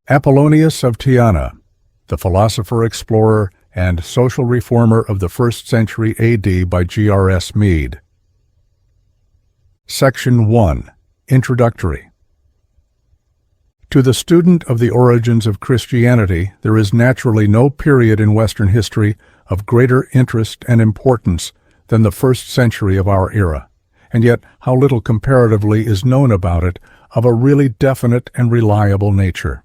Apollonius of Tyana, the philosopher, explorer, and social reformer of the 1st century AD by G.R.S. Mead. Section 1. Introductory. To the student of the origins of Christianity, there is naturally no period in Western history of greater interest and importance than the 1st century of our era, and yet how little comparatively is known about it of a really definite and reliable nature.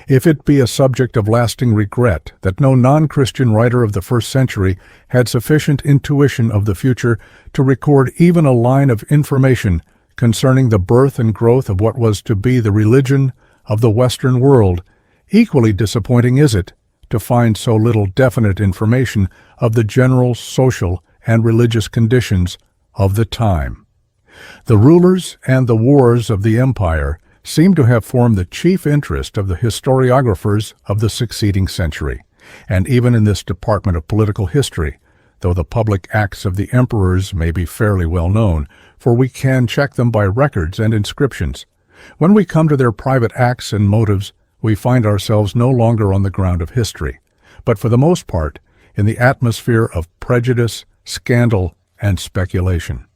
If it be a subject of lasting regret that no non-Christian writer of the 1st century had sufficient intuition of the future to record even a line of information concerning the birth and growth of what was to be the religion of the Western world, equally disappointing is it to find so little definite information of the general social and religious conditions of the time. The rulers and the wars of the empire seem to have formed the chief interest of the historiographers of the succeeding century, and even in this department of political history, though the public acts of the emperors may be fairly well known, for we can check them by records and inscriptions. When we come to their private acts and motives, we find ourselves no longer on the ground of history, but for the most part in the atmosphere of prejudice, scandal, and speculation.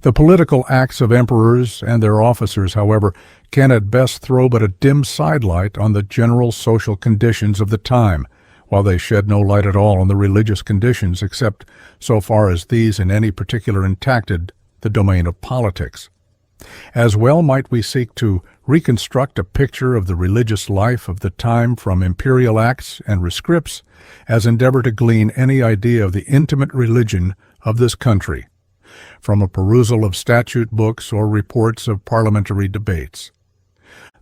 The political acts of emperors and their officers, however, can at best throw but a dim sidelight on the general social conditions of the time, while they shed no light at all on the religious conditions except so far as these in any particular enacted the domain of politics. As well might we seek to reconstruct a picture of the religious life of the time from imperial acts and rescripts as endeavor to glean any idea of the intimate religion of this country from a perusal of statute books or reports of parliamentary debates.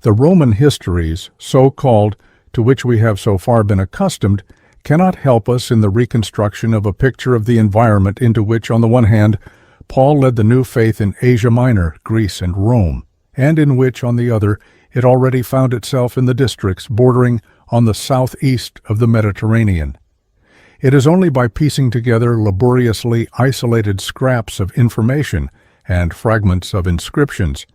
The Roman histories, so-called, to which we have so far been accustomed, cannot help us in the reconstruction of a picture of the environment into which, on the one hand, Paul led the new faith in Asia Minor, Greece, and Rome, and in which, on the other, it already found itself in the districts bordering on the southeast of the Mediterranean. It is only by piecing together laboriously isolated scraps of information and fragments of inscriptions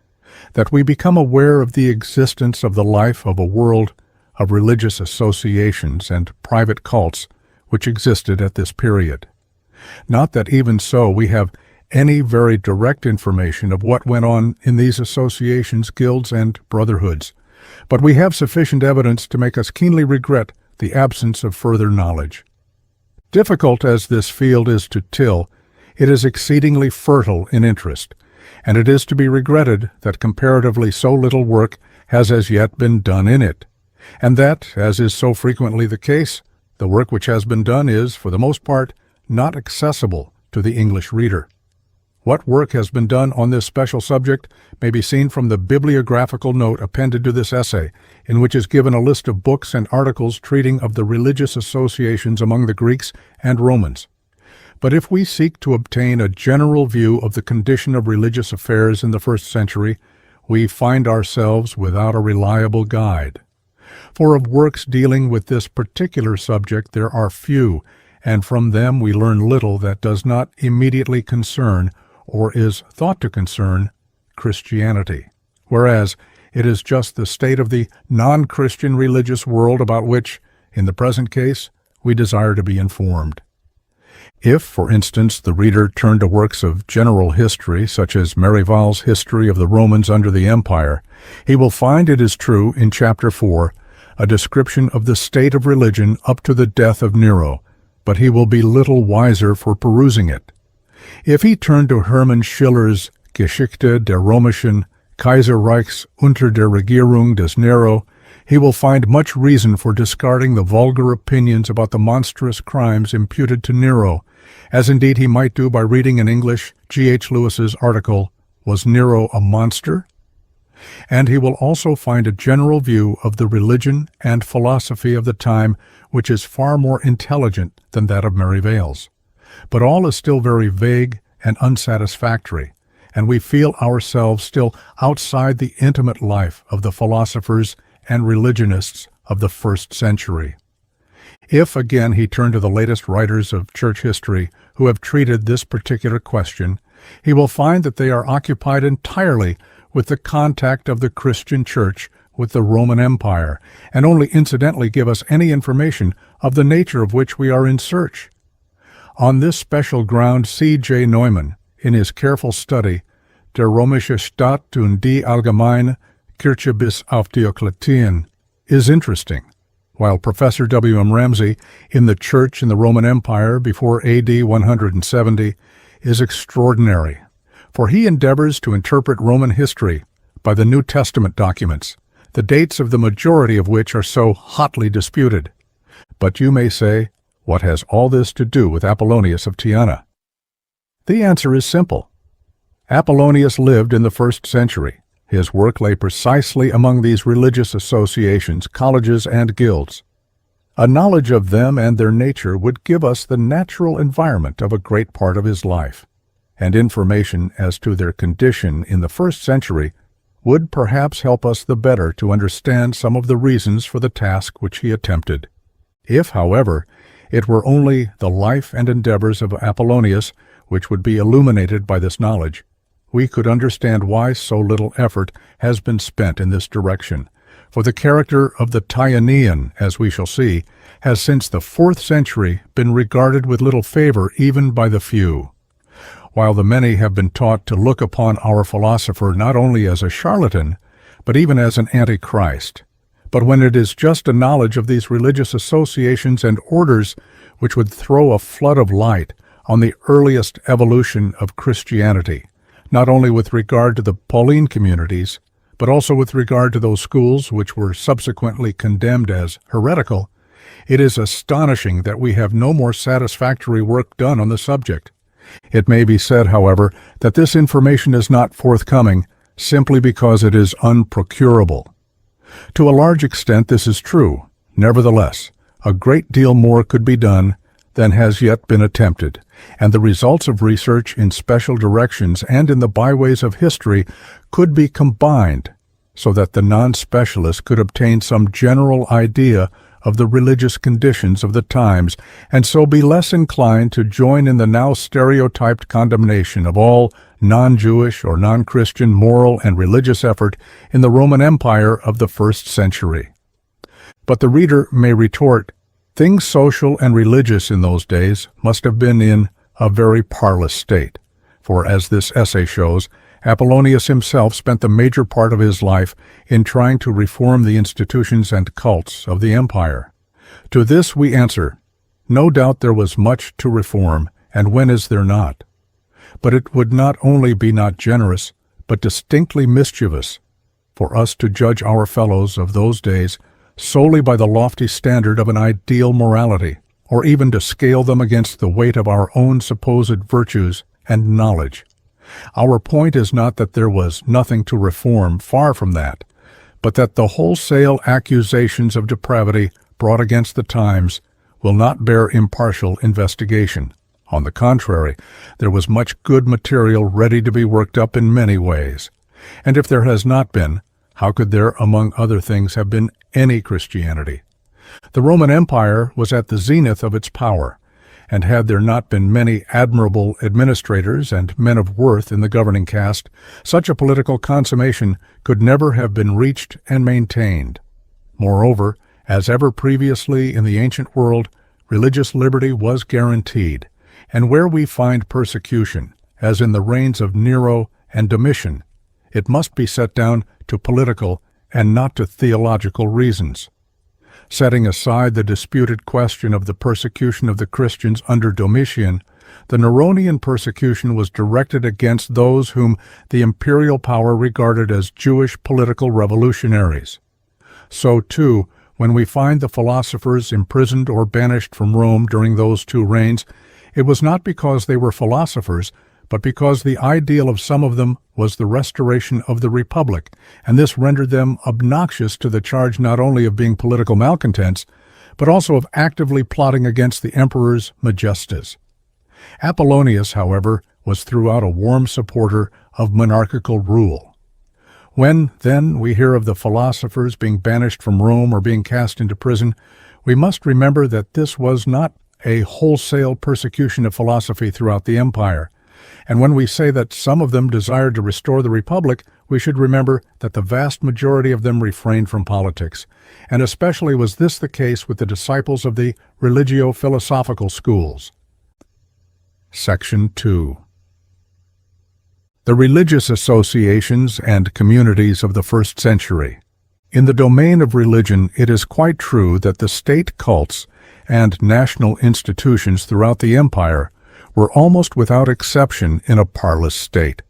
that we become aware of the existence of the life of a world of religious associations and private cults which existed at this period. Not that even so we have any very direct information of what went on in these associations, guilds, and brotherhoods, but we have sufficient evidence to make us keenly regret the absence of further knowledge. Difficult as this field is to till, it is exceedingly fertile in interest, and it is to be regretted that comparatively so little work has as yet been done in it, and that, as is so frequently the case, the work which has been done is, for the most part, not accessible to the English reader. What work has been done on this special subject may be seen from the bibliographical note appended to this essay, in which is given a list of books and articles treating of the religious associations among the Greeks and Romans. But if we seek to obtain a general view of the condition of religious affairs in the 1st century, we find ourselves without a reliable guide. For of works dealing with this particular subject there are few, and from them we learn little that does not immediately concern or is thought to concern Christianity, whereas it is just the state of the non-Christian religious world about which, in the present case, we desire to be informed. If, for instance, the reader turned to works of general history, such as Merivale's History of the Romans under the Empire, he will find, it is true, in Chapter 4, a description of the state of religion up to the death of Nero, but he will be little wiser for perusing it. If he turned to Hermann Schiller's Geschichte der römischen Kaiserreichs unter der Regierung des Nero, he will find much reason for discarding the vulgar opinions about the monstrous crimes imputed to Nero, as indeed he might do by reading in English G.H. Lewis's article, Was Nero a Monster? And he will also find a general view of the religion and philosophy of the time which is far more intelligent than that of Merivale's. But all is still very vague and unsatisfactory, and we feel ourselves still outside the intimate life of the philosophers and religionists of the 1st century. If, again, he turned to the latest writers of church history who have treated this particular question, he will find that they are occupied entirely with the contact of the Christian church with the Roman Empire, and only incidentally give us any information of the nature of which we are in search. On this special ground, C.J. Neumann, in his careful study Der römische Staat und die allgemeine Kirche bis auf Diocletian, is interesting, while Professor W.M. Ramsey, in The Church in the Roman Empire before A.D. 170, is extraordinary, for he endeavors to interpret Roman history by the New Testament documents, the dates of the majority of which are so hotly disputed. But you may say, what has all this to do with Apollonius of Tyana? The answer is simple. Apollonius lived in the 1st century. His work lay precisely among these religious associations, colleges, and guilds. A knowledge of them and their nature would give us the natural environment of a great part of his life, and information as to their condition in the 1st century would perhaps help us the better to understand some of the reasons for the task which he attempted. If, however, it were only the life and endeavors of Apollonius which would be illuminated by this knowledge, we could understand why so little effort has been spent in this direction. For the character of the Tyanean, as we shall see, has since the 4th century been regarded with little favor even by the few, while the many have been taught to look upon our philosopher not only as a charlatan, but even as an antichrist. But when it is just a knowledge of these religious associations and orders which would throw a flood of light on the earliest evolution of Christianity, not only with regard to the Pauline communities, but also with regard to those schools which were subsequently condemned as heretical, it is astonishing that we have no more satisfactory work done on the subject. It may be said, however, that this information is not forthcoming simply because it is unprocurable. To a large extent this is true. Nevertheless, a great deal more could be done than has yet been attempted, and the results of research in special directions and in the byways of history could be combined so that the non-specialist could obtain some general idea of the religious conditions of the times, and so be less inclined to join in the now stereotyped condemnation of all non-Jewish or non-Christian moral and religious effort in the Roman Empire of the 1st century. But the reader may retort, things social and religious in those days must have been in a very parlous state, for as this essay shows, Apollonius himself spent the major part of his life in trying to reform the institutions and cults of the empire. To this we answer, no doubt there was much to reform, and when is there not? But it would not only be not generous, but distinctly mischievous, for us to judge our fellows of those days solely by the lofty standard of an ideal morality, or even to scale them against the weight of our own supposed virtues and knowledge. Our point is not that there was nothing to reform, far from that, but that the wholesale accusations of depravity brought against the times will not bear impartial investigation. On the contrary, there was much good material ready to be worked up in many ways. And if there has not been, how could there, among other things, have been any Christianity? The Roman Empire was at the zenith of its power, and had there not been many admirable administrators and men of worth in the governing caste, such a political consummation could never have been reached and maintained. Moreover, as ever previously in the ancient world, religious liberty was guaranteed, and where we find persecution, as in the reigns of Nero and Domitian, it must be set down to political and not to theological reasons. Setting aside the disputed question of the persecution of the Christians under Domitian, the Neronian persecution was directed against those whom the imperial power regarded as Jewish political revolutionaries. So, too, when we find the philosophers imprisoned or banished from Rome during those 2 reigns, it was not because they were philosophers, but because the ideal of some of them was the restoration of the Republic, and this rendered them obnoxious to the charge not only of being political malcontents, but also of actively plotting against the emperor's majestas. Apollonius, however, was throughout a warm supporter of monarchical rule. When, then, we hear of the philosophers being banished from Rome or being cast into prison, we must remember that this was not a wholesale persecution of philosophy throughout the empire, And when we say that some of them desired to restore the republic, we should remember that the vast majority of them refrained from politics, and especially was this the case with the disciples of the religio-philosophical schools. Section 2. The religious associations and communities of the first century. In the domain of religion, it is quite true that the state cults and national institutions throughout the empire were almost without exception in a parlous state,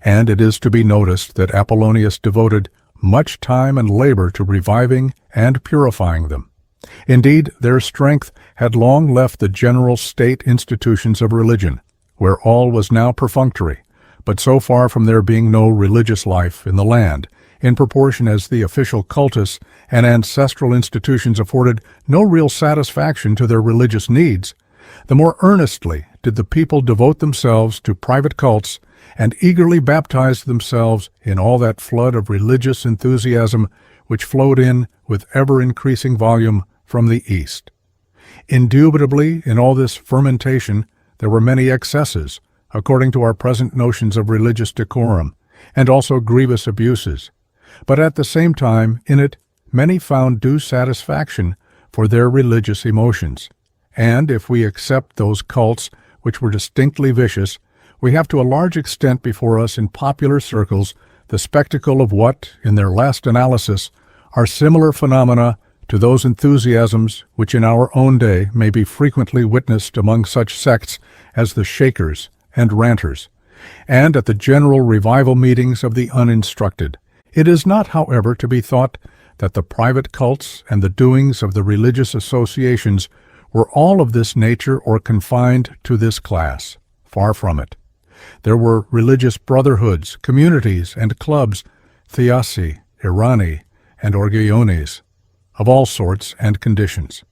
and it is to be noticed that Apollonius devoted much time and labor to reviving and purifying them. Indeed, their strength had long left the general state institutions of religion, where all was now perfunctory, but so far from there being no religious life in the land, in proportion as the official cultus and ancestral institutions afforded no real satisfaction to their religious needs, the more earnestly did the people devote themselves to private cults and eagerly baptized themselves in all that flood of religious enthusiasm which flowed in with ever-increasing volume from the East. Indubitably, in all this fermentation, there were many excesses, according to our present notions of religious decorum, and also grievous abuses. But at the same time, in it, many found due satisfaction for their religious emotions. And if we accept those cults which were distinctly vicious, we have to a large extent before us in popular circles the spectacle of what, in their last analysis, are similar phenomena to those enthusiasms which in our own day may be frequently witnessed among such sects as the Shakers and Ranters, and at the general revival meetings of the uninstructed. It is not, however, to be thought that the private cults and the doings of the religious associations were all of this nature or confined to this class. Far from it. There were religious brotherhoods, communities, and clubs, theasi, irani, and orgiones, of all sorts and conditions.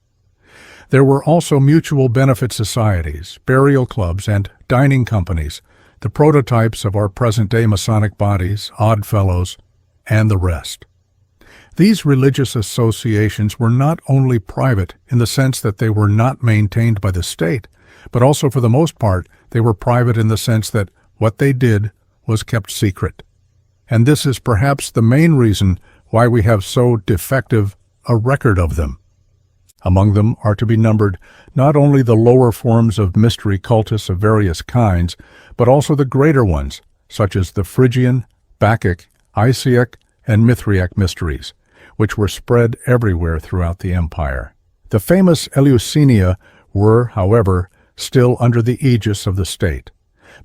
There were also mutual benefit societies, burial clubs, and dining companies, the prototypes of our present-day Masonic bodies, Odd Fellows, and the rest. These religious associations were not only private in the sense that they were not maintained by the state, but also for the most part they were private in the sense that what they did was kept secret. And this is perhaps the main reason why we have so defective a record of them. Among them are to be numbered not only the lower forms of mystery cultus of various kinds, but also the greater ones, such as the Phrygian, Bacchic, Isiac, and Mithriac mysteries, which were spread everywhere throughout the empire. The famous Eleusiniae were, however, still under the aegis of the state,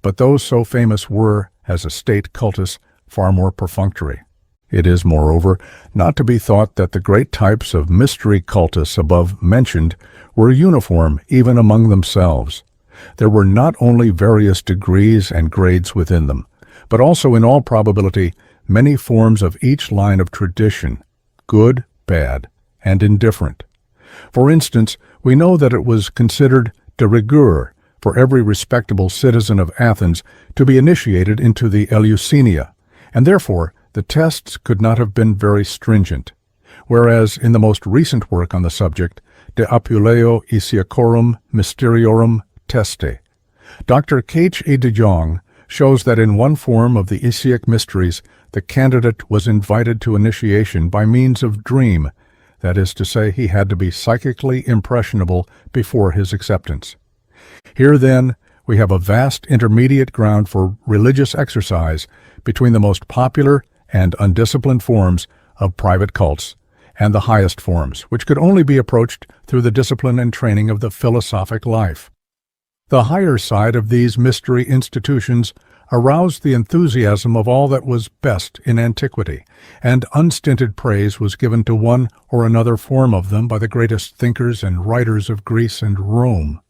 but those so famous were, as a state cultus, far more perfunctory. It is, moreover, not to be thought that the great types of mystery cultus above mentioned were uniform even among themselves. There were not only various degrees and grades within them, but also in all probability many forms of each line of tradition, good, bad, and indifferent. For instance, we know that it was considered de rigueur for every respectable citizen of Athens to be initiated into the Eleusiniae, and therefore the tests could not have been very stringent, whereas in the most recent work on the subject, De Apuleo Isiacorum Mysteriorum Teste, Dr. K. H. de Jong shows that in one form of the Isiac mysteries, the candidate was invited to initiation by means of dream, that is to say, he had to be psychically impressionable before his acceptance. Here, then, we have a vast intermediate ground for religious exercise between the most popular and undisciplined forms of private cults and the highest forms, which could only be approached through the discipline and training of the philosophic life. The higher side of these mystery institutions aroused the enthusiasm of all that was best in antiquity, and unstinted praise was given to one or another form of them by the greatest thinkers and writers of Greece and Rome,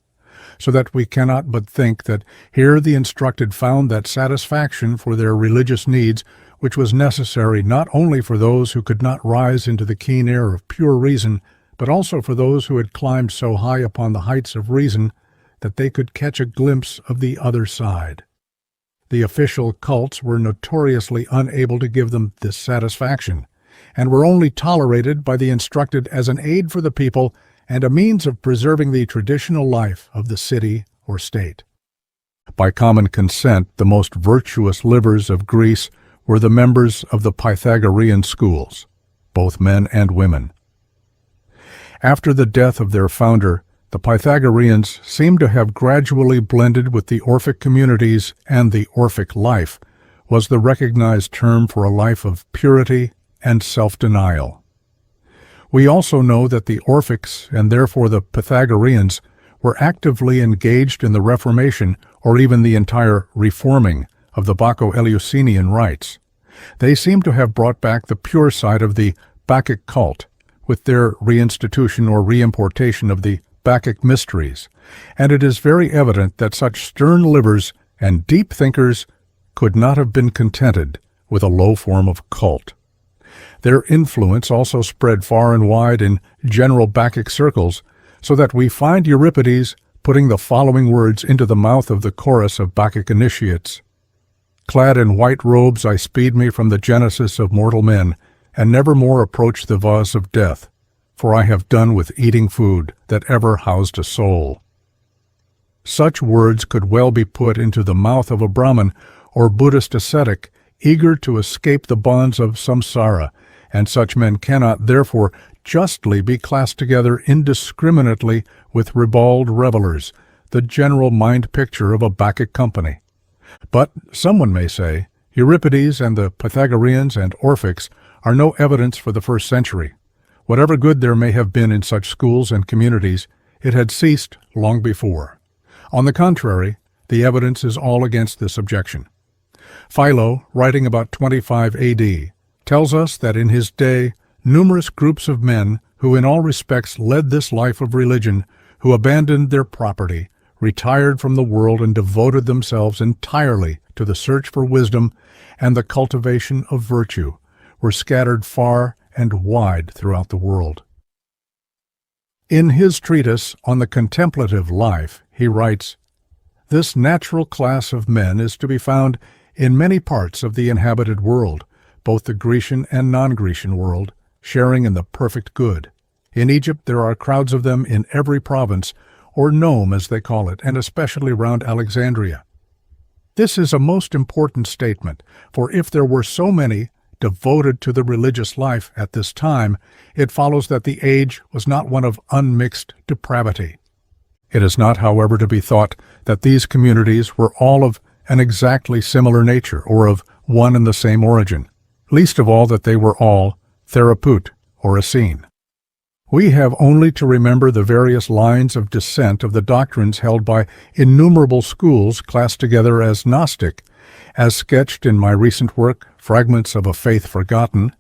so that we cannot but think that here the instructed found that satisfaction for their religious needs which was necessary not only for those who could not rise into the keen air of pure reason, but also for those who had climbed so high upon the heights of reason that they could catch a glimpse of the other side. The official cults were notoriously unable to give them this satisfaction, and were only tolerated by the instructed as an aid for the people and a means of preserving the traditional life of the city or state. By common consent, the most virtuous livers of Greece were the members of the Pythagorean schools, both men and women. After the death of their founder, the Pythagoreans seem to have gradually blended with the Orphic communities, and the Orphic life was the recognized term for a life of purity and self-denial. We also know that the Orphics, and therefore the Pythagoreans, were actively engaged in the Reformation, or even the entire reforming, of the Baccho-Eleusinian rites. They seem to have brought back the pure side of the Bacchic cult, with their reinstitution or reimportation of the Bacchic mysteries, and it is very evident that such stern livers and deep thinkers could not have been contented with a low form of cult. Their influence also spread far and wide in general Bacchic circles, so that we find Euripides putting the following words into the mouth of the chorus of Bacchic initiates: "Clad in white robes I speed me from the genesis of mortal men, and never more approach the vase of death, for I have done with eating food that ever housed a soul." Such words could well be put into the mouth of a Brahmin or Buddhist ascetic eager to escape the bonds of samsara, and such men cannot, therefore, justly be classed together indiscriminately with ribald revelers, the general mind picture of a Bacchic company. But, someone may say, Euripides and the Pythagoreans and Orphics are no evidence for the first century. Whatever good there may have been in such schools and communities, it had ceased long before. On the contrary, the evidence is all against this objection. Philo, writing about 25 AD, tells us that in his day numerous groups of men who in all respects led this life of religion, who abandoned their property, retired from the world, and devoted themselves entirely to the search for wisdom and the cultivation of virtue, were scattered far and wide throughout the world. In his treatise on the contemplative life, he writes, "This natural class of men is to be found in many parts of the inhabited world, both the Grecian and non-Grecian world, sharing in the perfect good. In Egypt there are crowds of them in every province, or nome as they call it, and especially round Alexandria." This is a most important statement, for if there were so many devoted to the religious life at this time, it follows that the age was not one of unmixed depravity. It is not, however, to be thought that these communities were all of an exactly similar nature, or of one and the same origin, least of all that they were all therapeut or Essene. We have only to remember the various lines of descent of the doctrines held by innumerable schools classed together as Gnostic, as sketched in my recent work, Fragments of a Faith Forgotten,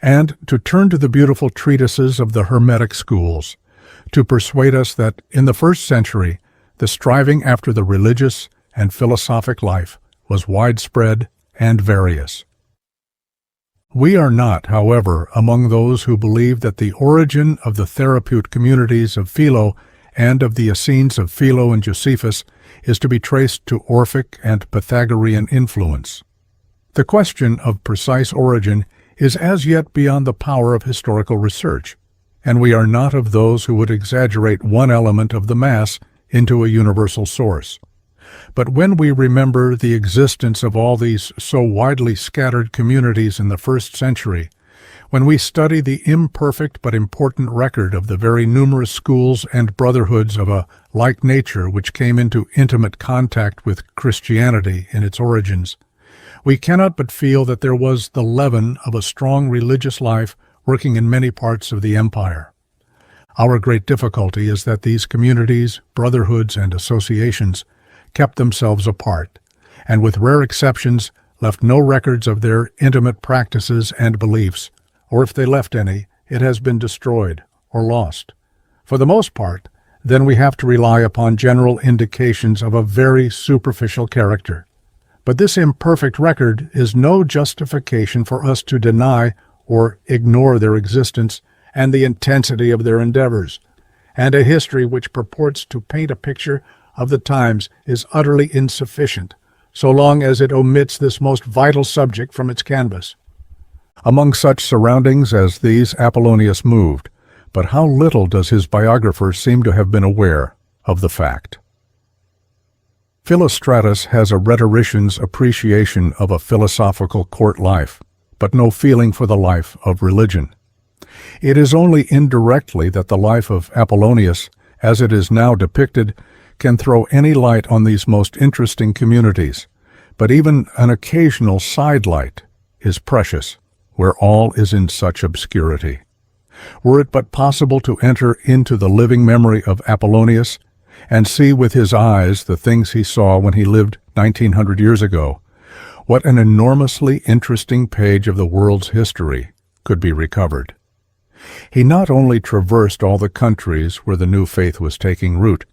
and to turn to the beautiful treatises of the Hermetic schools, to persuade us that in the first century the striving after the religious and philosophic life was widespread and various. We are not, however, among those who believe that the origin of the therapeut communities of Philo and of the Essenes of Philo and Josephus is to be traced to Orphic and Pythagorean influence. The question of precise origin is as yet beyond the power of historical research, and we are not of those who would exaggerate one element of the mass into a universal source. But when we remember the existence of all these so widely scattered communities in the first century, when we study the imperfect but important record of the very numerous schools and brotherhoods of a like nature which came into intimate contact with Christianity in its origins, we cannot but feel that there was the leaven of a strong religious life working in many parts of the empire. Our great difficulty is that these communities, brotherhoods, and associations kept themselves apart, and with rare exceptions left no records of their intimate practices and beliefs, or if they left any, it has been destroyed or lost. For the most part, then we have to rely upon general indications of a very superficial character. But this imperfect record is no justification for us to deny or ignore their existence and the intensity of their endeavors, and a history which purports to paint a picture of the times is utterly insufficient, so long as it omits this most vital subject from its canvas. Among such surroundings as these Apollonius moved, but how little does his biographer seem to have been aware of the fact. Philostratus has a rhetorician's appreciation of a philosophical court life, but no feeling for the life of religion. It is only indirectly that the life of Apollonius, as it is now depicted, can throw any light on these most interesting communities, but even an occasional sidelight is precious, where all is in such obscurity. Were it but possible to enter into the living memory of Apollonius and see with his eyes the things he saw when he lived 1900 years ago, what an enormously interesting page of the world's history could be recovered. He not only traversed all the countries where the new faith was taking root,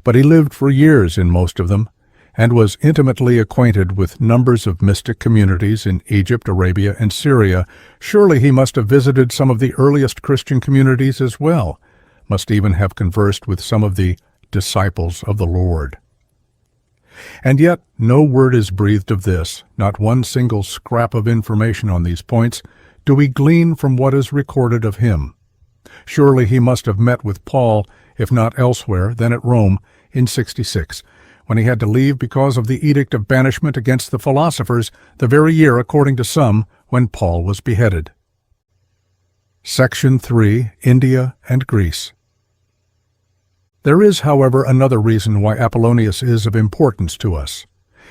but he lived for years in most of them, and was intimately acquainted with numbers of mystic communities in Egypt, Arabia, and Syria. Surely he must have visited some of the earliest Christian communities as well, must even have conversed with some of the disciples of the Lord. And yet no word is breathed of this, not one single scrap of information on these points do we glean from what is recorded of him. Surely he must have met with Paul, if not elsewhere, then at Rome in 66, when he had to leave because of the edict of banishment against the philosophers, the very year, according to some, when Paul was beheaded. Section 3. India and Greece. There is, however, another reason why Apollonius is of importance to us.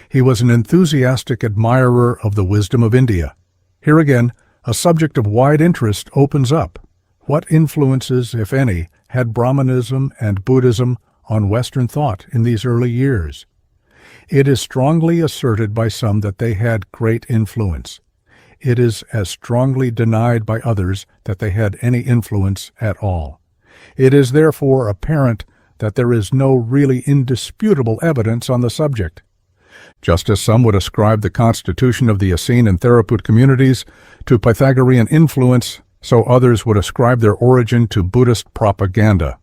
He was an enthusiastic admirer of the wisdom of India. Here again, a subject of wide interest opens up. What influences, if any, had Brahmanism and Buddhism on Western thought in these early years? It is strongly asserted by some that they had great influence. It is as strongly denied by others that they had any influence at all. It is therefore apparent that there is no really indisputable evidence on the subject. Just as some would ascribe the constitution of the Essene and Therapeut communities to Pythagorean influence, so others would ascribe their origin to Buddhist propaganda.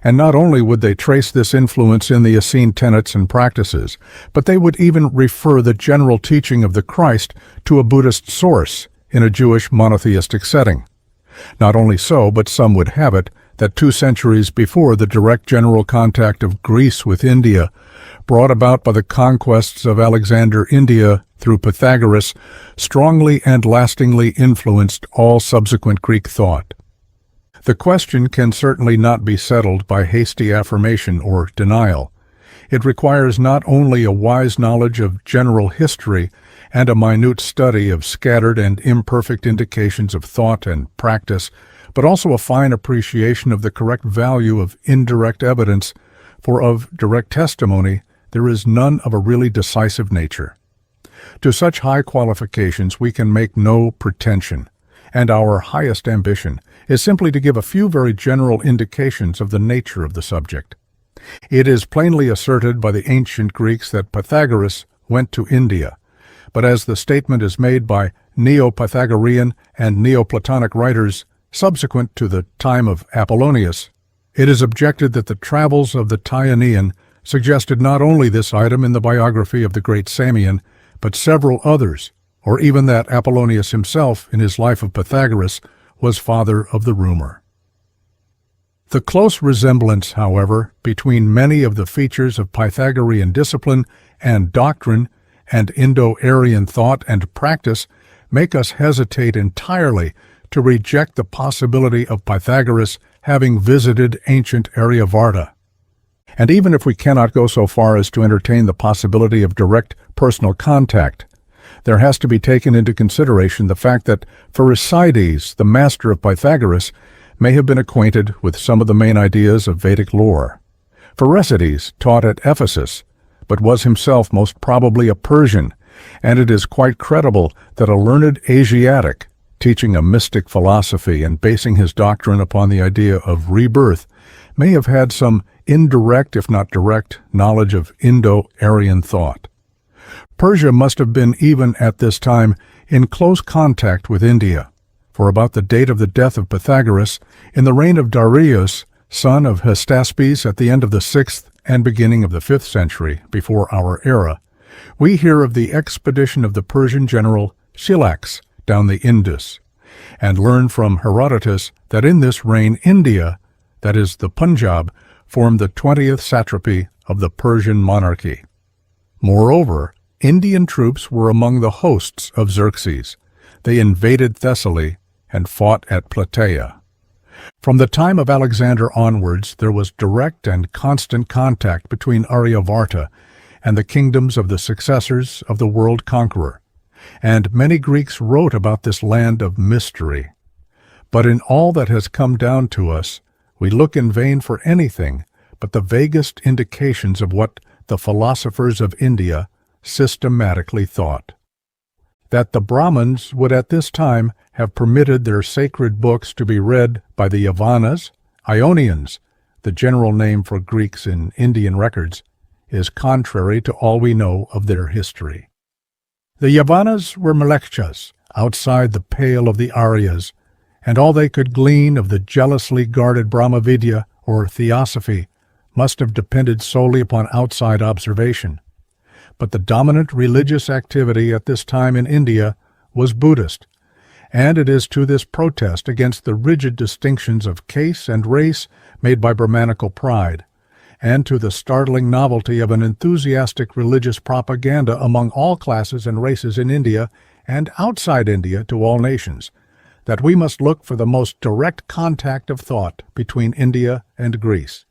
And not only would they trace this influence in the Essene tenets and practices, but they would even refer the general teaching of the Christ to a Buddhist source in a Jewish monotheistic setting. Not only so, but some would have it that 2 centuries before the direct general contact of Greece with India, brought about by the conquests of Alexander India through Pythagoras, strongly and lastingly influenced all subsequent Greek thought. The question can certainly not be settled by hasty affirmation or denial. It requires not only a wise knowledge of general history and a minute study of scattered and imperfect indications of thought and practice, but also a fine appreciation of the correct value of indirect evidence, for of direct testimony there is none of a really decisive nature. To such high qualifications we can make no pretension, and our highest ambition is simply to give a few very general indications of the nature of the subject. It is plainly asserted by the ancient Greeks that Pythagoras went to India, but as the statement is made by Neo-Pythagorean and Neoplatonic writers subsequent to the time of Apollonius, it is objected that the travels of the Tyanean suggested not only this item in the biography of the great Samian, but several others, or even that Apollonius himself, in his Life of Pythagoras, was father of the rumor. The close resemblance, however, between many of the features of Pythagorean discipline and doctrine and Indo-Aryan thought and practice make us hesitate entirely to reject the possibility of Pythagoras having visited ancient Aryavarta. And even if we cannot go so far as to entertain the possibility of direct personal contact, there has to be taken into consideration the fact that Pherecydes, the master of Pythagoras, may have been acquainted with some of the main ideas of Vedic lore. Pherecydes taught at Ephesus, but was himself most probably a Persian, and it is quite credible that a learned Asiatic, teaching a mystic philosophy and basing his doctrine upon the idea of rebirth, may have had some indirect, if not direct, knowledge of Indo-Aryan thought. Persia must have been even at this time in close contact with India, for about the date of the death of Pythagoras, in the reign of Darius, son of Hystaspes at the end of the 6th and beginning of the 5th century before our era, we hear of the expedition of the Persian general Scylax down the Indus, and learn from Herodotus that in this reign India, that is the Punjab, formed the 20th satrapy of the Persian monarchy. Moreover, Indian troops were among the hosts of Xerxes. They invaded Thessaly and fought at Plataea. From the time of Alexander onwards, there was direct and constant contact between Aryavarta and the kingdoms of the successors of the world conqueror, and many Greeks wrote about this land of mystery. But in all that has come down to us, we look in vain for anything but the vaguest indications of what the philosophers of India systematically thought. That the Brahmins would at this time have permitted their sacred books to be read by the Yavanas, Ionians, the general name for Greeks in Indian records, is contrary to all we know of their history. The Yavanas were Mlekshas, outside the pale of the Aryas, and all they could glean of the jealously guarded Brahmavidya or theosophy must have depended solely upon outside observation. But the dominant religious activity at this time in India was Buddhist, and it is to this protest against the rigid distinctions of caste and race made by Brahmanical pride, and to the startling novelty of an enthusiastic religious propaganda among all classes and races in India and outside India to all nations, that we must look for the most direct contact of thought between India and Greece.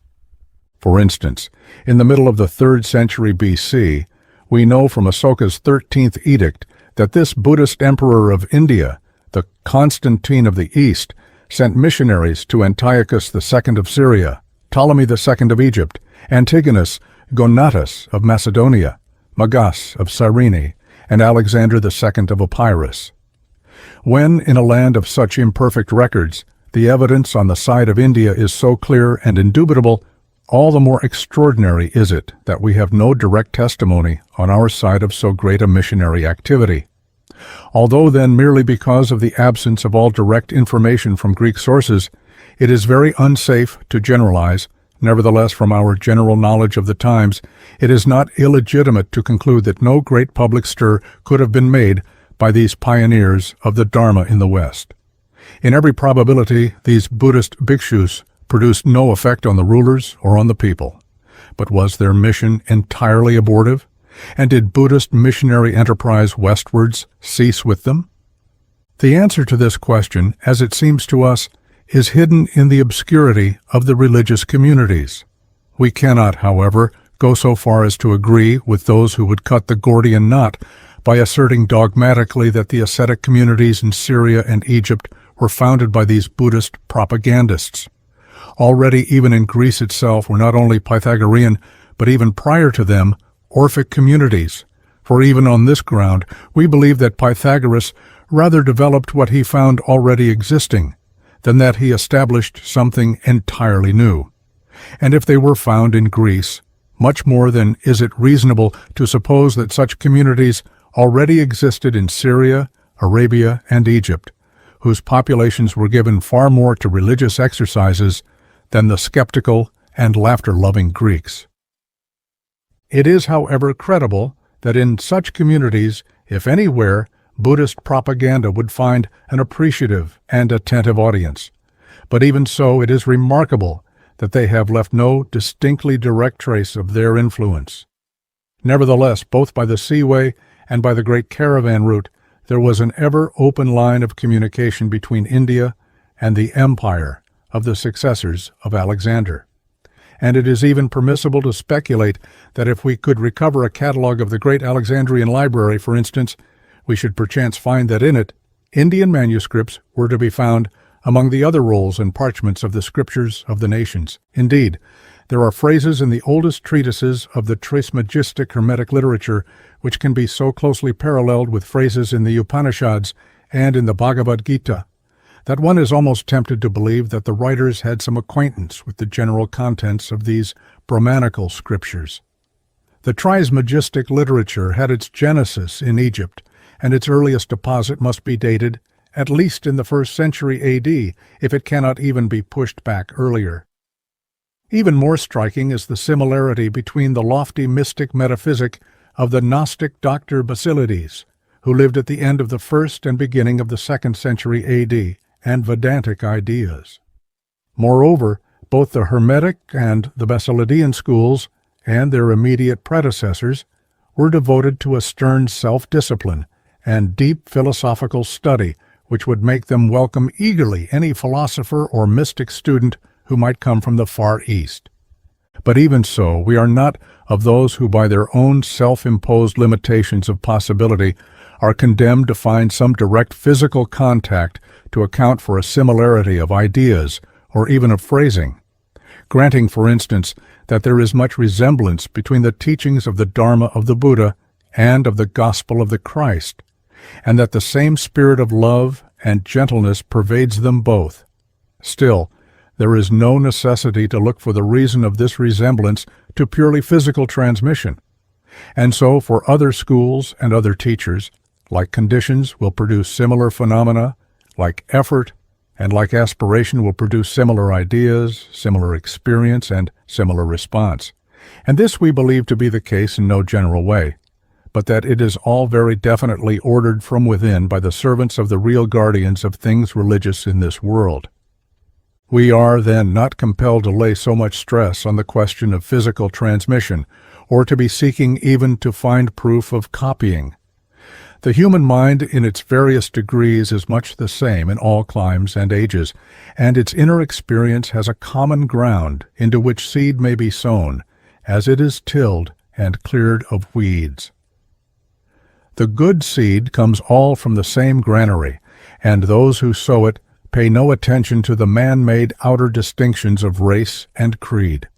For instance, in the middle of the 3rd century BC, we know from Asoka's 13th edict that this Buddhist emperor of India, the Constantine of the East, sent missionaries to Antiochus II of Syria, Ptolemy II of Egypt, Antigonus Gonatas of Macedonia, Magas of Cyrene, and Alexander II of Epirus. When, in a land of such imperfect records, the evidence on the side of India is so clear and indubitable, all the more extraordinary is it that we have no direct testimony on our side of so great a missionary activity. Although then merely because of the absence of all direct information from Greek sources, it is very unsafe to generalize, nevertheless from our general knowledge of the times, it is not illegitimate to conclude that no great public stir could have been made by these pioneers of the Dharma in the West. In every probability, these Buddhist bhikshus produced no effect on the rulers or on the people. But was their mission entirely abortive? And did Buddhist missionary enterprise westwards cease with them? The answer to this question, as it seems to us, is hidden in the obscurity of the religious communities. We cannot, however, go so far as to agree with those who would cut the Gordian knot by asserting dogmatically that the ascetic communities in Syria and Egypt were founded by these Buddhist propagandists. Already even in Greece itself were not only Pythagorean, but even prior to them, Orphic communities. For even on this ground, we believe that Pythagoras rather developed what he found already existing, than that he established something entirely new. And if they were found in Greece, much more than is it reasonable to suppose that such communities already existed in Syria, Arabia, and Egypt, whose populations were given far more to religious exercises than the skeptical and laughter-loving Greeks. It is, however, credible that in such communities, if anywhere, Buddhist propaganda would find an appreciative and attentive audience. But even so, it is remarkable that they have left no distinctly direct trace of their influence. Nevertheless, both by the seaway and by the great caravan route, there was an ever-open line of communication between India and the empire of the successors of Alexander. And it is even permissible to speculate that if we could recover a catalogue of the great Alexandrian library, for instance, we should perchance find that in it Indian manuscripts were to be found among the other rolls and parchments of the scriptures of the nations. Indeed, there are phrases in the oldest treatises of the Trismegistic Hermetic literature which can be so closely paralleled with phrases in the Upanishads and in the Bhagavad Gita that one is almost tempted to believe that the writers had some acquaintance with the general contents of these Brahmanical scriptures. The Trismegistic literature had its genesis in Egypt, and its earliest deposit must be dated at least in the 1st century A.D., if it cannot even be pushed back earlier. Even more striking is the similarity between the lofty mystic metaphysic of the Gnostic Dr. Basilides, who lived at the end of the 1st and beginning of the 2nd century A.D., and Vedantic ideas. Moreover, both the Hermetic and the Basilidean schools, and their immediate predecessors, were devoted to a stern self-discipline and deep philosophical study, which would make them welcome eagerly any philosopher or mystic student who might come from the Far East. But even so, we are not of those who by their own self-imposed limitations of possibility are condemned to find some direct physical contact to account for a similarity of ideas or even of phrasing. Granting, for instance, that there is much resemblance between the teachings of the Dharma of the Buddha and of the Gospel of the Christ, and that the same spirit of love and gentleness pervades them both. Still, there is no necessity to look for the reason of this resemblance to purely physical transmission. And so, for other schools and other teachers, like conditions will produce similar phenomena, like effort and like aspiration will produce similar ideas, similar experience, and similar response. And this we believe to be the case in no general way, but that it is all very definitely ordered from within by the servants of the real guardians of things religious in this world. We are, then, not compelled to lay so much stress on the question of physical transmission, or to be seeking even to find proof of copying. The human mind in its various degrees is much the same in all climes and ages, and its inner experience has a common ground into which seed may be sown, as it is tilled and cleared of weeds. The good seed comes all from the same granary, and those who sow it pay no attention to the man-made outer distinctions of race and creed.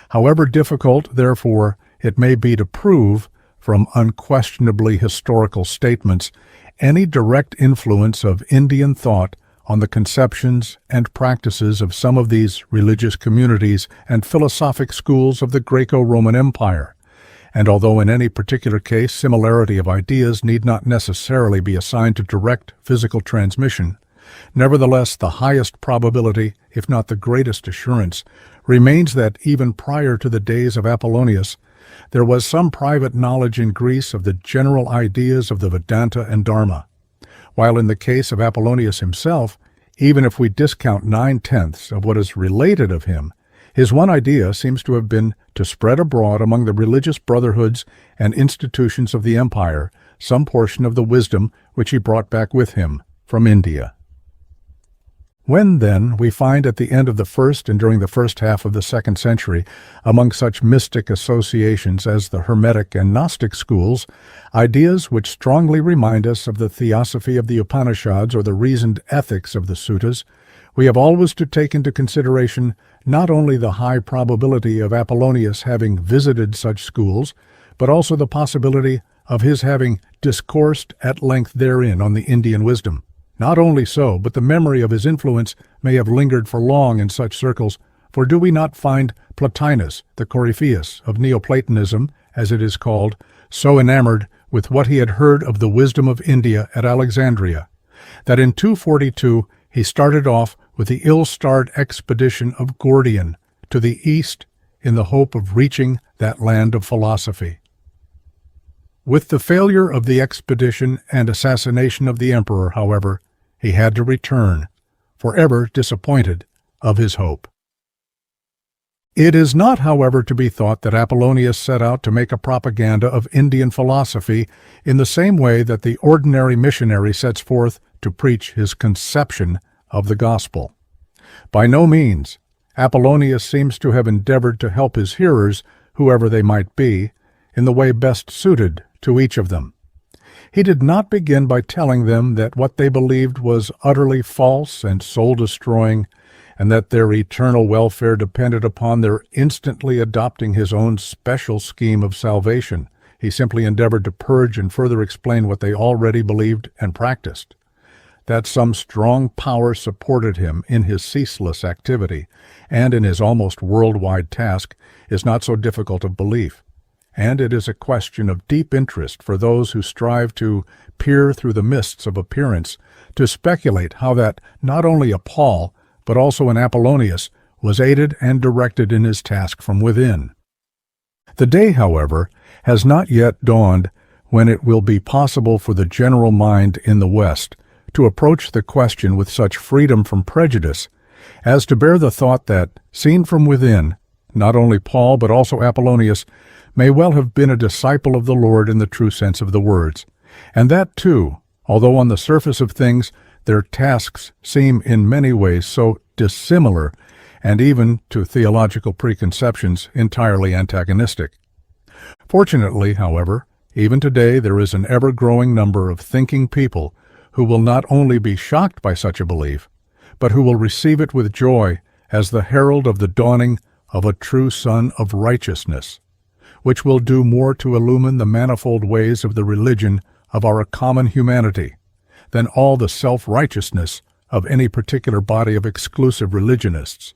However difficult, therefore, it may be to prove, from unquestionably historical statements, any direct influence of Indian thought on the conceptions and practices of some of these religious communities and philosophic schools of the Greco-Roman Empire, and although in any particular case similarity of ideas need not necessarily be assigned to direct physical transmission, nevertheless the highest probability, if not the greatest assurance, remains that even prior to the days of Apollonius, there was some private knowledge in Greece of the general ideas of the Vedanta and Dharma, while in the case of Apollonius himself, even if we discount 9/10 of what is related of him, his one idea seems to have been to spread abroad among the religious brotherhoods and institutions of the empire some portion of the wisdom which he brought back with him from India. When, then, we find at the end of the first and during the first half of the 2nd century, among such mystic associations as the Hermetic and Gnostic schools, ideas which strongly remind us of the theosophy of the Upanishads or the reasoned ethics of the Suttas, we have always to take into consideration not only the high probability of Apollonius having visited such schools, but also the possibility of his having discoursed at length therein on the Indian wisdom. Not only so, but the memory of his influence may have lingered for long in such circles, for do we not find Plotinus, the Coryphaeus of Neoplatonism, as it is called, so enamored with what he had heard of the wisdom of India at Alexandria, that in 242 he started off with the ill-starred expedition of Gordian to the east in the hope of reaching that land of philosophy. With the failure of the expedition and assassination of the emperor, however, he had to return, forever disappointed of his hope. It is not, however, to be thought that Apollonius set out to make a propaganda of Indian philosophy in the same way that the ordinary missionary sets forth to preach his conception of the gospel. By no means. Apollonius seems to have endeavored to help his hearers, whoever they might be, in the way best suited to each of them. He did not begin by telling them that what they believed was utterly false and soul-destroying, and that their eternal welfare depended upon their instantly adopting his own special scheme of salvation. He simply endeavored to purge and further explain what they already believed and practiced. That some strong power supported him in his ceaseless activity and in his almost worldwide task is not so difficult of belief. And it is a question of deep interest for those who strive to peer through the mists of appearance, to speculate how that not only a Paul, but also an Apollonius, was aided and directed in his task from within. The day, however, has not yet dawned when it will be possible for the general mind in the West to approach the question with such freedom from prejudice as to bear the thought that, seen from within, not only Paul but also Apollonius may well have been a disciple of the Lord in the true sense of the words, and that too, although on the surface of things their tasks seem in many ways so dissimilar and even to theological preconceptions entirely antagonistic. Fortunately, however, even today there is an ever-growing number of thinking people who will not only be shocked by such a belief, but who will receive it with joy as the herald of the dawning of a true Sun of Righteousness, which will do more to illumine the manifold ways of the religion of our common humanity than all the self-righteousness of any particular body of exclusive religionists.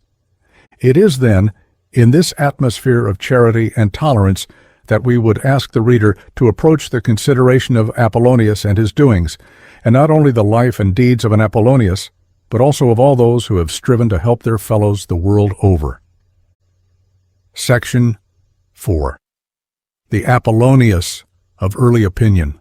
It is, then, in this atmosphere of charity and tolerance that we would ask the reader to approach the consideration of Apollonius and his doings, and not only the life and deeds of an Apollonius, but also of all those who have striven to help their fellows the world over. Section 4. The Apollonius of Early Opinion.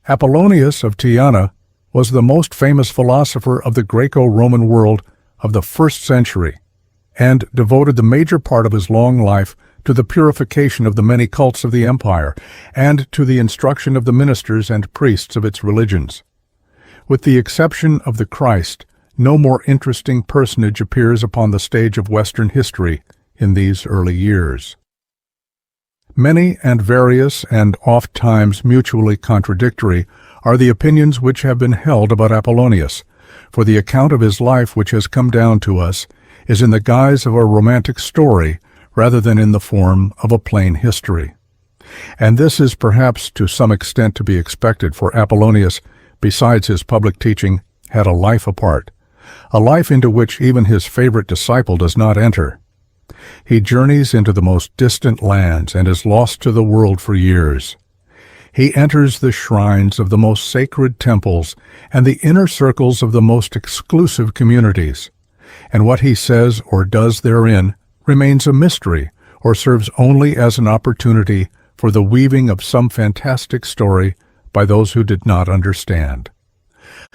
Apollonius of Tyana was the most famous philosopher of the Greco-Roman world of the 1st century, and devoted the major part of his long life to the purification of the many cults of the empire, and to the instruction of the ministers and priests of its religions. With the exception of the Christ, no more interesting personage appears upon the stage of Western history in these early years. Many and various, and oft-times mutually contradictory, are the opinions which have been held about Apollonius, for the account of his life which has come down to us is in the guise of a romantic story rather than in the form of a plain history. And this is perhaps to some extent to be expected, for Apollonius, besides his public teaching, had a life apart, a life into which even his favorite disciple does not enter. He journeys into the most distant lands and is lost to the world for years. He enters the shrines of the most sacred temples and the inner circles of the most exclusive communities, and what he says or does therein remains a mystery or serves only as an opportunity for the weaving of some fantastic story by those who did not understand.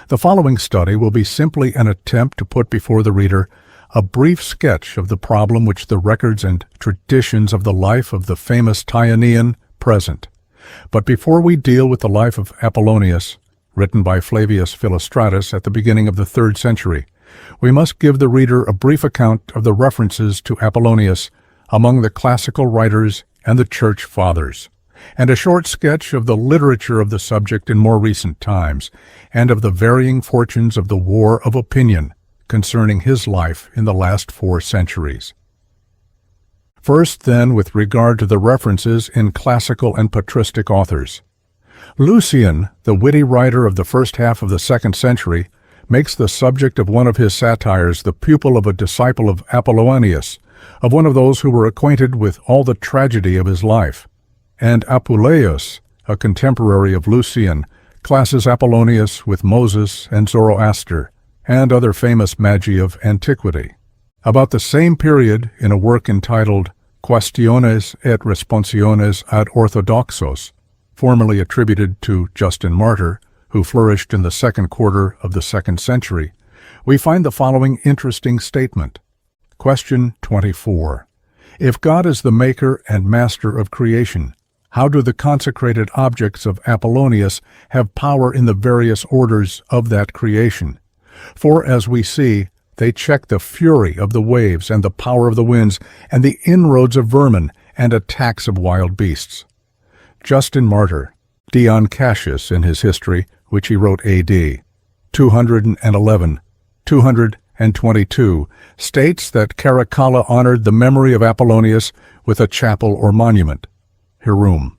The following study will be simply an attempt to put before the reader a brief sketch of the problem which the records and traditions of the life of the famous Tyanian present. But before we deal with the life of Apollonius, written by Flavius Philostratus at the beginning of the 3rd century, we must give the reader a brief account of the references to Apollonius among the classical writers and the Church Fathers, and a short sketch of the literature of the subject in more recent times, and of the varying fortunes of the war of opinion concerning his life in the last 4 centuries. First, then, with regard to the references in classical and patristic authors. Lucian, the witty writer of the first half of the 2nd century, makes the subject of one of his satires the pupil of a disciple of Apollonius, of one of those who were acquainted with all the tragedy of his life. And Apuleius, a contemporary of Lucian, classes Apollonius with Moses and Zoroaster, and other famous magi of antiquity. About the same period, in a work entitled Questiones et Responsiones ad Orthodoxos, formerly attributed to Justin Martyr, who flourished in the 2nd quarter of the 2nd century, we find the following interesting statement. Question 24. If God is the maker and master of creation, how do the consecrated objects of Apollonius have power in the various orders of that creation? For, as we see, they check the fury of the waves and the power of the winds and the inroads of vermin and attacks of wild beasts. Justin Martyr, Dion Cassius in his history, which he wrote A.D. 211, 222, states that Caracalla honored the memory of Apollonius with a chapel or monument, Hirum.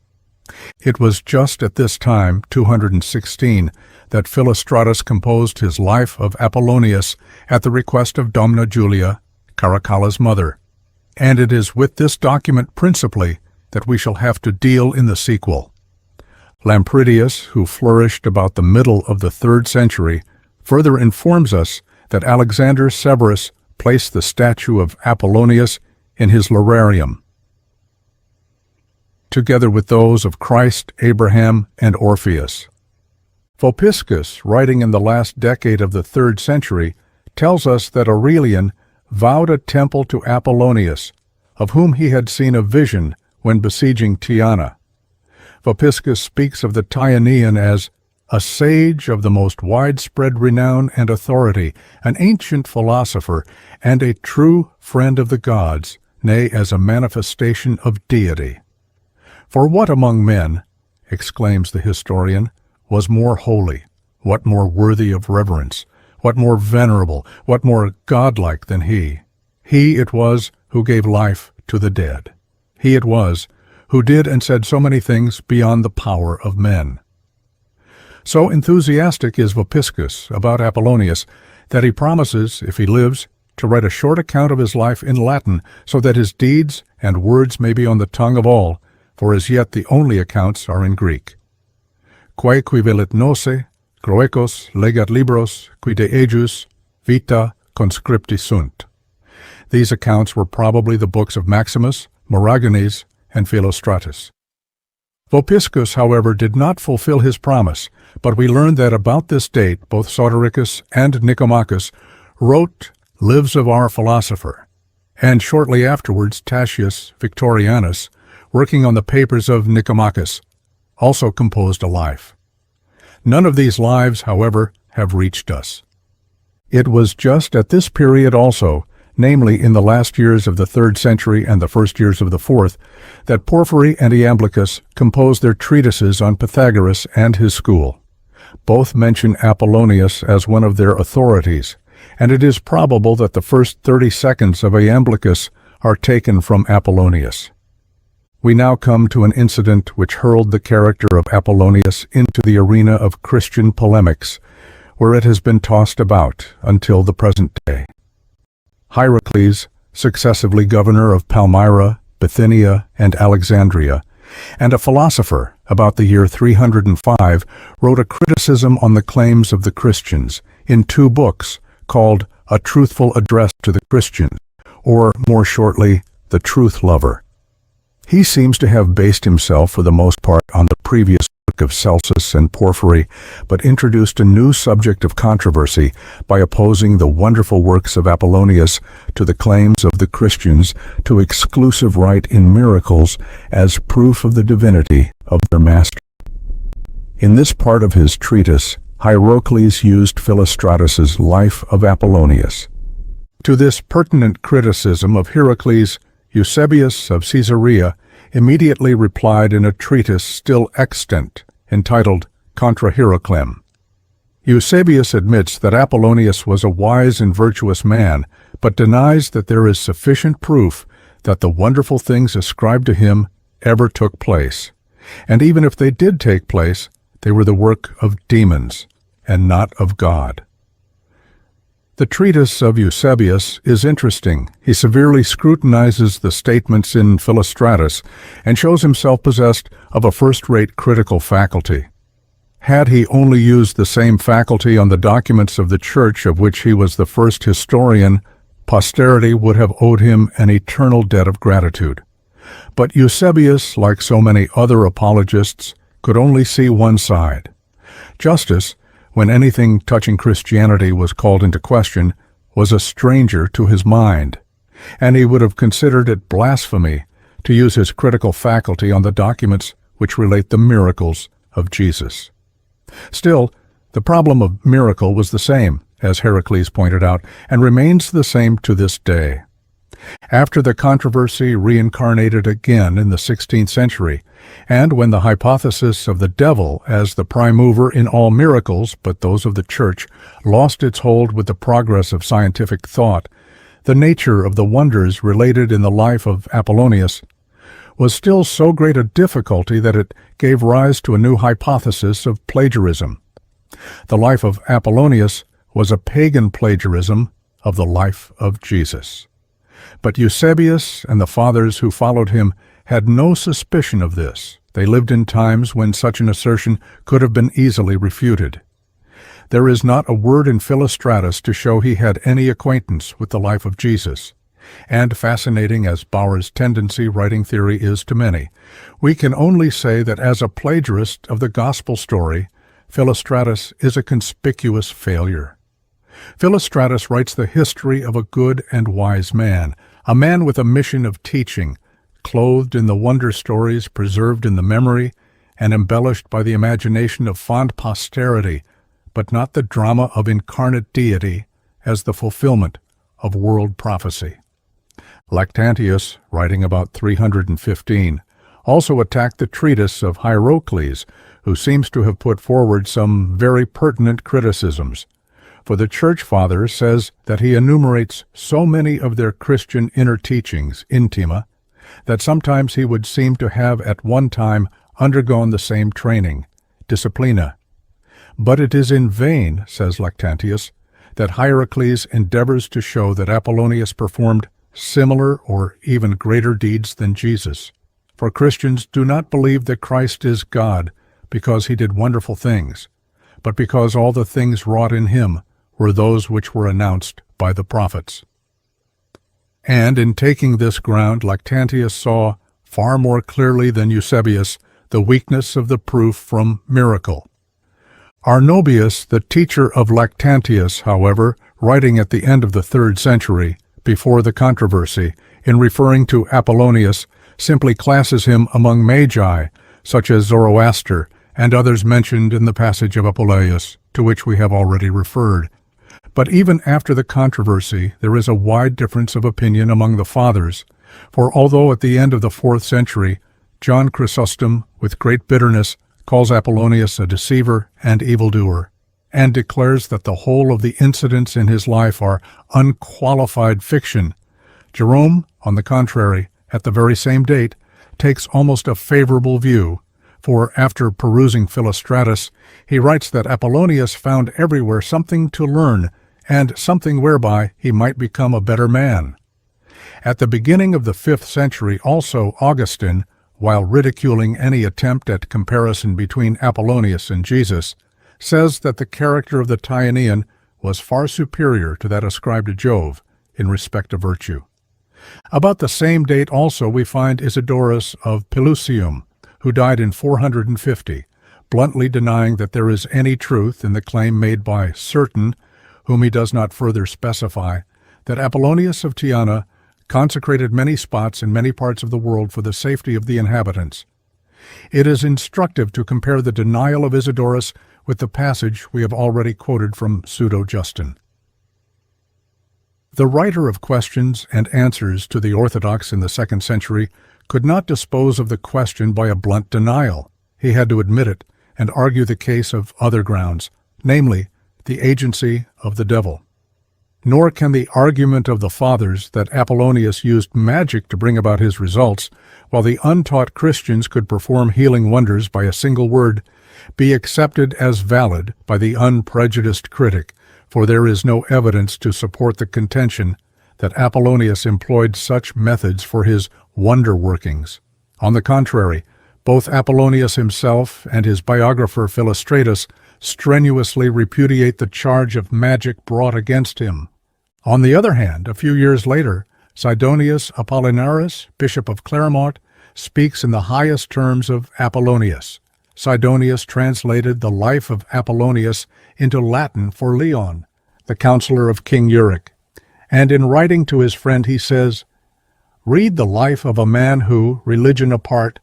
It was just at this time, 216, that Philostratus composed his Life of Apollonius at the request of Domna Julia, Caracalla's mother, and it is with this document principally that we shall have to deal in the sequel. Lampridius, who flourished about the middle of the 3rd century, further informs us that Alexander Severus placed the statue of Apollonius in his Lararium, together with those of Christ, Abraham, and Orpheus. Vopiscus, writing in the last decade of the 3rd century, tells us that Aurelian vowed a temple to Apollonius, of whom he had seen a vision when besieging Tyana. Vopiscus speaks of the Tyanean as a sage of the most widespread renown and authority, an ancient philosopher, and a true friend of the gods, nay, as a manifestation of deity. For what among men, exclaims the historian, was more holy, what more worthy of reverence, what more venerable, what more godlike than he? He it was who gave life to the dead. He it was who did and said so many things beyond the power of men. So enthusiastic is Vopiscus about Apollonius that he promises, if he lives, to write a short account of his life in Latin so that his deeds and words may be on the tongue of all, for as yet the only accounts are in Greek. Quae qui velit nose, Groecos legat libros, qui de ejus vita conscripti sunt. These accounts were probably the books of Maximus, Moragenes, and Philostratus. Vopiscus, however, did not fulfill his promise, but we learn that about this date both Sotericus and Nicomachus wrote Lives of our Philosopher, and shortly afterwards Tatius Victorianus, working on the papers of Nicomachus, also composed a life. None of these lives, however, have reached us. It was just at this period also, namely in the last years of the 3rd century and the first years of the 4th, that Porphyry and Iamblichus composed their treatises on Pythagoras and his school. Both mention Apollonius as one of their authorities, and it is probable that the first 30 seconds of Iamblichus are taken from Apollonius. We now come to an incident which hurled the character of Apollonius into the arena of Christian polemics, where it has been tossed about until the present day. Hierocles, successively governor of Palmyra, Bithynia, and Alexandria, and a philosopher about the year 305, wrote a criticism on the claims of the Christians in 2 books called A Truthful Address to the Christians, or more shortly, The Truth Lover. He seems to have based himself for the most part on the previous work of Celsus and Porphyry, but introduced a new subject of controversy by opposing the wonderful works of Apollonius to the claims of the Christians to exclusive right in miracles as proof of the divinity of their master. In this part of his treatise, Hierocles used Philostratus's Life of Apollonius. To this pertinent criticism of Hierocles, Eusebius of Caesarea immediately replied in a treatise still extant, entitled Contra Hieroclem. Eusebius admits that Apollonius was a wise and virtuous man, but denies that there is sufficient proof that the wonderful things ascribed to him ever took place. And even if they did take place, they were the work of demons, and not of God. The treatise of Eusebius is interesting. He severely scrutinizes the statements in Philostratus and shows himself possessed of a first-rate critical faculty. Had he only used the same faculty on the documents of the Church of which he was the first historian, posterity would have owed him an eternal debt of gratitude. But Eusebius, like so many other apologists, could only see one side. Justus, when anything touching Christianity was called into question, was a stranger to his mind, and he would have considered it blasphemy to use his critical faculty on the documents which relate the miracles of Jesus. Still, the problem of miracle was the same, as Hierocles pointed out, and remains the same to this day. After the controversy reincarnated again in the 16th century, and when the hypothesis of the devil as the prime mover in all miracles but those of the Church lost its hold with the progress of scientific thought, the nature of the wonders related in the life of Apollonius was still so great a difficulty that it gave rise to a new hypothesis of plagiarism. The life of Apollonius was a pagan plagiarism of the life of Jesus. But Eusebius and the fathers who followed him had no suspicion of this. They lived in times when such an assertion could have been easily refuted. There is not a word in Philostratus to show he had any acquaintance with the life of Jesus. And fascinating as Bauer's tendency writing theory is to many, we can only say that as a plagiarist of the gospel story, Philostratus is a conspicuous failure. Philostratus writes the history of a good and wise man, a man with a mission of teaching, clothed in the wonder stories preserved in the memory and embellished by the imagination of fond posterity, but not the drama of incarnate deity as the fulfillment of world prophecy. Lactantius, writing about 315, also attacked the treatise of Hierocles, who seems to have put forward some very pertinent criticisms. For the Church Father says that he enumerates so many of their Christian inner teachings, intima, that sometimes he would seem to have at one time undergone the same training, disciplina. But it is in vain, says Lactantius, that Hierocles endeavors to show that Apollonius performed similar or even greater deeds than Jesus. For Christians do not believe that Christ is God because he did wonderful things, but because all the things wrought in him were those which were announced by the prophets. And in taking this ground, Lactantius saw, far more clearly than Eusebius, the weakness of the proof from miracle. Arnobius, the teacher of Lactantius, however, writing at the end of the 3rd century, before the controversy, in referring to Apollonius, simply classes him among magi, such as Zoroaster and others mentioned in the passage of Apuleius, to which we have already referred. But even after the controversy, there is a wide difference of opinion among the Fathers, for although at the end of the 4th century, John Chrysostom, with great bitterness, calls Apollonius a deceiver and evildoer, and declares that the whole of the incidents in his life are unqualified fiction, Jerome, on the contrary, at the very same date, takes almost a favorable view, for after perusing Philostratus, he writes that Apollonius found everywhere something to learn, and something whereby he might become a better man. At the beginning of the 5th century also Augustine, while ridiculing any attempt at comparison between Apollonius and Jesus, says that the character of the Tyanean was far superior to that ascribed to Jove in respect of virtue. About the same date also we find Isidorus of Pelusium, who died in 450, bluntly denying that there is any truth in the claim made by certain, whom he does not further specify, that Apollonius of Tyana consecrated many spots in many parts of the world for the safety of the inhabitants. It is instructive to compare the denial of Isidorus with the passage we have already quoted from Pseudo-Justin. The writer of questions and answers to the Orthodox in the 2nd century could not dispose of the question by a blunt denial. He had to admit it and argue the case of other grounds, namely, the agency of the devil. Nor can the argument of the Fathers that Apollonius used magic to bring about his results, while the untaught Christians could perform healing wonders by a single word, be accepted as valid by the unprejudiced critic, for there is no evidence to support the contention that Apollonius employed such methods for his wonder-workings. On the contrary, both Apollonius himself and his biographer Philostratus strenuously repudiate the charge of magic brought against him. On the other hand, a few years later, Sidonius Apollinaris, Bishop of Clermont, speaks in the highest terms of Apollonius. Sidonius translated the life of Apollonius into Latin for Leon, the counselor of King Euric, and in writing to his friend he says, "Read the life of a man who, religion apart,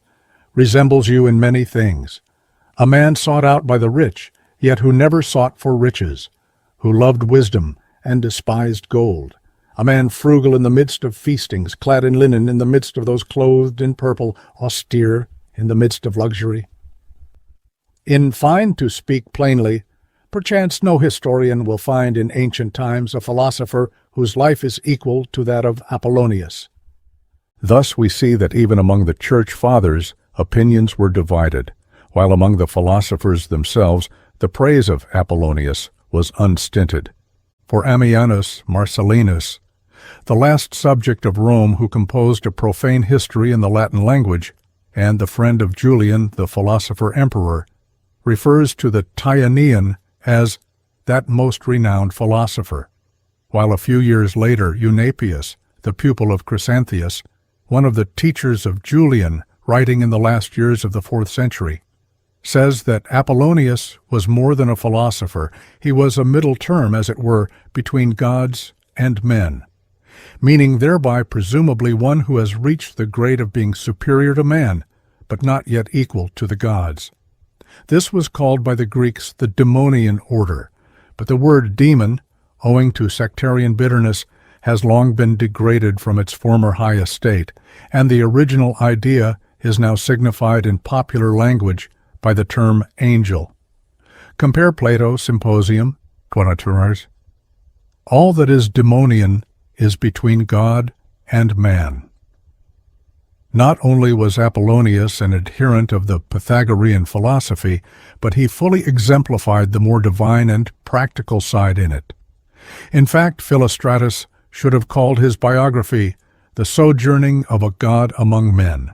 resembles you in many things, a man sought out by the rich, yet who never sought for riches, who loved wisdom and despised gold, a man frugal in the midst of feastings, clad in linen in the midst of those clothed in purple, austere in the midst of luxury. In fine, to speak plainly, perchance no historian will find in ancient times a philosopher whose life is equal to that of Apollonius." Thus we see that even among the Church Fathers opinions were divided, while among the philosophers themselves the praise of Apollonius was unstinted. For Ammianus Marcellinus, the last subject of Rome who composed a profane history in the Latin language, and the friend of Julian, the philosopher-emperor, refers to the Tyanean as that most renowned philosopher, while a few years later Eunapius, the pupil of Chrysanthius, one of the teachers of Julian, writing in the last years of the 4th century, says that Apollonius was more than a philosopher. He was a middle term, as it were, between gods and men. meaning thereby presumably one who has reached the grade of being superior to man, but not yet equal to the gods. This was called by the Greeks the demonian order, but the word demon, owing to sectarian bitterness, has long been degraded from its former high estate, and the original idea is now signified in popular language by the term angel. Compare Plato's Symposium, 22rs. All that is demonian is between God and man. Not only was Apollonius an adherent of the Pythagorean philosophy, but he fully exemplified the more divine and practical side in it. In fact, Philostratus should have called his biography The Sojourning of a God Among Men.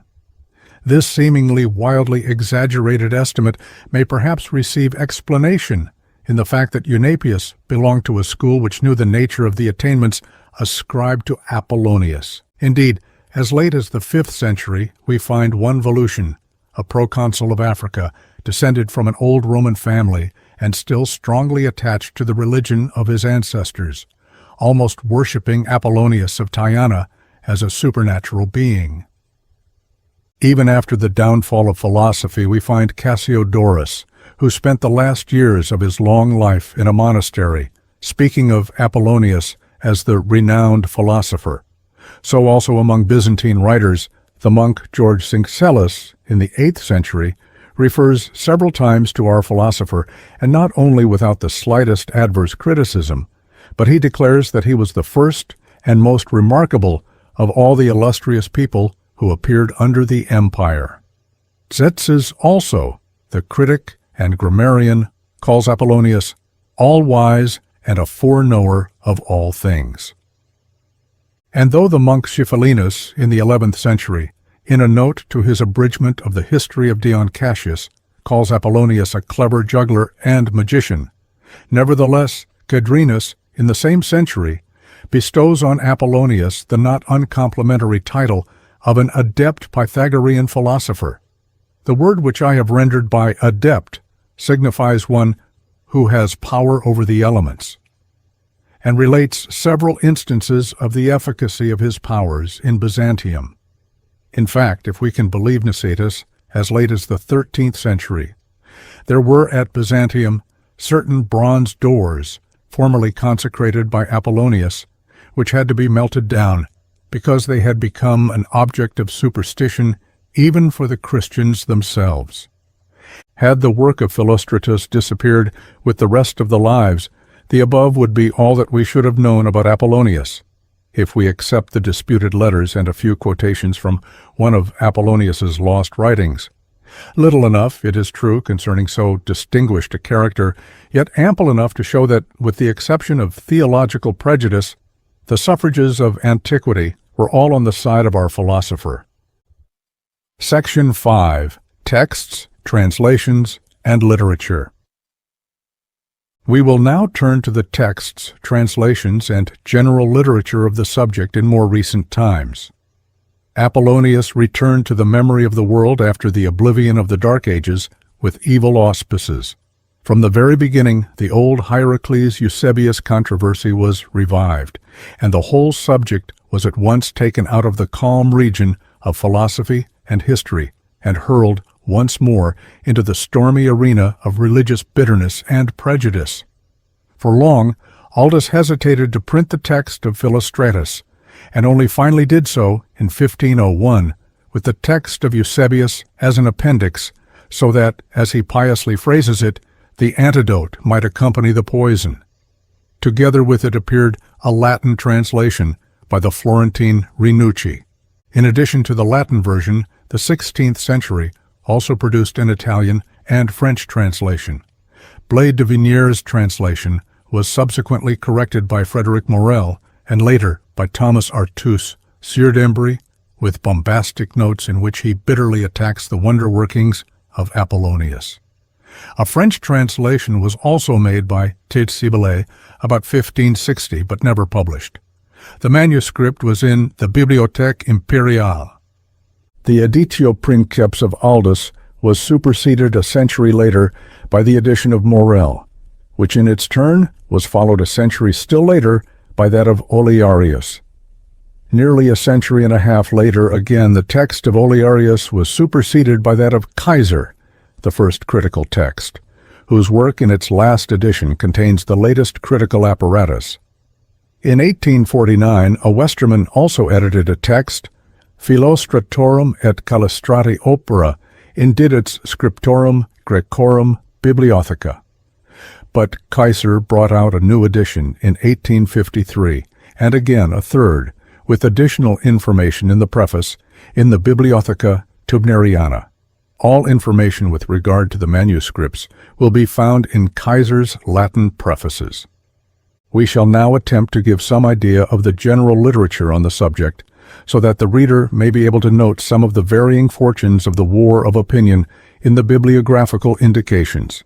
This seemingly wildly exaggerated estimate may perhaps receive explanation in the fact that Eunapius belonged to a school which knew the nature of the attainments ascribed to Apollonius. Indeed, as late as the 5th century, we find one Volusian, a proconsul of Africa, descended from an old Roman family and still strongly attached to the religion of his ancestors, almost worshipping Apollonius of Tyana as a supernatural being. Even after the downfall of philosophy, we find Cassiodorus, who spent the last years of his long life in a monastery, speaking of Apollonius as the renowned philosopher. So also among Byzantine writers, the monk George Syncellus in the 8th century refers several times to our philosopher, and not only without the slightest adverse criticism, but he declares that he was the first and most remarkable of all the illustrious people who appeared under the empire. Tzetzes also, the critic and grammarian, calls Apollonius all-wise and a foreknower of all things. And though the monk Schipherinus in the 11th century, in a note to his abridgment of the history of Dion Cassius, calls Apollonius a clever juggler and magician, nevertheless Cadrinus, in the same century, bestows on Apollonius the not uncomplimentary title of an adept Pythagorean philosopher. The word which I have rendered by adept signifies one who has power over the elements, and relates several instances of the efficacy of his powers in Byzantium. In fact, if we can believe Nicetas, as late as the 13th century, there were at Byzantium certain bronze doors formerly consecrated by Apollonius, which had to be melted down because they had become an object of superstition even for the Christians themselves. Had the work of Philostratus disappeared with the rest of the lives, the above would be all that we should have known about Apollonius, if we accept the disputed letters and a few quotations from one of Apollonius's lost writings. Little enough, it is true, concerning so distinguished a character, yet ample enough to show that, with the exception of theological prejudice, the suffrages of antiquity were all on the side of our philosopher. Section 5. Texts, Translations, and Literature. We will now turn to the texts, translations, and general literature of the subject in more recent times. Apollonius returned to the memory of the world after the oblivion of the Dark Ages with evil auspices. From the very beginning, the old Hierocles-Eusebius controversy was revived, and the whole subject was at once taken out of the calm region of philosophy and history and hurled once more into the stormy arena of religious bitterness and prejudice. For long, Aldus hesitated to print the text of Philostratus, and only finally did so in 1501, with the text of Eusebius as an appendix, so that, as he piously phrases it, the antidote might accompany the poison. Together with it appeared a Latin translation by the Florentine Rinucci. In addition to the Latin version, the 16th century also produced an Italian and French translation. Blay de Vigneres's translation was subsequently corrected by Frederick Morel and later by Thomas Artus, Sieur d'Embry, with bombastic notes in which he bitterly attacks the wonder-workings of Apollonius. A French translation was also made by Tite-Sibylle about 1560, but never published. The manuscript was in the Bibliothèque Impériale. The Editio Princeps of Aldus was superseded a century later by the edition of Morel, which in its turn was followed a century still later by that of Olearius. Nearly a century and a half later, again, the text of Olearius was superseded by that of Kaiser, the first critical text, whose work in its last edition contains the latest critical apparatus. In 1849, a Westermann also edited a text, Philostratorum et Calistrati Opera, indidit Scriptorum Graecorum Bibliotheca. But Kaiser brought out a new edition in 1853, and again a third, with additional information in the preface, in the Bibliotheca Tubneriana. All information with regard to the manuscripts will be found in Kaiser's Latin prefaces. We shall now attempt to give some idea of the general literature on the subject, so that the reader may be able to note some of the varying fortunes of the war of opinion in the bibliographical indications.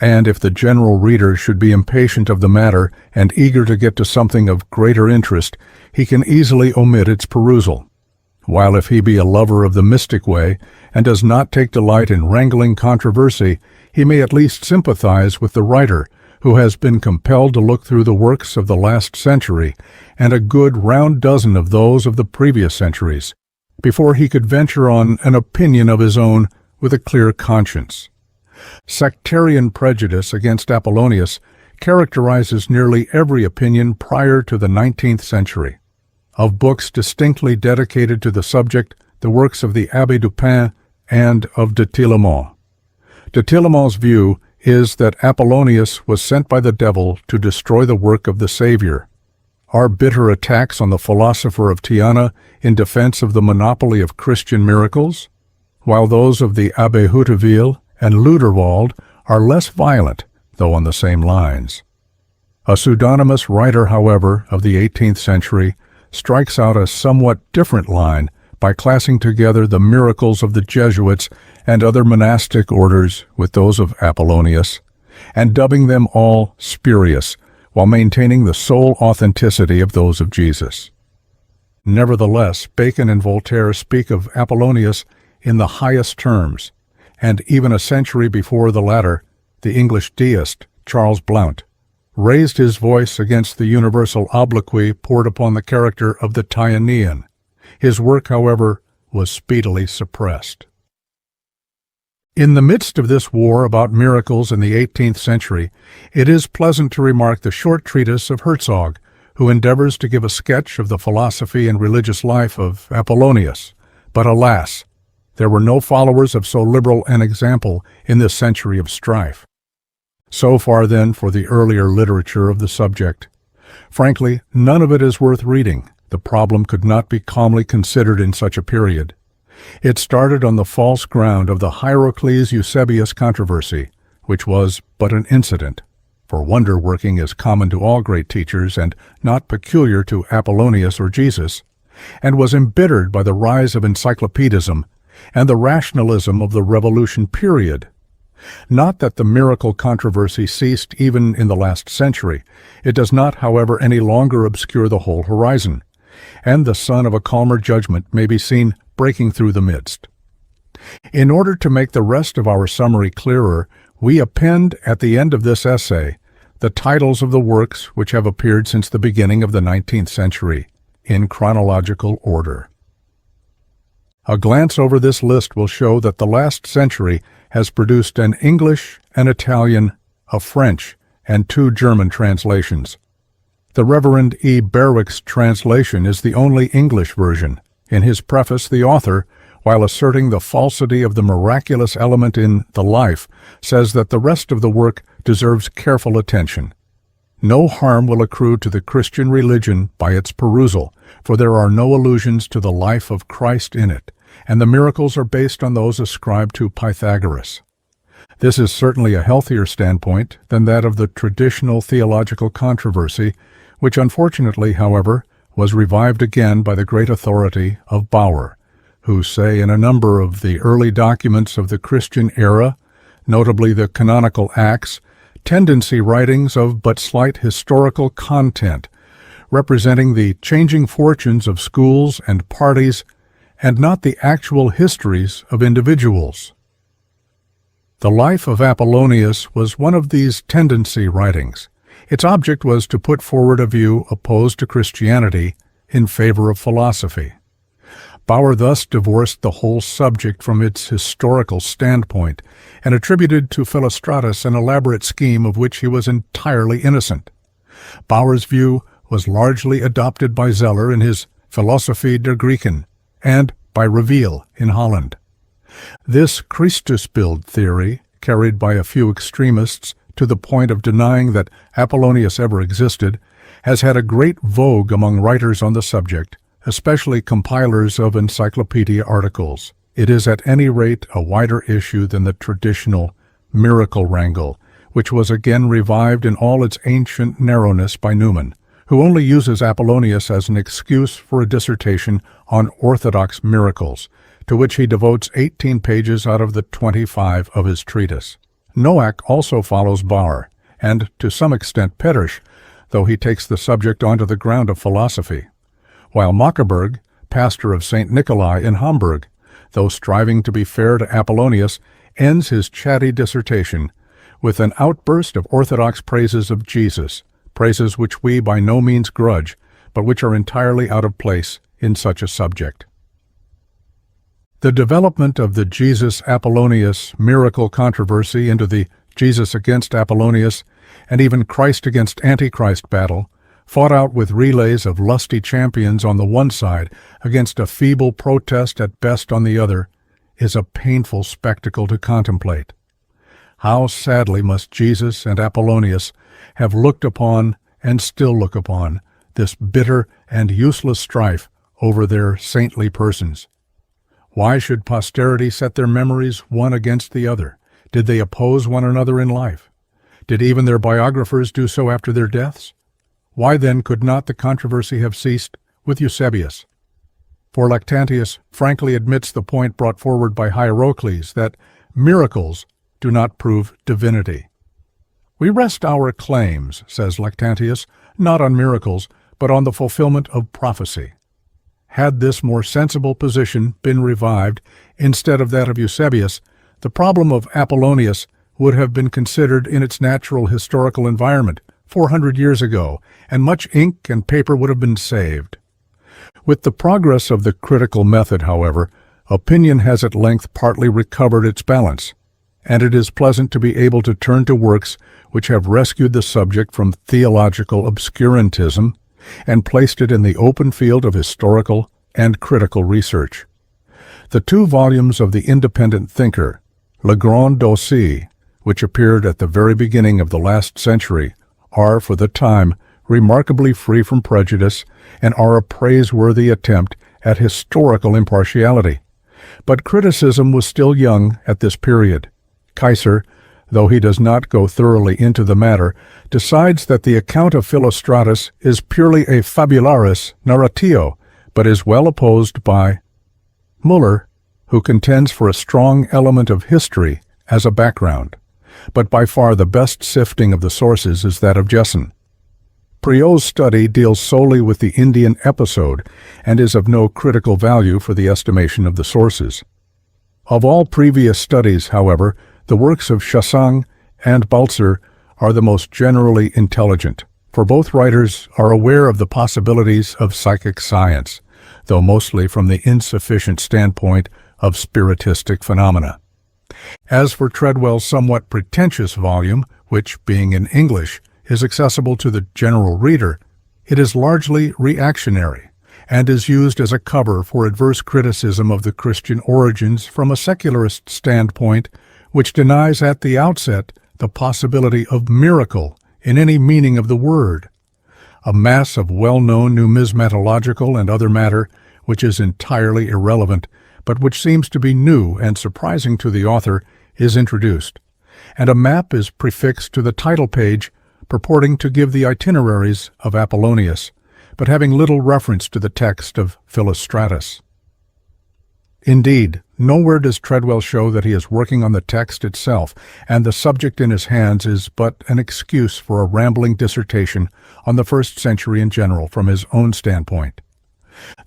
And if the general reader should be impatient of the matter and eager to get to something of greater interest, he can easily omit its perusal. While if he be a lover of the mystic way, and does not take delight in wrangling controversy, he may at least sympathize with the writer, who has been compelled to look through the works of the last century, and a good round dozen of those of the previous centuries, before he could venture on an opinion of his own with a clear conscience. Sectarian prejudice against Apollonius characterizes nearly every opinion prior to the 19th century. Of books distinctly dedicated to the subject, the works of the Abbé Dupin and of de Tillemont. De Tillemont's view is that Apollonius was sent by the devil to destroy the work of the Savior. Our bitter attacks on the philosopher of Tyana in defense of the monopoly of Christian miracles, while those of the Abbé Huteville and Luderwald are less violent, though on the same lines. A pseudonymous writer, however, of the 18th century strikes out a somewhat different line by classing together the miracles of the Jesuits and other monastic orders with those of Apollonius, and dubbing them all spurious, while maintaining the sole authenticity of those of Jesus. Nevertheless, Bacon and Voltaire speak of Apollonius in the highest terms, and even a century before the latter, the English deist, Charles Blount, raised his voice against the universal obloquy poured upon the character of the Tyanean. His work, however, was speedily suppressed. In the midst of this war about miracles in the 18th century, it is pleasant to remark the short treatise of Herzog, who endeavors to give a sketch of the philosophy and religious life of Apollonius. But alas, there were no followers of so liberal an example in this century of strife. So far, then, for the earlier literature of the subject. Frankly, none of it is worth reading. The problem could not be calmly considered in such a period. It started on the false ground of the Hierocles-Eusebius controversy, which was but an incident, for wonder-working is common to all great teachers and not peculiar to Apollonius or Jesus, and was embittered by the rise of encyclopedism and the rationalism of the Revolution period. Not that the miracle controversy ceased even in the last century. It does not, however, any longer obscure the whole horizon, and the sun of a calmer judgment may be seen breaking through the midst. In order to make the rest of our summary clearer, we append at the end of this essay the titles of the works which have appeared since the beginning of the 19th century, in chronological order. A glance over this list will show that the last century has produced an English, an Italian, a French, and 2 German translations. The Reverend E. Berwick's translation is the only English version. In his preface, the author, while asserting the falsity of the miraculous element in the life, says that the rest of the work deserves careful attention. No harm will accrue to the Christian religion by its perusal, for there are no allusions to the life of Christ in it, and the miracles are based on those ascribed to Pythagoras. This is certainly a healthier standpoint than that of the traditional theological controversy, which unfortunately, however, was revived again by the great authority of Bauer, who say in a number of the early documents of the Christian era, notably the canonical Acts, tendency writings of but slight historical content, representing the changing fortunes of schools and parties, and not the actual histories of individuals. The life of Apollonius was one of these tendency writings. Its object was to put forward a view opposed to Christianity in favor of philosophy. Bauer thus divorced the whole subject from its historical standpoint and attributed to Philostratus an elaborate scheme of which he was entirely innocent. Bauer's view was largely adopted by Zeller in his Philosophie der Griechen and by Reveil in Holland. This Christusbild theory, carried by a few extremists to the point of denying that Apollonius ever existed, has had a great vogue among writers on the subject, especially compilers of encyclopedia articles. It is at any rate a wider issue than the traditional miracle wrangle, which was again revived in all its ancient narrowness by Newman, who only uses Apollonius as an excuse for a dissertation on orthodox miracles, to which he devotes 18 pages out of the 25 of his treatise. Noack also follows Bauer, and to some extent Pettersch, though he takes the subject onto the ground of philosophy, while Möckeberg, pastor of St. Nikolai in Hamburg, though striving to be fair to Apollonius, ends his chatty dissertation with an outburst of orthodox praises of Jesus, praises which we by no means grudge, but which are entirely out of place in such a subject. The development of the Jesus-Apollonius miracle controversy into the Jesus against Apollonius and even Christ against Antichrist battle, fought out with relays of lusty champions on the one side against a feeble protest at best on the other, is a painful spectacle to contemplate. How sadly must Jesus and Apollonius have looked upon, and still look upon, this bitter and useless strife over their saintly persons. Why should posterity set their memories one against the other? Did they oppose one another in life? Did even their biographers do so after their deaths? Why then could not the controversy have ceased with Eusebius? For Lactantius frankly admits the point brought forward by Hierocles that miracles do not prove divinity. We rest our claims, says Lactantius, not on miracles, but on the fulfillment of prophecy. Had this more sensible position been revived instead of that of Eusebius, the problem of Apollonius would have been considered in its natural historical environment 400 years ago, and much ink and paper would have been saved. With the progress of the critical method, however, opinion has at length partly recovered its balance, and it is pleasant to be able to turn to works which have rescued the subject from theological obscurantism and placed it in the open field of historical and critical research. The 2 volumes of The Independent Thinker, Le Grand Dossier, which appeared at the very beginning of the last century, are, for the time, remarkably free from prejudice and are a praiseworthy attempt at historical impartiality. But criticism was still young at this period. Kaiser, though he does not go thoroughly into the matter, decides that the account of Philostratus is purely a fabularis narratio, but is well opposed by Müller, who contends for a strong element of history as a background. But by far the best sifting of the sources is that of Jessen. Priot's study deals solely with the Indian episode and is of no critical value for the estimation of the sources. Of all previous studies, however, the works of Chassaing and Balzer are the most generally intelligent, for both writers are aware of the possibilities of psychic science, though mostly from the insufficient standpoint of spiritistic phenomena. As for Treadwell's somewhat pretentious volume, which, being in English, is accessible to the general reader, it is largely reactionary, and is used as a cover for adverse criticism of the Christian origins from a secularist standpoint, which denies at the outset the possibility of miracle in any meaning of the word. A mass of well-known numismatological and other matter, which is entirely irrelevant, but which seems to be new and surprising to the author, is introduced, and a map is prefixed to the title page purporting to give the itineraries of Apollonius, but having little reference to the text of Philostratus. Indeed, nowhere does Treadwell show that he is working on the text itself, and the subject in his hands is but an excuse for a rambling dissertation on the first century in general from his own standpoint.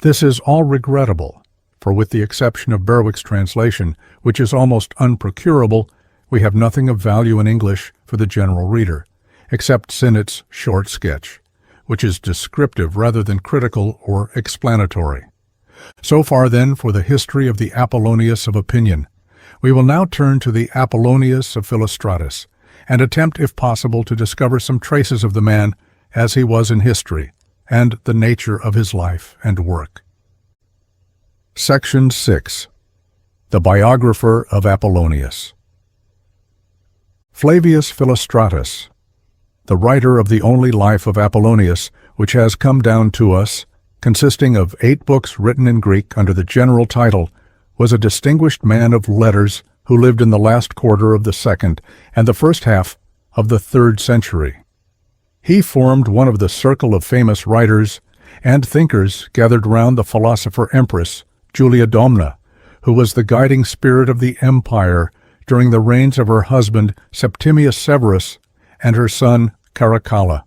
This is all regrettable, for with the exception of Berwick's translation, which is almost unprocurable, we have nothing of value in English for the general reader, except Sinnett's short sketch, which is descriptive rather than critical or explanatory. So far, then, for the history of the Apollonius of opinion. We will now turn to the Apollonius of Philostratus, and attempt, if possible, to discover some traces of the man as he was in history, and the nature of his life and work. Section 6. The Biographer of Apollonius. Flavius Philostratus, the writer of the only life of Apollonius, which has come down to us, consisting of 8 books written in Greek under the general title, was a distinguished man of letters who lived in the last quarter of the 2nd and the first half of the 3rd century. He formed one of the circle of famous writers and thinkers gathered round the philosopher empress, Julia Domna, who was the guiding spirit of the empire during the reigns of her husband Septimius Severus and her son Caracalla.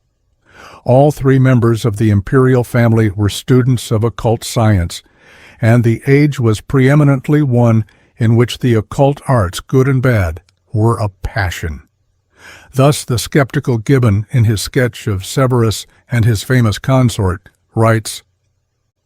All 3 members of the imperial family were students of occult science, and the age was preeminently one in which the occult arts, good and bad, were a passion. Thus the skeptical Gibbon, in his sketch of Severus and his famous consort, writes,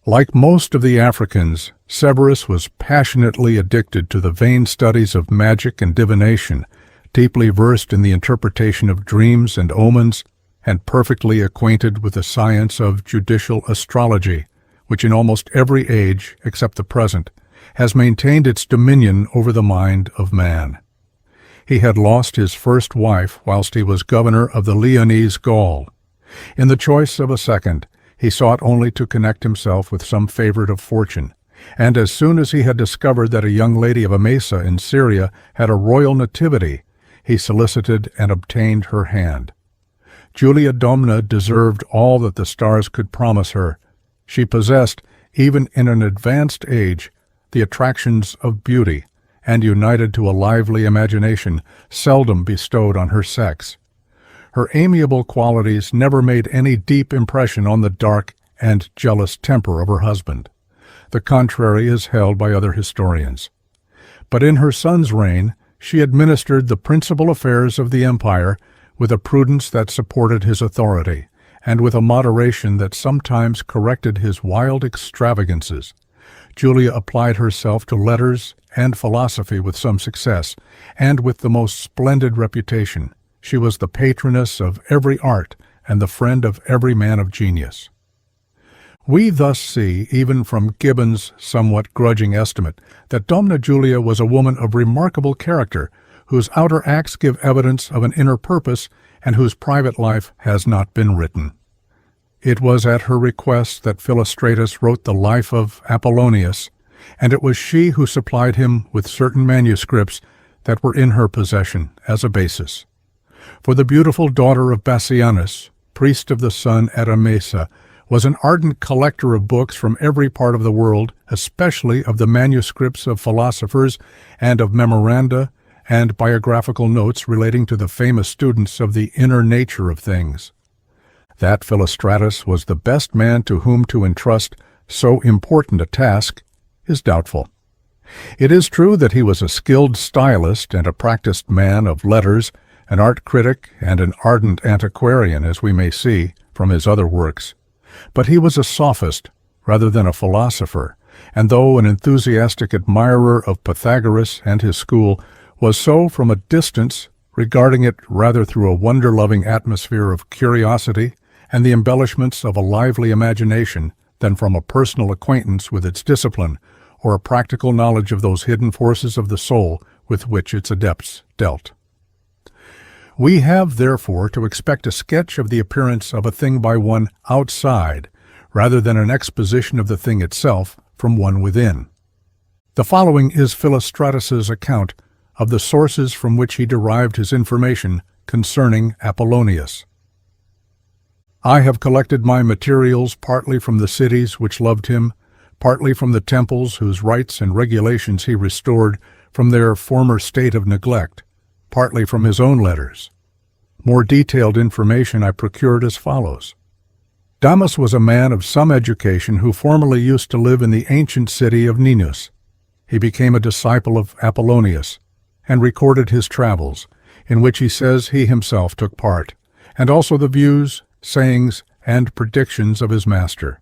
"Like most of the Africans, Severus was passionately addicted to the vain studies of magic and divination, deeply versed in the interpretation of dreams and omens, and perfectly acquainted with the science of judicial astrology, which in almost every age, except the present, has maintained its dominion over the mind of man. He had lost his first wife whilst he was governor of the Lyonese Gaul. In the choice of a second, he sought only to connect himself with some favorite of fortune, and as soon as he had discovered that a young lady of Emesa in Syria had a royal nativity, he solicited and obtained her hand. Julia Domna deserved all that the stars could promise her. She possessed, even in an advanced age, the attractions of beauty, and united to a lively imagination seldom bestowed on her sex. Her amiable qualities never made any deep impression on the dark and jealous temper of her husband. The contrary is held by other historians. But in her son's reign, she administered the principal affairs of the empire with a prudence that supported his authority, and with a moderation that sometimes corrected his wild extravagances. Julia applied herself to letters and philosophy with some success, and with the most splendid reputation. She was the patroness of every art and the friend of every man of genius. We thus see, even from Gibbon's somewhat grudging estimate, that Domna Julia was a woman of remarkable character, whose outer acts give evidence of an inner purpose, and whose private life has not been written. It was at her request that Philostratus wrote the life of Apollonius, and it was she who supplied him with certain manuscripts that were in her possession as a basis. For the beautiful daughter of Bassianus, priest of the sun at Emesa, was an ardent collector of books from every part of the world, especially of the manuscripts of philosophers and of memoranda and biographical notes relating to the famous students of the inner nature of things. That Philostratus was the best man to whom to entrust so important a task is doubtful. It is true that he was a skilled stylist and a practiced man of letters, an art critic and an ardent antiquarian, as we may see from his other works. But he was a sophist rather than a philosopher, and though an enthusiastic admirer of Pythagoras and his school, was so from a distance, regarding it rather through a wonder-loving atmosphere of curiosity and the embellishments of a lively imagination than from a personal acquaintance with its discipline or a practical knowledge of those hidden forces of the soul with which its adepts dealt. We have, therefore, to expect a sketch of the appearance of a thing by one outside, rather than an exposition of the thing itself from one within. The following is Philostratus's account of the sources from which he derived his information concerning Apollonius. I have collected my materials partly from the cities which loved him, partly from the temples whose rites and regulations he restored from their former state of neglect, partly from his own letters. More detailed information I procured as follows. Damas was a man of some education who formerly used to live in the ancient city of Ninus. He became a disciple of Apollonius, and recorded his travels, in which he says he himself took part, and also the views, sayings, and predictions of his master.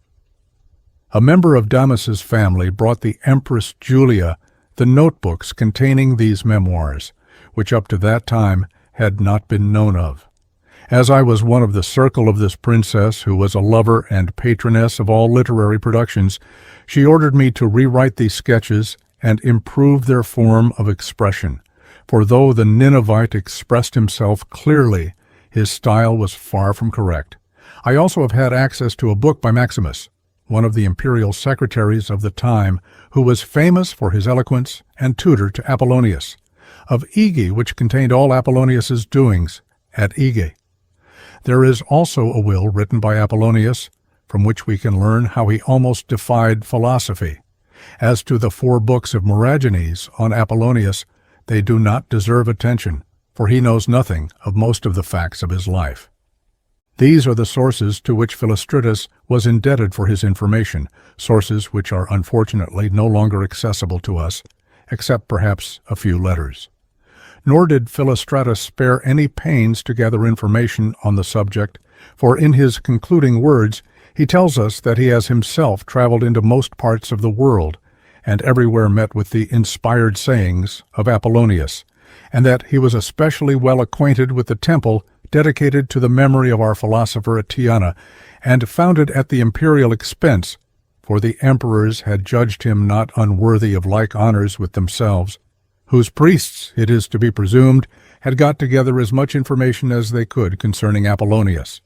A member of Damas's family brought the Empress Julia the notebooks containing these memoirs, which up to that time had not been known of. As I was one of the circle of this princess, who was a lover and patroness of all literary productions, she ordered me to rewrite these sketches and improve their form of expression, for though the Ninevite expressed himself clearly, his style was far from correct. I also have had access to a book by Maximus, one of the imperial secretaries of the time, who was famous for his eloquence and tutor to Apollonius, of Ege, which contained all Apollonius's doings at Ege. There is also a will written by Apollonius, from which we can learn how he almost defied philosophy. As to the 4 books of Moragenes on Apollonius, they do not deserve attention, for he knows nothing of most of the facts of his life. These are the sources to which Philostratus was indebted for his information, sources which are unfortunately no longer accessible to us, except perhaps a few letters. Nor did Philostratus spare any pains to gather information on the subject, for in his concluding words he tells us that he has himself traveled into most parts of the world, and everywhere met with the inspired sayings of Apollonius, and that he was especially well acquainted with the temple dedicated to the memory of our philosopher at Tyana, and founded at the imperial expense, for the emperors had judged him not unworthy of like honors with themselves, whose priests, it is to be presumed, had got together as much information as they could concerning Apollonius.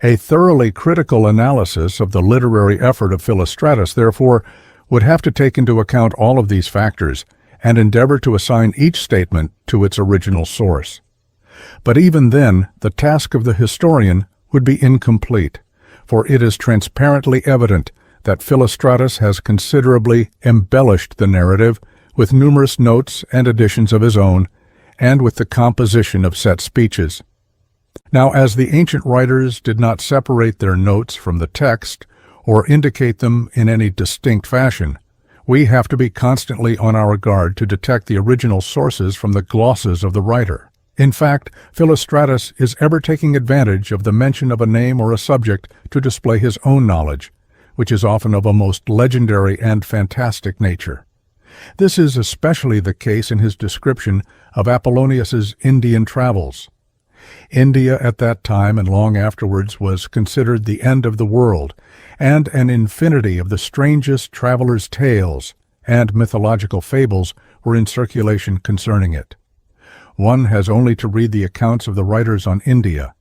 A thoroughly critical analysis of the literary effort of Philostratus, therefore, would have to take into account all of these factors, and endeavor to assign each statement to its original source. But even then, the task of the historian would be incomplete, for it is transparently evident that Philostratus has considerably embellished the narrative with numerous notes and additions of his own, and with the composition of set speeches. Now, as the ancient writers did not separate their notes from the text, or indicate them in any distinct fashion, we have to be constantly on our guard to detect the original sources from the glosses of the writer. In fact, Philostratus is ever taking advantage of the mention of a name or a subject to display his own knowledge, which is often of a most legendary and fantastic nature. This is especially the case in his description of Apollonius's Indian travels. India at that time and long afterwards was considered the end of the world, and an infinity of the strangest travelers' tales and mythological fables were in circulation concerning it. One has only to read the accounts of the writers on India,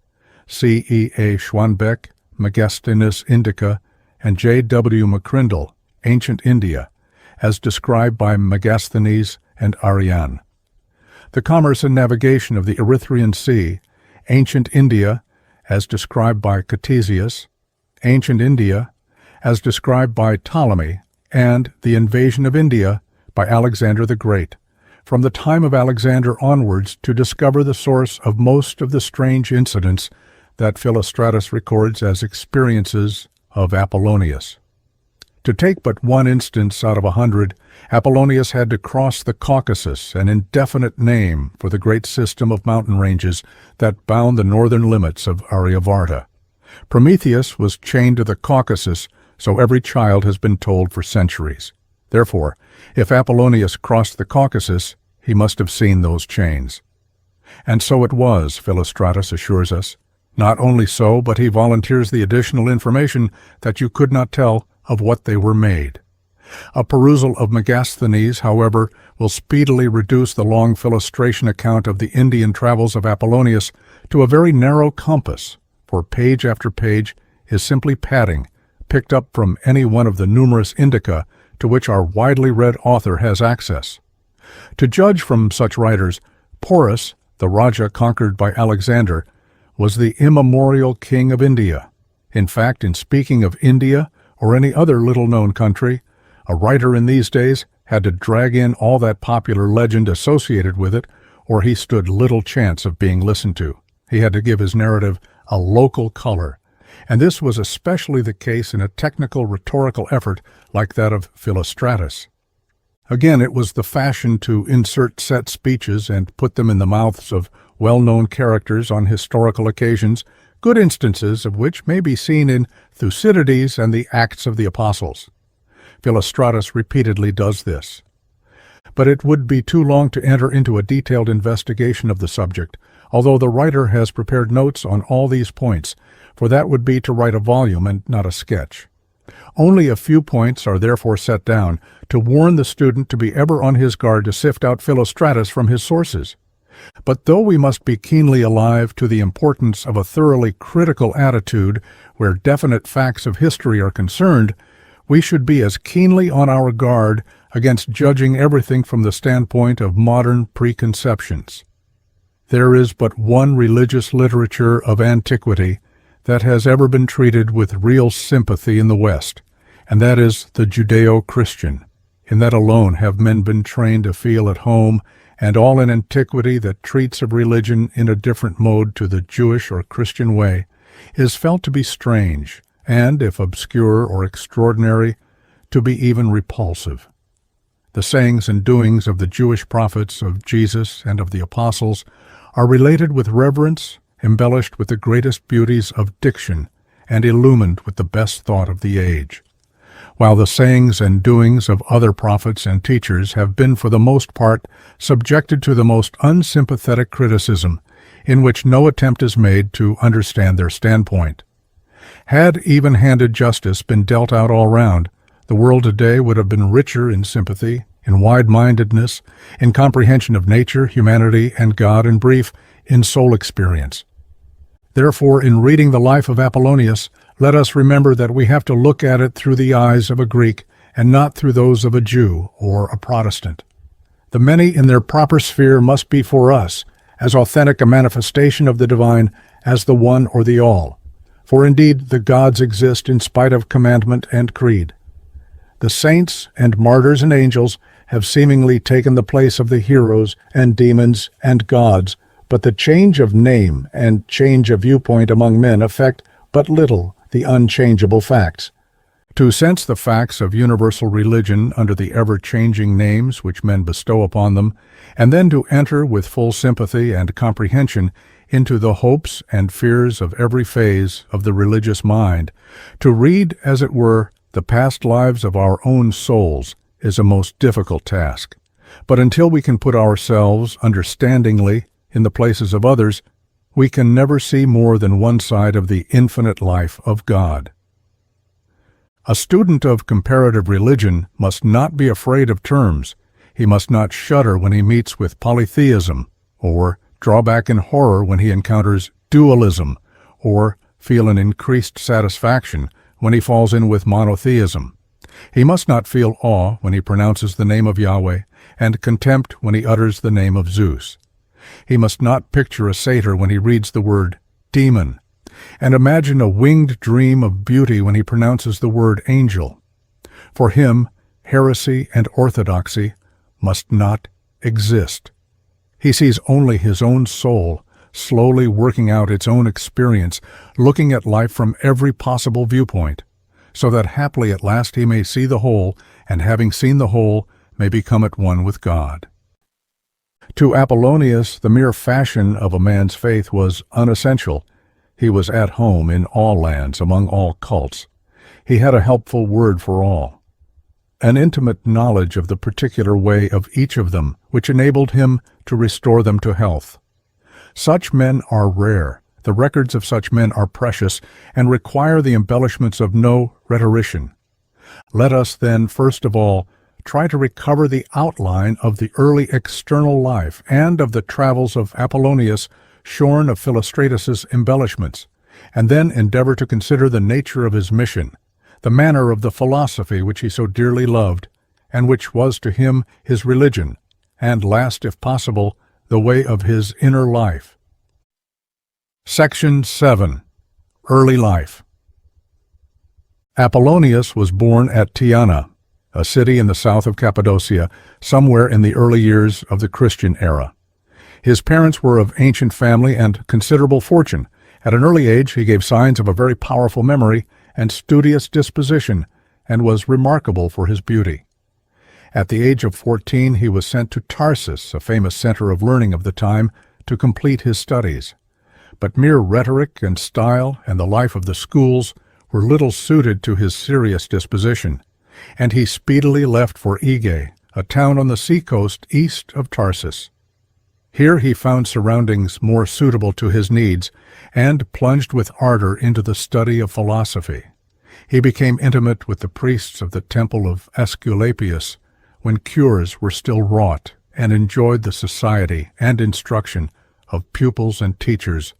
C. E. A. Schwanbeck, Megasthenes Indica, and J. W. McCrindle, Ancient India, as described by Megasthenes and Ariane. The commerce and navigation of the Erythraean Sea, Ancient India, as described by Ctesias, Ancient India, as described by Ptolemy, and the invasion of India by Alexander the Great, from the time of Alexander onwards, to discover the source of most of the strange incidents that Philostratus records as experiences of Apollonius. To take but one instance out of 100, Apollonius had to cross the Caucasus, an indefinite name for the great system of mountain ranges that bound the northern limits of Aryavarta. Prometheus was chained to the Caucasus, so every child has been told for centuries. Therefore, if Apollonius crossed the Caucasus, he must have seen those chains. And so it was, Philostratus assures us. Not only so, but he volunteers the additional information that you could not tell of what they were made. A perusal of Megasthenes, however, will speedily reduce the long Philostration account of the Indian travels of Apollonius to a very narrow compass, for page after page is simply padding, picked up from any one of the numerous indica to which our widely read author has access. To judge from such writers, Porus, the Raja conquered by Alexander, was the immemorial king of India. In fact, in speaking of India or any other little-known country, a writer in these days had to drag in all that popular legend associated with it, or he stood little chance of being listened to. He had to give his narrative a local color, and this was especially the case in a technical rhetorical effort like that of Philostratus. Again, it was the fashion to insert set speeches and put them in the mouths of well-known characters on historical occasions, good instances of which may be seen in Thucydides and the Acts of the Apostles. Philostratus repeatedly does this. But it would be too long to enter into a detailed investigation of the subject, although the writer has prepared notes on all these points, for that would be to write a volume and not a sketch. Only a few points are therefore set down to warn the student to be ever on his guard to sift out Philostratus from his sources. But though we must be keenly alive to the importance of a thoroughly critical attitude where definite facts of history are concerned, we should be as keenly on our guard against judging everything from the standpoint of modern preconceptions. There is but one religious literature of antiquity that has ever been treated with real sympathy in the West, and that is the Judeo-Christian. In that alone have men been trained to feel at home, and all in antiquity that treats of religion in a different mode to the Jewish or Christian way is felt to be strange, and, if obscure or extraordinary, to be even repulsive. The sayings and doings of the Jewish prophets, of Jesus, and of the apostles are related with reverence, embellished with the greatest beauties of diction, and illumined with the best thought of the age, while the sayings and doings of other prophets and teachers have been for the most part subjected to the most unsympathetic criticism, in which no attempt is made to understand their standpoint. Had even-handed justice been dealt out all round, the world today would have been richer in sympathy, in wide-mindedness, in comprehension of nature, humanity, and God, in brief, in soul experience. Therefore, in reading the life of Apollonius, let us remember that we have to look at it through the eyes of a Greek and not through those of a Jew or a Protestant. The many in their proper sphere must be for us as authentic a manifestation of the divine as the one or the all. For indeed the gods exist in spite of commandment and creed. The saints and martyrs and angels have seemingly taken the place of the heroes and demons and gods, but the change of name and change of viewpoint among men affect but little the unchangeable facts. To sense the facts of universal religion under the ever-changing names which men bestow upon them, and then to enter with full sympathy and comprehension into the hopes and fears of every phase of the religious mind, to read, as it were, the past lives of our own souls, is a most difficult task. But until we can put ourselves understandingly in the places of others, we can never see more than one side of the infinite life of God. A student of comparative religion must not be afraid of terms. He must not shudder when he meets with polytheism, or draw back in horror when he encounters dualism, or feel an increased satisfaction when he falls in with monotheism. He must not feel awe when he pronounces the name of Yahweh, and contempt when he utters the name of Zeus. He must not picture a satyr when he reads the word demon, and imagine a winged dream of beauty when he pronounces the word angel. For him, heresy and orthodoxy must not exist. He sees only his own soul, slowly working out its own experience, looking at life from every possible viewpoint, so that haply at last he may see the whole, and having seen the whole, may become at one with God. To Apollonius, the mere fashion of a man's faith was unessential. He was at home in all lands, among all cults. He had a helpful word for all, an intimate knowledge of the particular way of each of them, which enabled him to restore them to health. Such men are rare. The records of such men are precious and require the embellishments of no rhetorician. Let us then, first of all, try to recover the outline of the early external life and of the travels of Apollonius, shorn of Philostratus's embellishments, and then endeavor to consider the nature of his mission, the manner of the philosophy which he so dearly loved, and which was to him his religion, and last, if possible, the way of his inner life. Section 7. Early Life. Apollonius was born at Tyana, a city in the south of Cappadocia, somewhere in the early years of the Christian era. His parents were of ancient family and considerable fortune. At an early age, he gave signs of a very powerful memory and studious disposition, and was remarkable for his beauty. At the age of 14, he was sent to Tarsus, a famous center of learning of the time, to complete his studies. But mere rhetoric and style and the life of the schools were little suited to his serious disposition, and he speedily left for Aegae, a town on the seacoast east of Tarsus. Here he found surroundings more suitable to his needs and plunged with ardor into the study of philosophy. He became intimate with the priests of the temple of Aesculapius when cures were still wrought, and enjoyed the society and instruction of pupils and teachers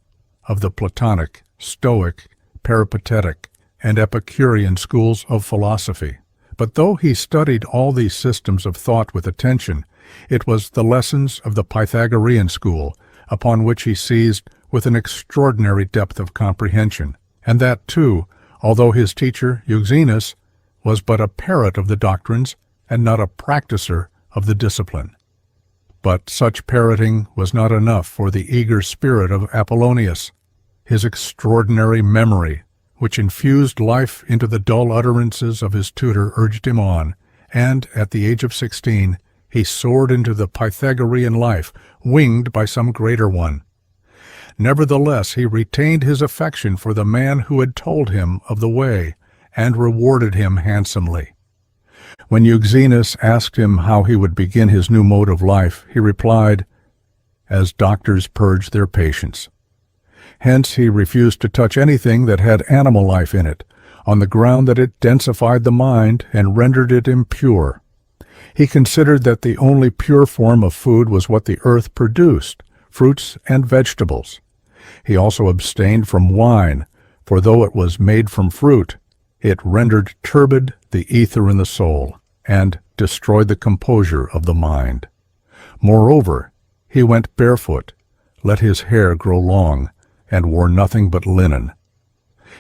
of the Platonic, Stoic, Peripatetic, and Epicurean schools of philosophy. But though he studied all these systems of thought with attention, it was the lessons of the Pythagorean school upon which he seized with an extraordinary depth of comprehension, and that, too, although his teacher, Euxenus, was but a parrot of the doctrines and not a practicer of the discipline. But such parroting was not enough for the eager spirit of Apollonius. His extraordinary memory, which infused life into the dull utterances of his tutor, urged him on, and, at the age of 16, he soared into the Pythagorean life, winged by some greater one. Nevertheless, he retained his affection for the man who had told him of the way, and rewarded him handsomely. When Euxenus asked him how he would begin his new mode of life, he replied, "As doctors purge their patients." Hence he refused to touch anything that had animal life in it, on the ground that it densified the mind and rendered it impure. He considered that the only pure form of food was what the earth produced, fruits and vegetables. He also abstained from wine, for though it was made from fruit, it rendered turbid the ether in the soul, and destroyed the composure of the mind. Moreover, he went barefoot, let his hair grow long, and wore nothing but linen.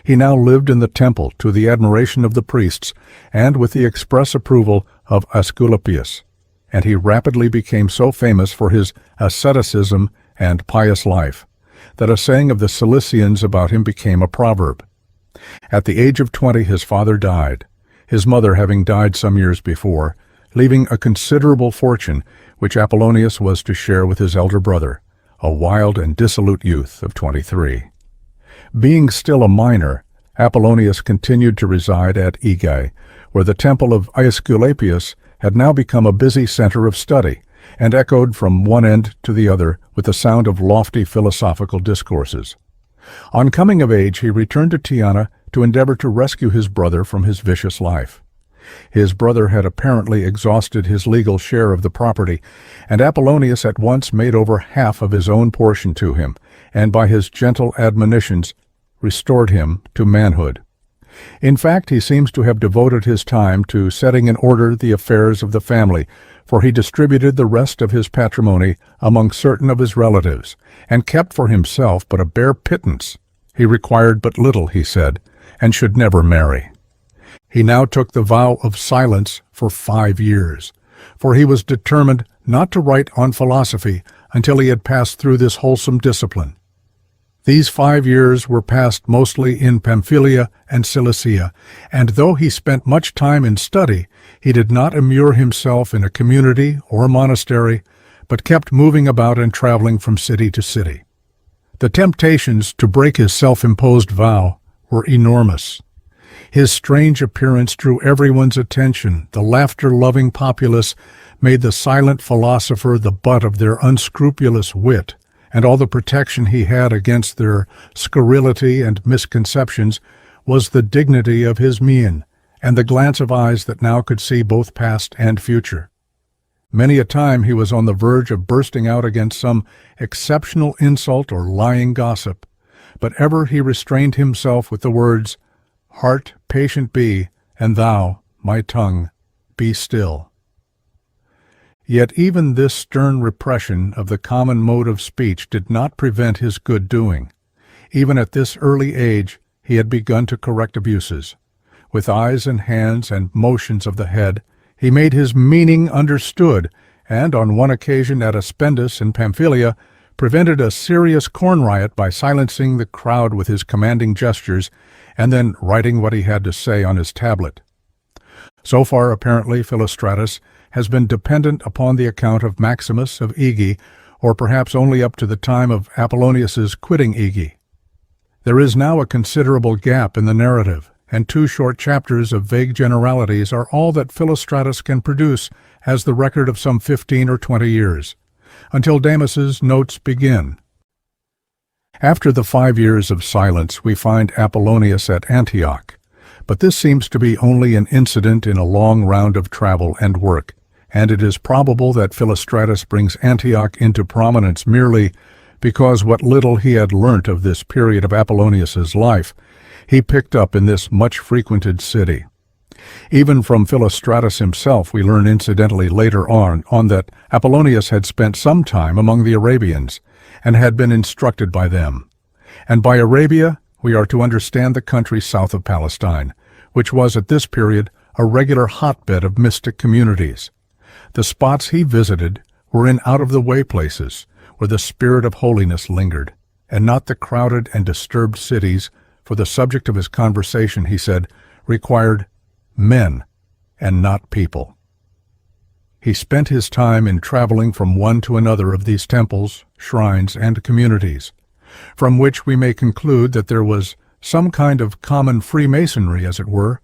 He now lived in the temple to the admiration of the priests, and with the express approval of Aesculapius, and he rapidly became so famous for his asceticism and pious life, that a saying of the Cilicians about him became a proverb. At the age of 20 his father died, his mother having died some years before, leaving a considerable fortune which Apollonius was to share with his elder brother, a wild and dissolute youth of 23. Being still a minor, Apollonius continued to reside at Aegae, where the temple of Aesculapius had now become a busy center of study, and echoed from one end to the other with the sound of lofty philosophical discourses. On coming of age, he returned to Tyana to endeavor to rescue his brother from his vicious life. His brother had apparently exhausted his legal share of the property, and Apollonius at once made over half of his own portion to him, and by his gentle admonitions restored him to manhood. In fact, he seems to have devoted his time to setting in order the affairs of the family, for he distributed the rest of his patrimony among certain of his relatives, and kept for himself but a bare pittance. He required but little, he said, and should never marry. He now took the vow of silence for 5 years, for he was determined not to write on philosophy until he had passed through this wholesome discipline. These 5 years were passed mostly in Pamphylia and Cilicia, and though he spent much time in study, he did not immure himself in a community or a monastery, but kept moving about and traveling from city to city. The temptations to break his self-imposed vow were enormous. His strange appearance drew everyone's attention. The laughter-loving populace made the silent philosopher the butt of their unscrupulous wit, and all the protection he had against their scurrility and misconceptions was the dignity of his mien, and the glance of eyes that now could see both past and future. Many a time he was on the verge of bursting out against some exceptional insult or lying gossip, but ever he restrained himself with the words, "Heart, patient be, and thou, my tongue, be still." Yet even this stern repression of the common mode of speech did not prevent his good doing. Even at this early age he had begun to correct abuses. With eyes and hands and motions of the head, he made his meaning understood, and on one occasion at Aspendus in Pamphylia, prevented a serious corn riot by silencing the crowd with his commanding gestures, and then writing what he had to say on his tablet. So far, apparently, Philostratus has been dependent upon the account of Maximus of Ege, or perhaps only up to the time of Apollonius's quitting Ege. There is now a considerable gap in the narrative, and 2 short chapters of vague generalities are all that Philostratus can produce as the record of some 15 or 20 years, until Damas's notes begin. After the 5 years of silence, we find Apollonius at Antioch, but this seems to be only an incident in a long round of travel and work, and it is probable that Philostratus brings Antioch into prominence merely because what little he had learnt of this period of Apollonius's life he picked up in this much-frequented city. Even from Philostratus himself we learn incidentally later on that Apollonius had spent some time among the Arabians and had been instructed by them. And by Arabia we are to understand the country south of Palestine, which was at this period a regular hotbed of mystic communities. The spots he visited were in out-of-the-way places where the spirit of holiness lingered, and not the crowded and disturbed cities, for the subject of his conversation, he said, required men and not people. He spent his time in traveling from one to another of these temples, shrines, and communities, from which we may conclude that there was some kind of common Freemasonry, as it were,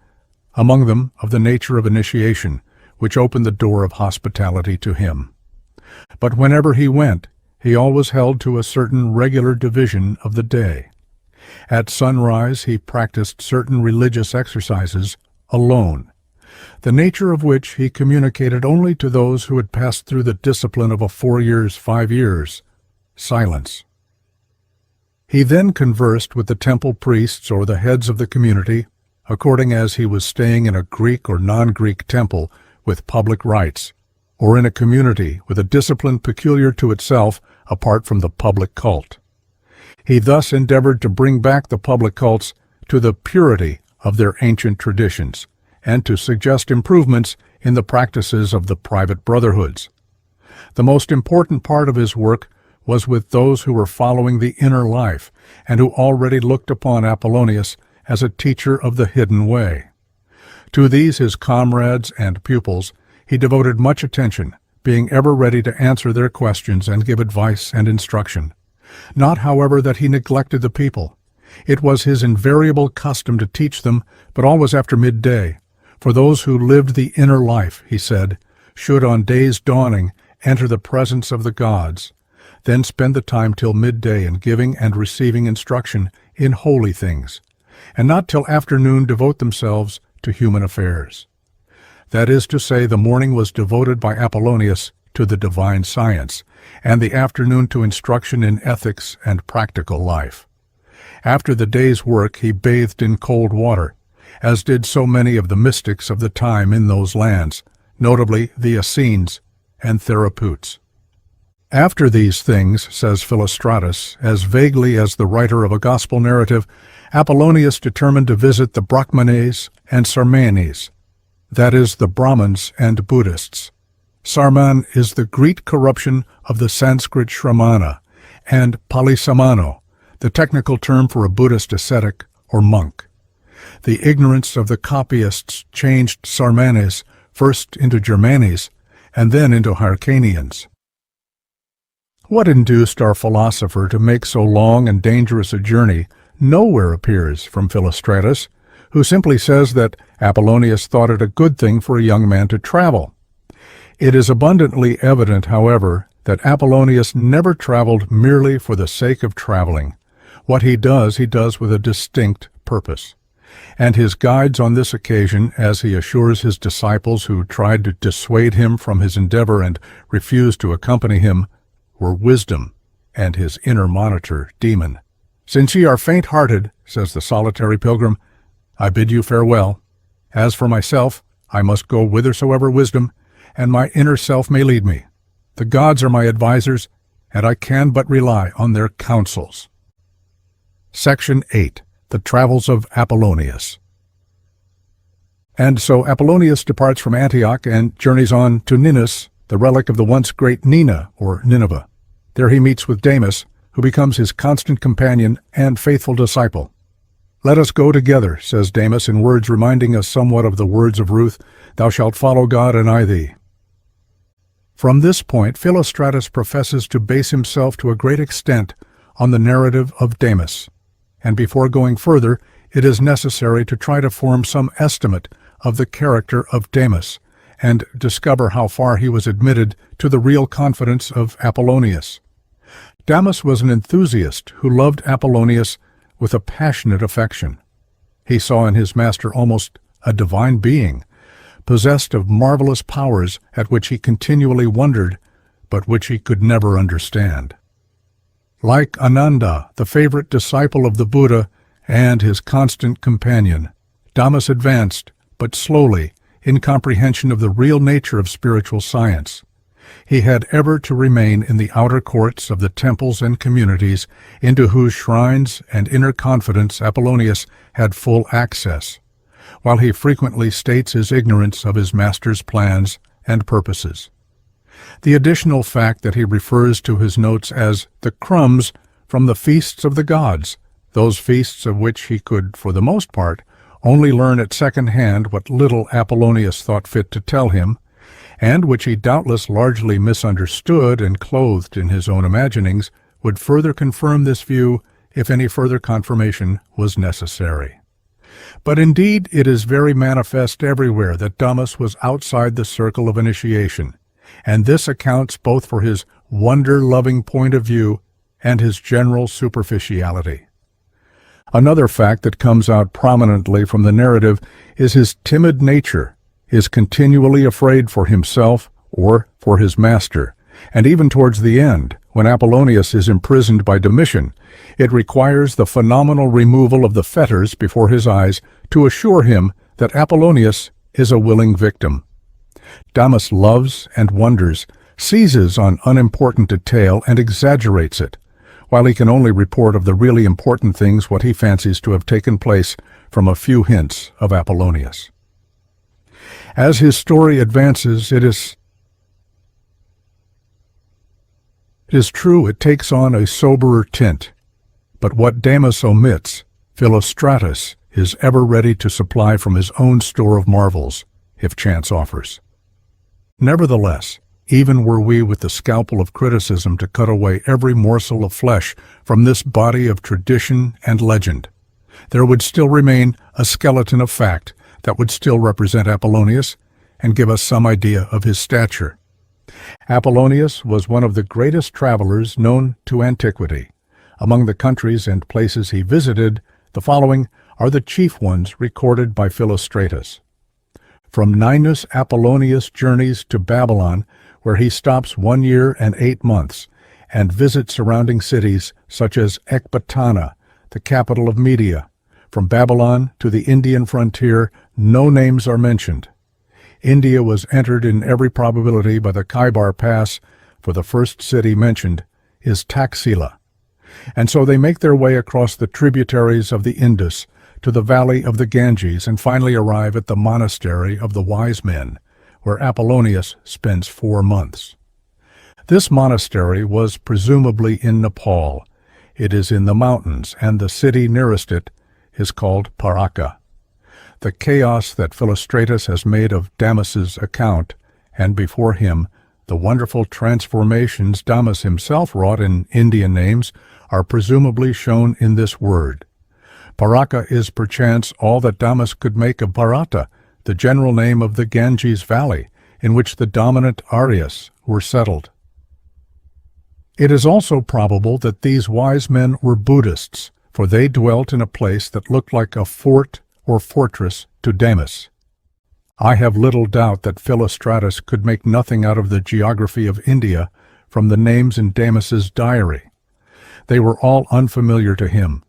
among them of the nature of initiation, which opened the door of hospitality to him. But whenever he went, he always held to a certain regular division of the day. At sunrise he practiced certain religious exercises alone, the nature of which he communicated only to those who had passed through the discipline of a 4 years, 5 years, silence. He then conversed with the temple priests or the heads of the community, according as he was staying in a Greek or non-Greek temple with public rites, or in a community with a discipline peculiar to itself apart from the public cult. He thus endeavored to bring back the public cults to the purity of their ancient traditions, and to suggest improvements in the practices of the private brotherhoods. The most important part of his work was with those who were following the inner life, and who already looked upon Apollonius as a teacher of the hidden way. To these his comrades and pupils he devoted much attention, being ever ready to answer their questions and give advice and instruction. Not, however, that he neglected the people. It was his invariable custom to teach them, but always after midday. For those who lived the inner life, he said, should on day's dawning enter the presence of the gods, then spend the time till midday in giving and receiving instruction in holy things, and not till afternoon devote themselves to human affairs. That is to say, the morning was devoted by Apollonius to the divine science, and the afternoon to instruction in ethics and practical life. After the day's work he bathed in cold water, as did so many of the mystics of the time in those lands, notably the Essenes and Therapeutes. After these things, says Philostratus, as vaguely as the writer of a gospel narrative, Apollonius determined to visit the Brahmanes and Sarmanes, that is, the Brahmins and Buddhists. Sarman is the Greek corruption of the Sanskrit Shramana, and Palisamano, the technical term for a Buddhist ascetic or monk. The ignorance of the copyists changed Sarmanes first into Germanes and then into Hyrcanians. What induced our philosopher to make so long and dangerous a journey nowhere appears from Philostratus, who simply says that Apollonius thought it a good thing for a young man to travel. It is abundantly evident, however, that Apollonius never traveled merely for the sake of traveling. What he does with a distinct purpose. And his guides on this occasion, as he assures his disciples who tried to dissuade him from his endeavor and refused to accompany him, were wisdom and his inner monitor, demon. "Since ye are faint-hearted," says the solitary pilgrim, "I bid you farewell. As for myself, I must go whithersoever wisdom and my inner self may lead me. The gods are my advisers, and I can but rely on their counsels." Section 8. The Travels of Apollonius. And so Apollonius departs from Antioch and journeys on to Ninus, the relic of the once great Nina, or Nineveh. There he meets with Damas, who becomes his constant companion and faithful disciple. "Let us go together," says Damas in words reminding us somewhat of the words of Ruth, "Thou shalt follow God and I thee." From this point, Philostratus professes to base himself to a great extent on the narrative of Damas, and before going further, it is necessary to try to form some estimate of the character of Damas, and discover how far he was admitted to the real confidence of Apollonius. Damas was an enthusiast who loved Apollonius with a passionate affection. He saw in his master almost a divine being, possessed of marvelous powers at which he continually wondered, but which he could never understand. Like Ananda, the favorite disciple of the Buddha and his constant companion, Damas advanced, but slowly, in comprehension of the real nature of spiritual science. He had ever to remain in the outer courts of the temples and communities into whose shrines and inner confidence Apollonius had full access, while he frequently states his ignorance of his master's plans and purposes. The additional fact that he refers to his notes as the crumbs from the feasts of the gods, those feasts of which he could, for the most part, only learn at second hand what little Apollonius thought fit to tell him, and which he doubtless largely misunderstood and clothed in his own imaginings, would further confirm this view if any further confirmation was necessary. But indeed it is very manifest everywhere that Damas was outside the circle of initiation, and this accounts both for his wonder-loving point of view and his general superficiality. Another fact that comes out prominently from the narrative is his timid nature, is continually afraid for himself or for his master, and even towards the end, when Apollonius is imprisoned by Domitian, it requires the phenomenal removal of the fetters before his eyes to assure him that Apollonius is a willing victim. Damas loves and wonders, seizes on unimportant detail and exaggerates it, while he can only report of the really important things what he fancies to have taken place from a few hints of Apollonius. As his story advances, it is true it takes on a soberer tint, but what Damas omits, Philostratus is ever ready to supply from his own store of marvels, if chance offers. Nevertheless, even were we with the scalpel of criticism to cut away every morsel of flesh from this body of tradition and legend, there would still remain a skeleton of fact that would still represent Apollonius and give us some idea of his stature. Apollonius was one of the greatest travelers known to antiquity. Among the countries and places he visited, the following are the chief ones recorded by Philostratus. From Ninus Apollonius journeys to Babylon, where he stops 1 year and 8 months, and visits surrounding cities such as Ecbatana, the capital of Media. From Babylon to the Indian frontier, no names are mentioned. India was entered in every probability by the Khyber Pass, for the first city mentioned is Taxila. And so they make their way across the tributaries of the Indus to the valley of the Ganges and finally arrive at the monastery of the wise men, where Apollonius spends 4 months. This monastery was presumably in Nepal. It is in the mountains, and the city nearest it is called Paraka. The chaos that Philostratus has made of Damas's account, and before him the wonderful transformations Damas himself wrought in Indian names, are presumably shown in this word. Paraka is perchance all that Damas could make of Bharata, the general name of the Ganges Valley, in which the dominant Aryas were settled. It is also probable that these wise men were Buddhists, for they dwelt in a place that looked like a fort or fortress to Damas. I have little doubt that Philostratus could make nothing out of the geography of India from the names in Damas's diary. They were all unfamiliar to him,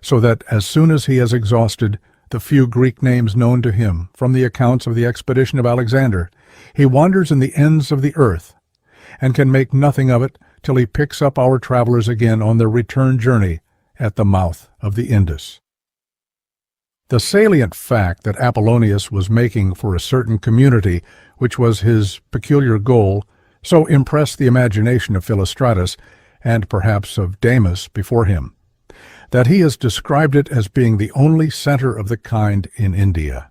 so that as soon as he has exhausted the few Greek names known to him from the accounts of the expedition of Alexander, he wanders in the ends of the earth, and can make nothing of it till he picks up our travelers again on their return journey at the mouth of the Indus. The salient fact that Apollonius was making for a certain community, which was his peculiar goal, so impressed the imagination of Philostratus, and perhaps of Damas before him. that he has described it as being the only center of the kind in India.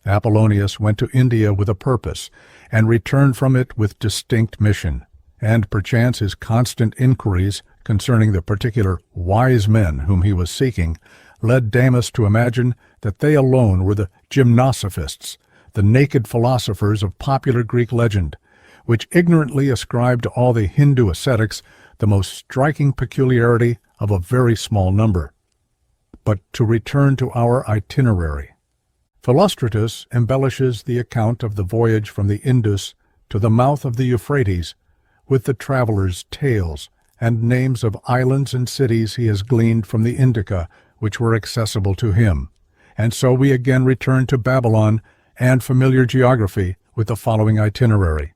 Apollonius went to India with a purpose, and returned from it with distinct mission, and perchance his constant inquiries concerning the particular wise men whom he was seeking led Damas to imagine that they alone were the Gymnosophists, the naked philosophers of popular Greek legend, which ignorantly ascribed to all the Hindu ascetics the most striking peculiarity of a very small number. But to return to our itinerary. Philostratus embellishes the account of the voyage from the Indus to the mouth of the Euphrates with the travelers' tales and names of islands and cities he has gleaned from the Indica, which were accessible to him. And so we again return to Babylon and familiar geography with the following itinerary.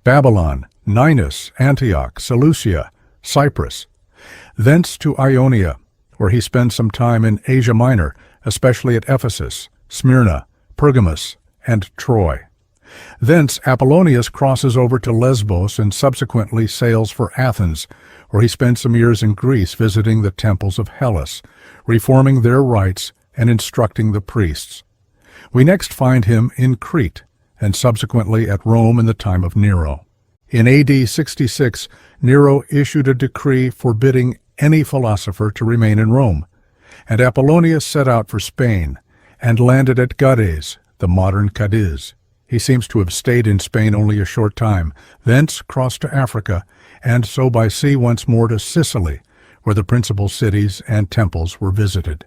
Babylon, Ninus, Antioch, Seleucia, Cyprus. Thence to Ionia, where he spends some time in Asia Minor, especially at Ephesus, Smyrna, Pergamus, and Troy. Thence Apollonius crosses over to Lesbos and subsequently sails for Athens, where he spends some years in Greece visiting the temples of Hellas, reforming their rites and instructing the priests. We next find him in Crete, and subsequently at Rome in the time of Nero. In AD 66, Nero issued a decree forbidding any philosopher to remain in Rome, and Apollonius set out for Spain, and landed at Gades, the modern Cadiz. He seems to have stayed in Spain only a short time, thence crossed to Africa, and so by sea once more to Sicily, where the principal cities and temples were visited.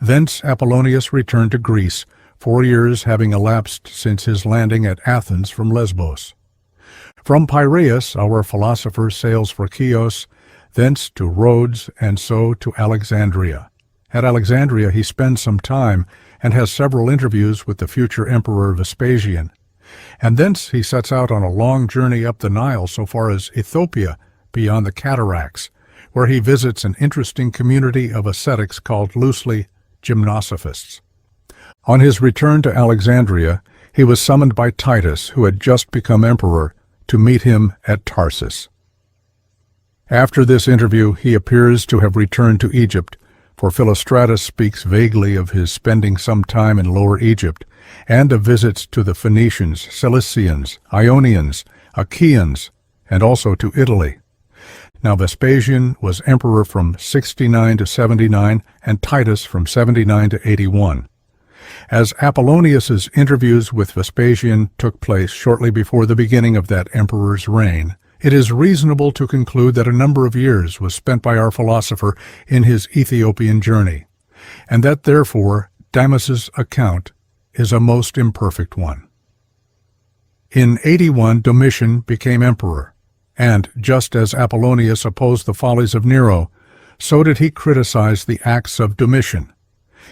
Thence Apollonius returned to Greece, 4 years having elapsed since his landing at Athens from Lesbos. From Piraeus our philosopher sails for Chios, thence to Rhodes, and so to Alexandria. At Alexandria he spends some time and has several interviews with the future emperor Vespasian. And thence he sets out on a long journey up the Nile so far as Ethiopia, beyond the cataracts, where he visits an interesting community of ascetics called loosely Gymnosophists. On his return to Alexandria, he was summoned by Titus, who had just become emperor, to meet him at Tarsus. After this interview, he appears to have returned to Egypt, for Philostratus speaks vaguely of his spending some time in Lower Egypt, and of visits to the Phoenicians, Cilicians, Ionians, Achaeans, and also to Italy. Now Vespasian was emperor from 69 to 79, and Titus from 79 to 81. As Apollonius's interviews with Vespasian took place shortly before the beginning of that emperor's reign, it is reasonable to conclude that a number of years was spent by our philosopher in his Ethiopian journey, and that therefore Damas's account is a most imperfect one. In 81 Domitian became emperor, and just as Apollonius opposed the follies of Nero, so did he criticize the acts of Domitian.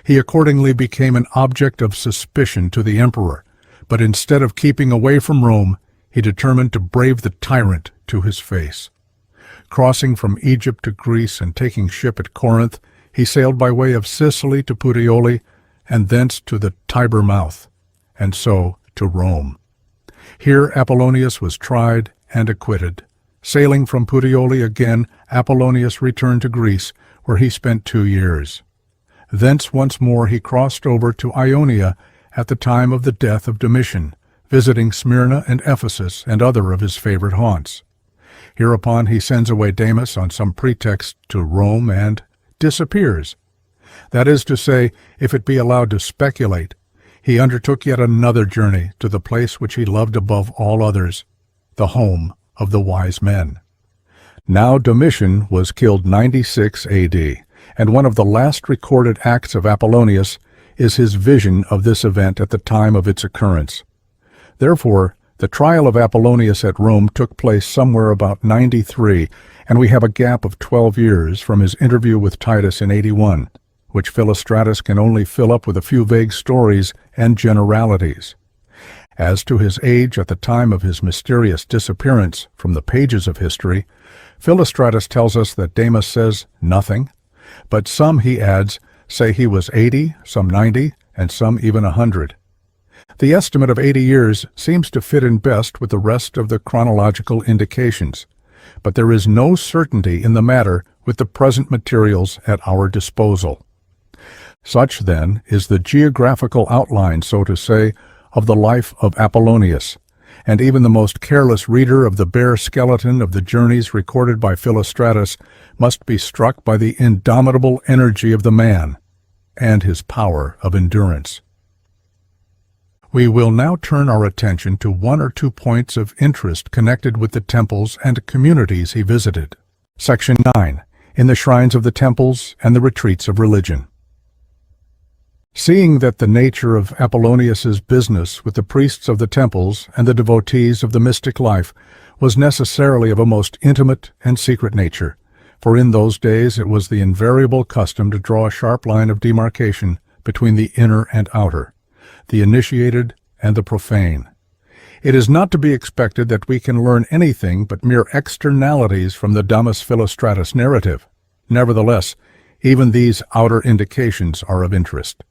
He accordingly became an object of suspicion to the emperor, but instead of keeping away from Rome, he determined to brave the tyrant to his face. Crossing from Egypt to Greece and taking ship at Corinth, he sailed by way of Sicily to Puteoli, and thence to the Tiber mouth, and so to Rome. Here Apollonius was tried and acquitted. Sailing from Puteoli again, Apollonius returned to Greece, where he spent 2 years. Thence once more he crossed over to Ionia at the time of the death of Domitian, visiting Smyrna and Ephesus and other of his favorite haunts. Hereupon he sends away Damas on some pretext to Rome and disappears. That is to say, if it be allowed to speculate, he undertook yet another journey to the place which he loved above all others, the home of the wise men. Now Domitian was killed 96 AD, and one of the last recorded acts of Apollonius is his vision of this event at the time of its occurrence. Therefore, the trial of Apollonius at Rome took place somewhere about 93, and we have a gap of 12 years from his interview with Titus in 81, which Philostratus can only fill up with a few vague stories and generalities. As to his age at the time of his mysterious disappearance from the pages of history, Philostratus tells us that Damas says nothing, but some, he adds, say he was 80, some 90, and some even 100. The estimate of 80 years seems to fit in best with the rest of the chronological indications, but there is no certainty in the matter with the present materials at our disposal. Such, then, is the geographical outline, so to say, of the life of Apollonius, and even the most careless reader of the bare skeleton of the journeys recorded by Philostratus must be struck by the indomitable energy of the man and his power of endurance. We will now turn our attention to one or two points of interest connected with the temples and communities he visited. Section 9. In the shrines of the temples and the retreats of religion. Seeing that the nature of Apollonius's business with the priests of the temples and the devotees of the mystic life was necessarily of a most intimate and secret nature, for in those days it was the invariable custom to draw a sharp line of demarcation between the inner and outer, the initiated and the profane. It is not to be expected that we can learn anything but mere externalities from the Damus Philostratus narrative. Nevertheless, even these outer indications are of interest.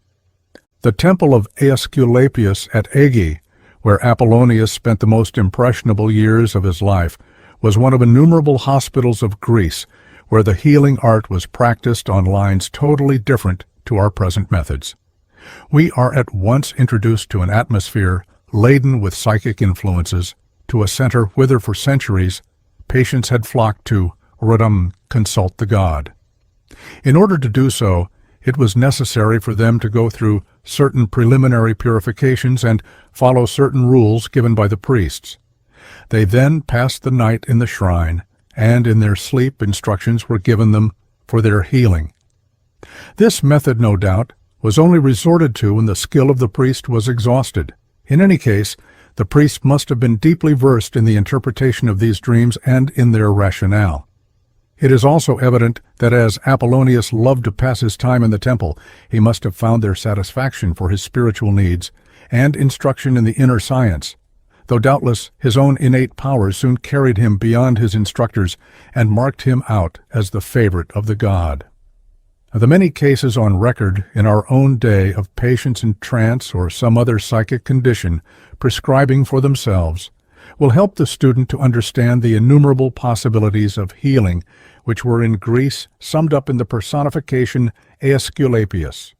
The temple of Aesculapius at Aegi, where Apollonius spent the most impressionable years of his life, was one of innumerable hospitals of Greece, where the healing art was practiced on lines totally different to our present methods. We are at once introduced to an atmosphere laden with psychic influences, to a center whither for centuries patients had flocked to consult the god. In order to do so, it was necessary for them to go through certain preliminary purifications and follow certain rules given by the priests. They then passed the night in the shrine, and in their sleep instructions were given them for their healing. This method, no doubt, was only resorted to when the skill of the priest was exhausted. In any case, the priest must have been deeply versed in the interpretation of these dreams and in their rationale. It is also evident that as Apollonius loved to pass his time in the temple, he must have found there satisfaction for his spiritual needs and instruction in the inner science, though doubtless his own innate powers soon carried him beyond his instructors and marked him out as the favorite of the god. The many cases on record in our own day of patients in trance or some other psychic condition prescribing for themselves will help the student to understand the innumerable possibilities of healing which were in Greece summed up in the personification Aesculapius.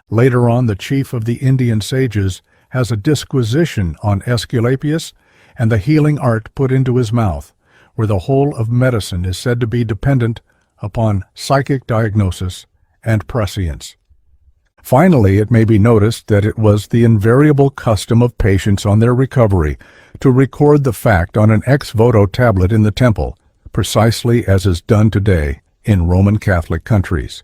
Later on, the chief of the Indian sages has a disquisition on Aesculapius and the healing art put into his mouth, where the whole of medicine is said to be dependent upon psychic diagnosis and prescience. Finally, it may be noticed that it was the invariable custom of patients on their recovery to record the fact on an ex voto tablet in the temple, precisely as is done today in Roman Catholic countries.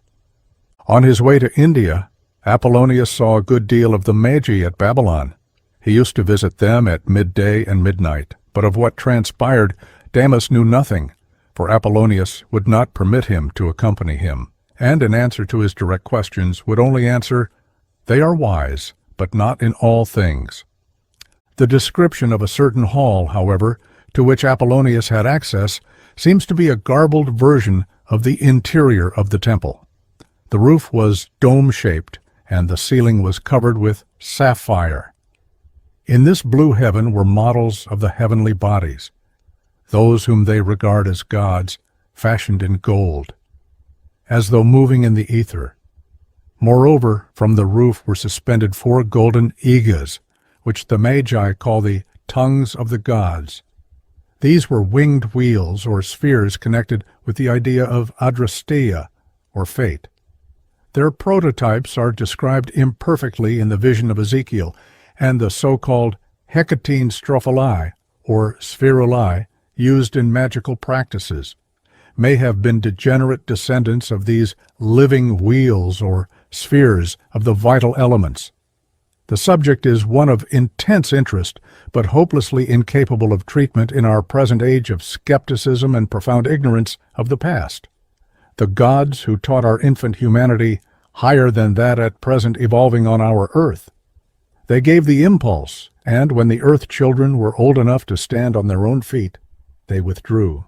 On his way to India, Apollonius saw a good deal of the Magi at Babylon. He used to visit them at midday and midnight, but of what transpired Damus knew nothing, for Apollonius would not permit him to accompany him, and in answer to his direct questions would only answer, "They are wise, but not in all things." The description of a certain hall, however, to which Apollonius had access, seems to be a garbled version of the interior of the temple. The roof was dome-shaped, and the ceiling was covered with sapphire. In this blue heaven were models of the heavenly bodies, those whom they regard as gods, fashioned in gold, as though moving in the ether. Moreover, from the roof were suspended 4 golden egas, which the Magi call the tongues of the gods. These were winged wheels or spheres connected with the idea of adrasteia, or fate. Their prototypes are described imperfectly in the vision of Ezekiel, and the so-called Hecatine strophulae, or spherulae, used in magical practices, may have been degenerate descendants of these living wheels or spheres of the vital elements. The subject is one of intense interest, but hopelessly incapable of treatment in our present age of skepticism and profound ignorance of the past. The gods who taught our infant humanity higher than that at present evolving on our earth. They gave the impulse, and when the earth children were old enough to stand on their own feet, they withdrew.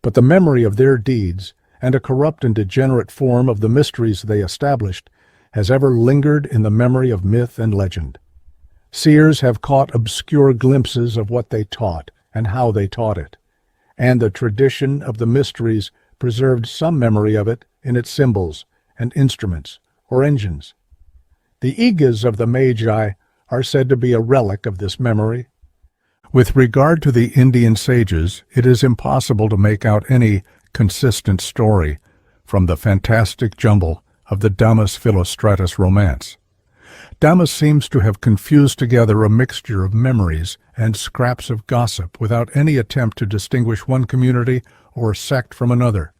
But the memory of their deeds, and a corrupt and degenerate form of the mysteries they established, has ever lingered in the memory of myth and legend. Seers have caught obscure glimpses of what they taught and how they taught it, and the tradition of the mysteries preserved some memory of it in its symbols and instruments or engines. The egas of the Magi are said to be a relic of this memory. With regard to the Indian sages, it is impossible to make out any consistent story from the fantastic jumble of the Damas Philostratus romance. Damas seems to have confused together a mixture of memories and scraps of gossip without any attempt to distinguish one community or sect from another,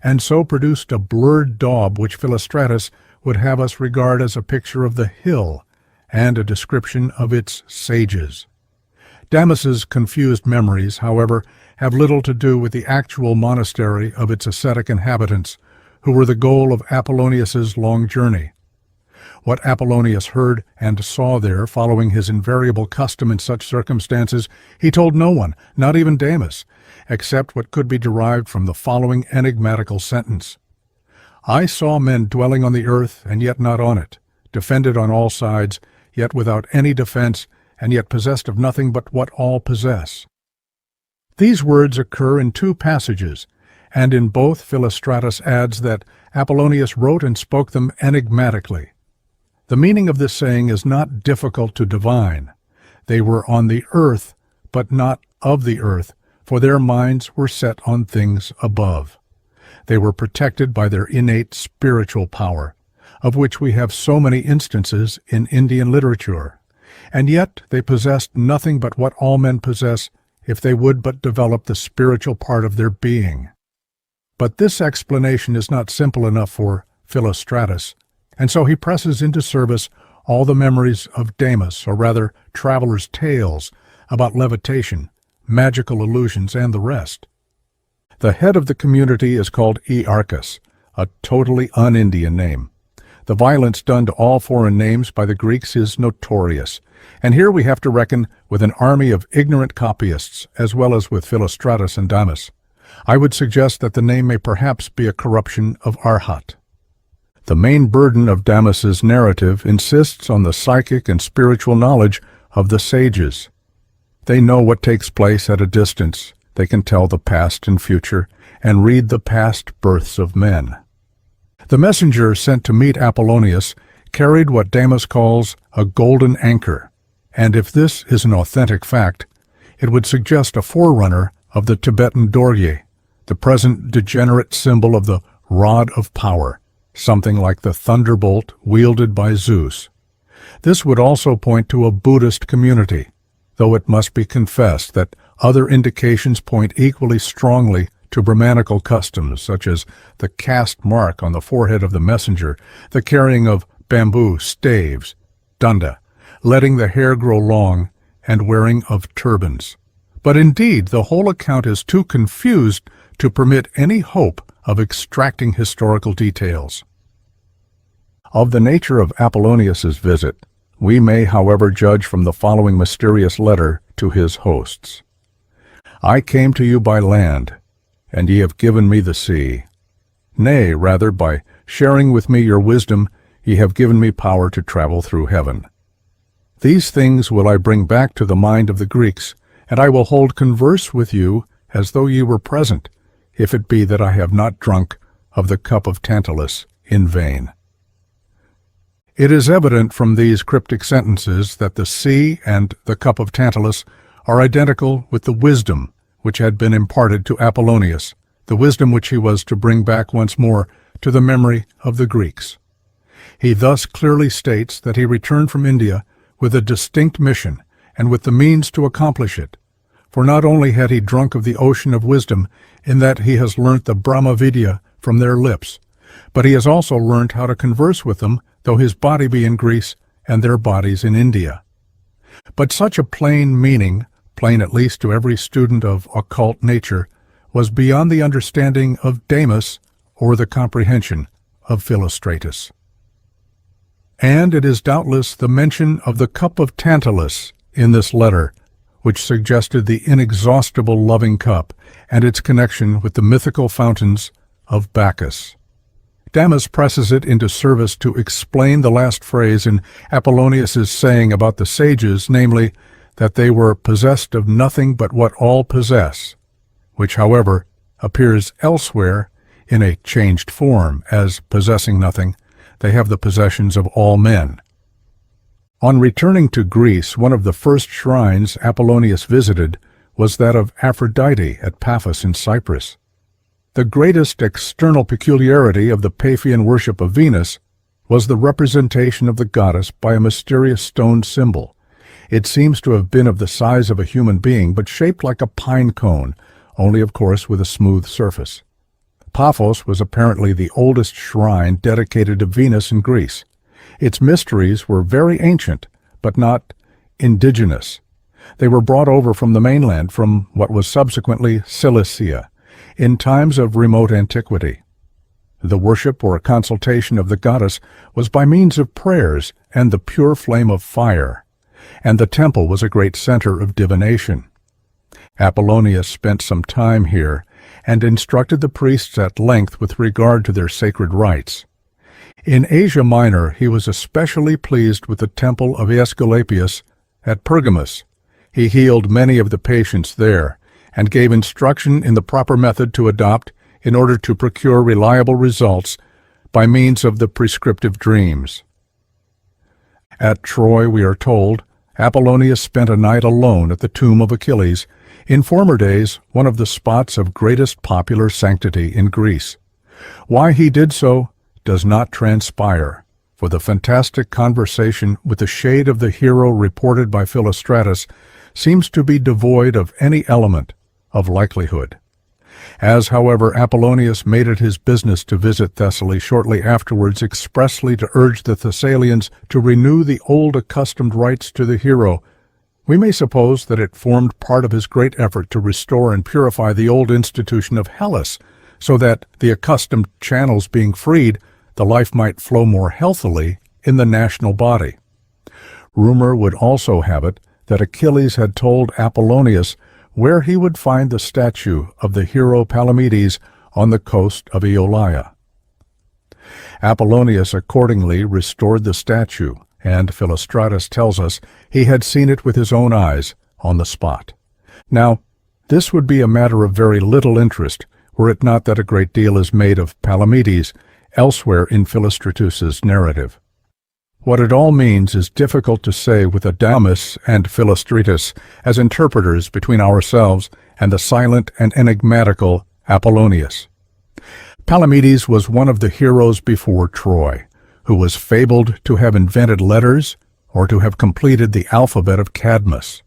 and so produced a blurred daub which Philostratus would have us regard as a picture of the hill and a description of its sages. Damas's confused memories, however, have little to do with the actual monastery of its ascetic inhabitants, who were the goal of Apollonius's long journey. What Apollonius heard and saw there, following his invariable custom in such circumstances, he told no one, not even Damas, except what could be derived from the following enigmatical sentence: "I saw men dwelling on the earth, and yet not on it, defended on all sides, yet without any defense, and yet possessed of nothing but what all possess." These words occur in two passages, and in both Philostratus adds that Apollonius wrote and spoke them enigmatically. The meaning of this saying is not difficult to divine. They were on the earth, but not of the earth, for their minds were set on things above. They were protected by their innate spiritual power, of which we have so many instances in Indian literature, and yet they possessed nothing but what all men possess if they would but develop the spiritual part of their being. But this explanation is not simple enough for Philostratus, and so he presses into service all the memories of Damas, or rather travelers' tales about levitation, magical illusions, and the rest. The head of the community is called G.R.S, a totally un-Indian name. The violence done to all foreign names by the Greeks is notorious, and here we have to reckon with an army of ignorant copyists, as well as with Philostratus and Damas. I would suggest that the name may perhaps be a corruption of Arhat. The main burden of Damas's narrative insists on the psychic and spiritual knowledge of the sages. They know what takes place at a distance. They can tell the past and future, and read the past births of men. The messenger sent to meet Apollonius carried what Damas calls a golden anchor, and if this is an authentic fact, it would suggest a forerunner of the Tibetan Dorje, the present degenerate symbol of the rod of power, something like the thunderbolt wielded by Zeus. This would also point to a Buddhist community, though it must be confessed that other indications point equally strongly to Brahmanical customs, such as the caste mark on the forehead of the messenger, the carrying of bamboo staves, danda, letting the hair grow long, and wearing of turbans. But indeed, the whole account is too confused to permit any hope of extracting historical details. Of the nature of Apollonius's visit, we may, however, judge from the following mysterious letter to his hosts. "I came to you by land, and ye have given me the sea. Nay, rather, by sharing with me your wisdom, ye have given me power to travel through heaven. These things will I bring back to the mind of the Greeks, and I will hold converse with you as though ye were present, if it be that I have not drunk of the cup of Tantalus in vain." It is evident from these cryptic sentences that the sea and the cup of Tantalus are identical with the wisdom which had been imparted to Apollonius, the wisdom which he was to bring back once more to the memory of the Greeks. He thus clearly states that he returned from India with a distinct mission and with the means to accomplish it, for not only had he drunk of the ocean of wisdom in that he has learnt the Brahma Vidya from their lips, but he has also learnt how to converse with them, though his body be in Greece and their bodies in India. But such a plain meaning, plain at least to every student of occult nature, was beyond the understanding of Damas or the comprehension of Philostratus. And it is doubtless the mention of the cup of Tantalus in this letter which suggested the inexhaustible loving cup and its connection with the mythical fountains of Bacchus. Damas presses it into service to explain the last phrase in Apollonius's saying about the sages, namely, that they were possessed of nothing but what all possess, which, however, appears elsewhere in a changed form, as possessing nothing, they have the possessions of all men. On returning to Greece, one of the first shrines Apollonius visited was that of Aphrodite at Paphos in Cyprus. The greatest external peculiarity of the Paphian worship of Venus was the representation of the goddess by a mysterious stone symbol. It seems to have been of the size of a human being, but shaped like a pine cone, only of course with a smooth surface. Paphos was apparently the oldest shrine dedicated to Venus in Greece. Its mysteries were very ancient, but not indigenous. They were brought over from the mainland, from what was subsequently Cilicia, in times of remote antiquity. The worship or consultation of the goddess was by means of prayers and the pure flame of fire, and the temple was a great center of divination. Apollonius spent some time here and instructed the priests at length with regard to their sacred rites. In Asia Minor, he was especially pleased with the temple of Aesculapius at Pergamus. He healed many of the patients there and gave instruction in the proper method to adopt in order to procure reliable results by means of the prescriptive dreams. At Troy, we are told, Apollonius spent a night alone at the tomb of Achilles, in former days one of the spots of greatest popular sanctity in Greece. Why he did so does not transpire, for the fantastic conversation with the shade of the hero reported by Philostratus seems to be devoid of any element of likelihood. As, however, Apollonius made it his business to visit Thessaly shortly afterwards expressly to urge the Thessalians to renew the old accustomed rites to the hero, we may suppose that it formed part of his great effort to restore and purify the old institution of Hellas, so that, the accustomed channels being freed, the life might flow more healthily in the national body. Rumor would also have it that Achilles had told Apollonius where he would find the statue of the hero Palamedes on the coast of Aeolia. Apollonius accordingly restored the statue, and Philostratus tells us he had seen it with his own eyes on the spot. Now, this would be a matter of very little interest were it not that a great deal is made of Palamedes elsewhere in Philostratus's narrative. What it all means is difficult to say with Adamus and Philostratus as interpreters between ourselves and the silent and enigmatical Apollonius. Palamedes was one of the heroes before Troy, who was fabled to have invented letters or to have completed the alphabet of Cadmus.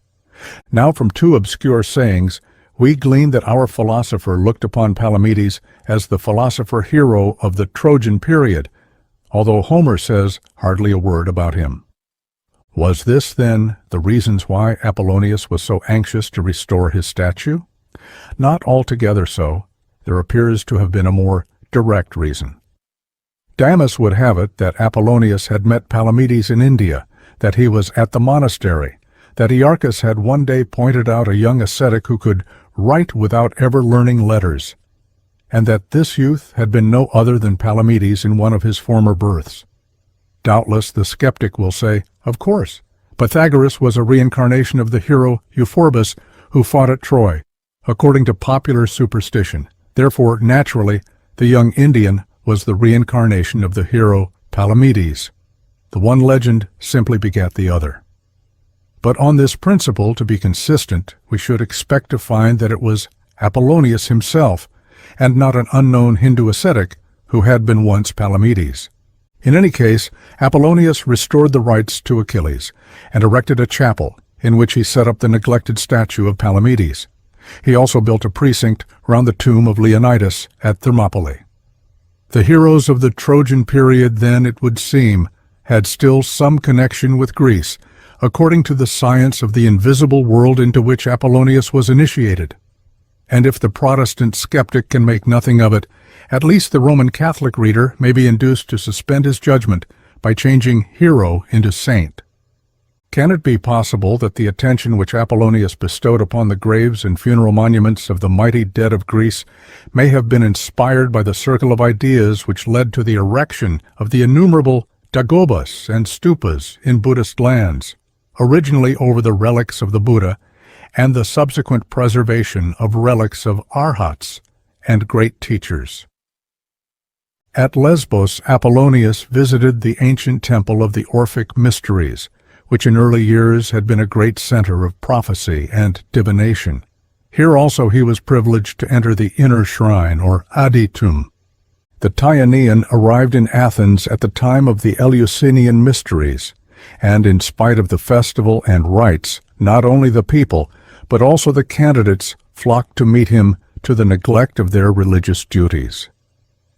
Now, from two obscure sayings, we glean that our philosopher looked upon Palamedes as the philosopher hero of the Trojan period, although Homer says hardly a word about him. Was this, then, the reasons why Apollonius was so anxious to restore his statue? Not altogether so. There appears to have been a more direct reason. Damas would have it that Apollonius had met Palamedes in India, that he was at the monastery, that Earchus had one day pointed out a young ascetic who could write without ever learning letters, and that this youth had been no other than Palamedes in one of his former births. Doubtless the skeptic will say, of course, Pythagoras was a reincarnation of the hero Euphorbus who fought at Troy, according to popular superstition. Therefore, naturally, the young Indian was the reincarnation of the hero Palamedes. The one legend simply begat the other. But on this principle, to be consistent, we should expect to find that it was Apollonius himself, and not an unknown Hindu ascetic who had been once Palamedes. In any case, Apollonius restored the rites to Achilles, and erected a chapel, in which he set up the neglected statue of Palamedes. He also built a precinct round the tomb of Leonidas at Thermopylae. The heroes of the Trojan period, then, it would seem, had still some connection with Greece, according to the science of the invisible world into which Apollonius was initiated. And if the Protestant skeptic can make nothing of it, at least the Roman Catholic reader may be induced to suspend his judgment by changing hero into saint. Can it be possible that the attention which Apollonius bestowed upon the graves and funeral monuments of the mighty dead of Greece may have been inspired by the circle of ideas which led to the erection of the innumerable dagobas and stupas in Buddhist lands, originally over the relics of the Buddha, and the subsequent preservation of relics of arhats and great teachers? At Lesbos, Apollonius visited the ancient temple of the Orphic Mysteries, which in early years had been a great center of prophecy and divination. Here also he was privileged to enter the inner shrine, or aditum. The Tyanean arrived in Athens at the time of the Eleusinian Mysteries, and in spite of the festival and rites, not only the people, but also the candidates flocked to meet him to the neglect of their religious duties.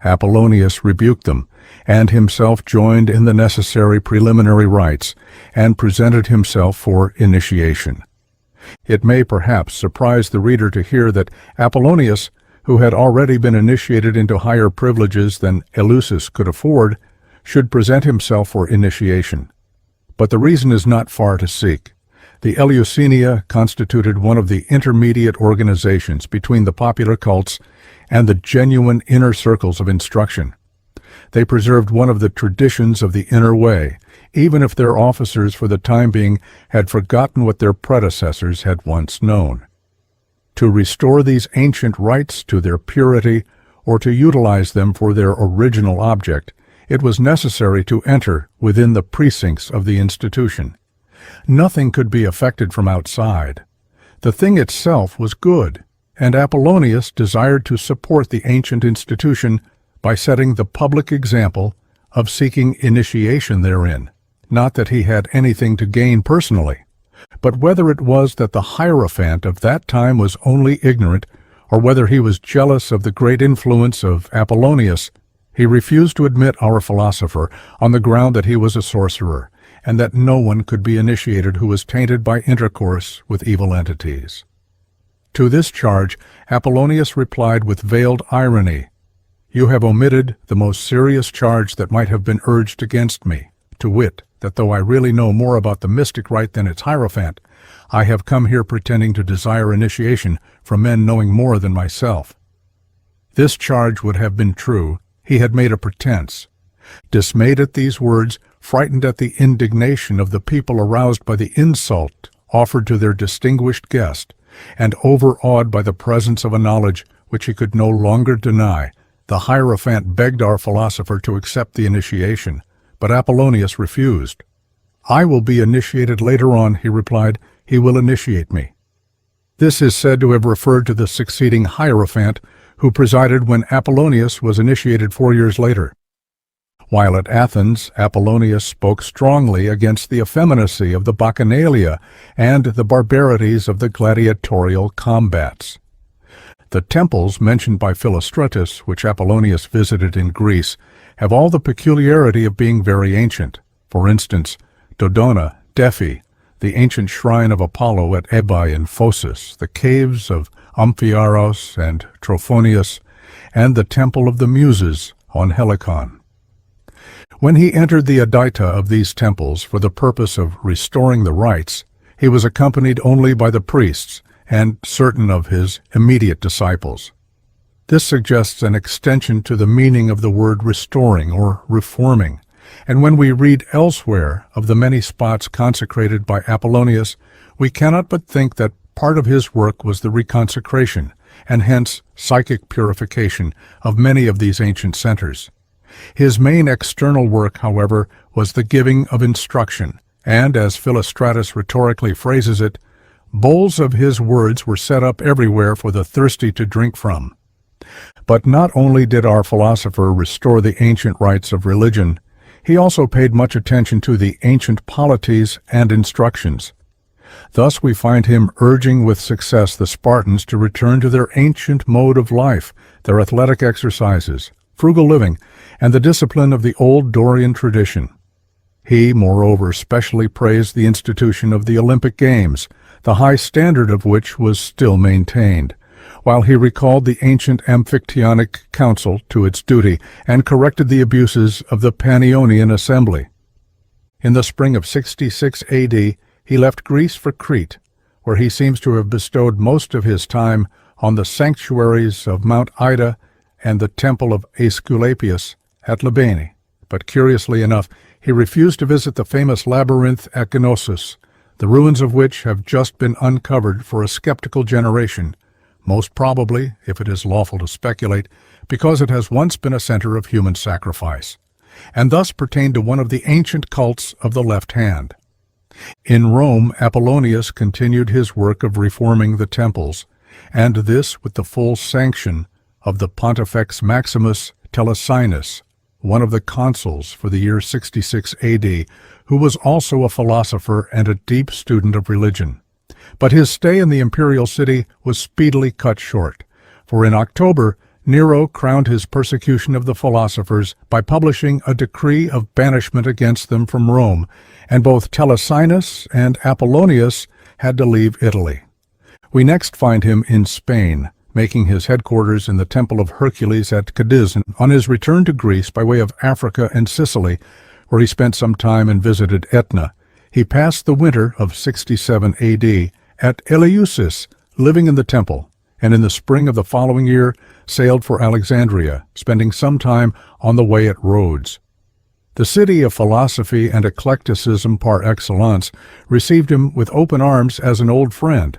Apollonius rebuked them, and himself joined in the necessary preliminary rites, and presented himself for initiation. It may perhaps surprise the reader to hear that Apollonius, who had already been initiated into higher privileges than Eleusis could afford, should present himself for initiation. But the reason is not far to seek. The Eleusinians constituted one of the intermediate organizations between the popular cults and the genuine inner circles of instruction. They preserved one of the traditions of the inner way, even if their officers for the time being had forgotten what their predecessors had once known. To restore these ancient rites to their purity, or to utilize them for their original object, it was necessary to enter within the precincts of the institution. Nothing could be effected from outside. The thing itself was good, and Apollonius desired to support the ancient institution by setting the public example of seeking initiation therein. Not that he had anything to gain personally, but whether it was that the Hierophant of that time was only ignorant, or whether he was jealous of the great influence of Apollonius, he refused to admit our philosopher on the ground that he was a sorcerer, and that no one could be initiated who was tainted by intercourse with evil entities. To this charge, Apollonius replied with veiled irony, "You have omitted the most serious charge that might have been urged against me, to wit, that though I really know more about the mystic rite than its hierophant, I have come here pretending to desire initiation from men knowing more than myself." This charge would have been true. He had made a pretense. Dismayed at these words, frightened at the indignation of the people aroused by the insult offered to their distinguished guest, and overawed by the presence of a knowledge which he could no longer deny, the Hierophant begged our philosopher to accept the initiation, but Apollonius refused. "I will be initiated later on," he replied. "He will initiate me." This is said to have referred to the succeeding Hierophant, who presided when Apollonius was initiated 4 years later. While at Athens, Apollonius spoke strongly against the effeminacy of the Bacchanalia and the barbarities of the gladiatorial combats. The temples mentioned by Philostratus, which Apollonius visited in Greece, have all the peculiarity of being very ancient. For instance, Dodona, Delphi, the ancient shrine of Apollo at Ebae in Phocis, the caves of Amphiaros and Trophonius, and the Temple of the Muses on Helicon. When he entered the Adaita of these temples for the purpose of restoring the rites, he was accompanied only by the priests and certain of his immediate disciples. This suggests an extension to the meaning of the word restoring or reforming, and when we read elsewhere of the many spots consecrated by Apollonius, we cannot but think that part of his work was the reconsecration, and hence psychic purification, of many of these ancient centers. His main external work, however, was the giving of instruction, and, as Philostratus rhetorically phrases it, bowls of his words were set up everywhere for the thirsty to drink from. But not only did our philosopher restore the ancient rites of religion, he also paid much attention to the ancient polities and instructions. Thus we find him urging with success the Spartans to return to their ancient mode of life, their athletic exercises, frugal living, and the discipline of the old Dorian tradition. He, moreover, specially praised the institution of the Olympic Games, the high standard of which was still maintained, while he recalled the ancient Amphictyonic Council to its duty and corrected the abuses of the Panionian Assembly. In the spring of 66 A.D., he left Greece for Crete, where he seems to have bestowed most of his time on the sanctuaries of Mount Ida and the temple of Aesculapius at Libane. But curiously enough, he refused to visit the famous labyrinth at Gymnosophists, the ruins of which have just been uncovered for a skeptical generation, most probably, if it is lawful to speculate, because it has once been a center of human sacrifice, and thus pertained to one of the ancient cults of the left hand. In Rome, Apollonius continued his work of reforming the temples, and this with the full sanction of the Pontifex Maximus Telesinus, one of the consuls for the year 66 AD, who was also a philosopher and a deep student of religion. But his stay in the imperial city was speedily cut short, for in October, Nero crowned his persecution of the philosophers by publishing a decree of banishment against them from Rome, and both Telesinus and Apollonius had to leave Italy. We next find him in Spain, making his headquarters in the Temple of Hercules at Cadiz on his return to Greece by way of Africa and Sicily, where he spent some time and visited Etna. He passed the winter of 67 AD at Eleusis, living in the temple, and in the spring of the following year sailed for Alexandria, spending some time on the way at Rhodes. The city of philosophy and eclecticism par excellence received him with open arms as an old friend.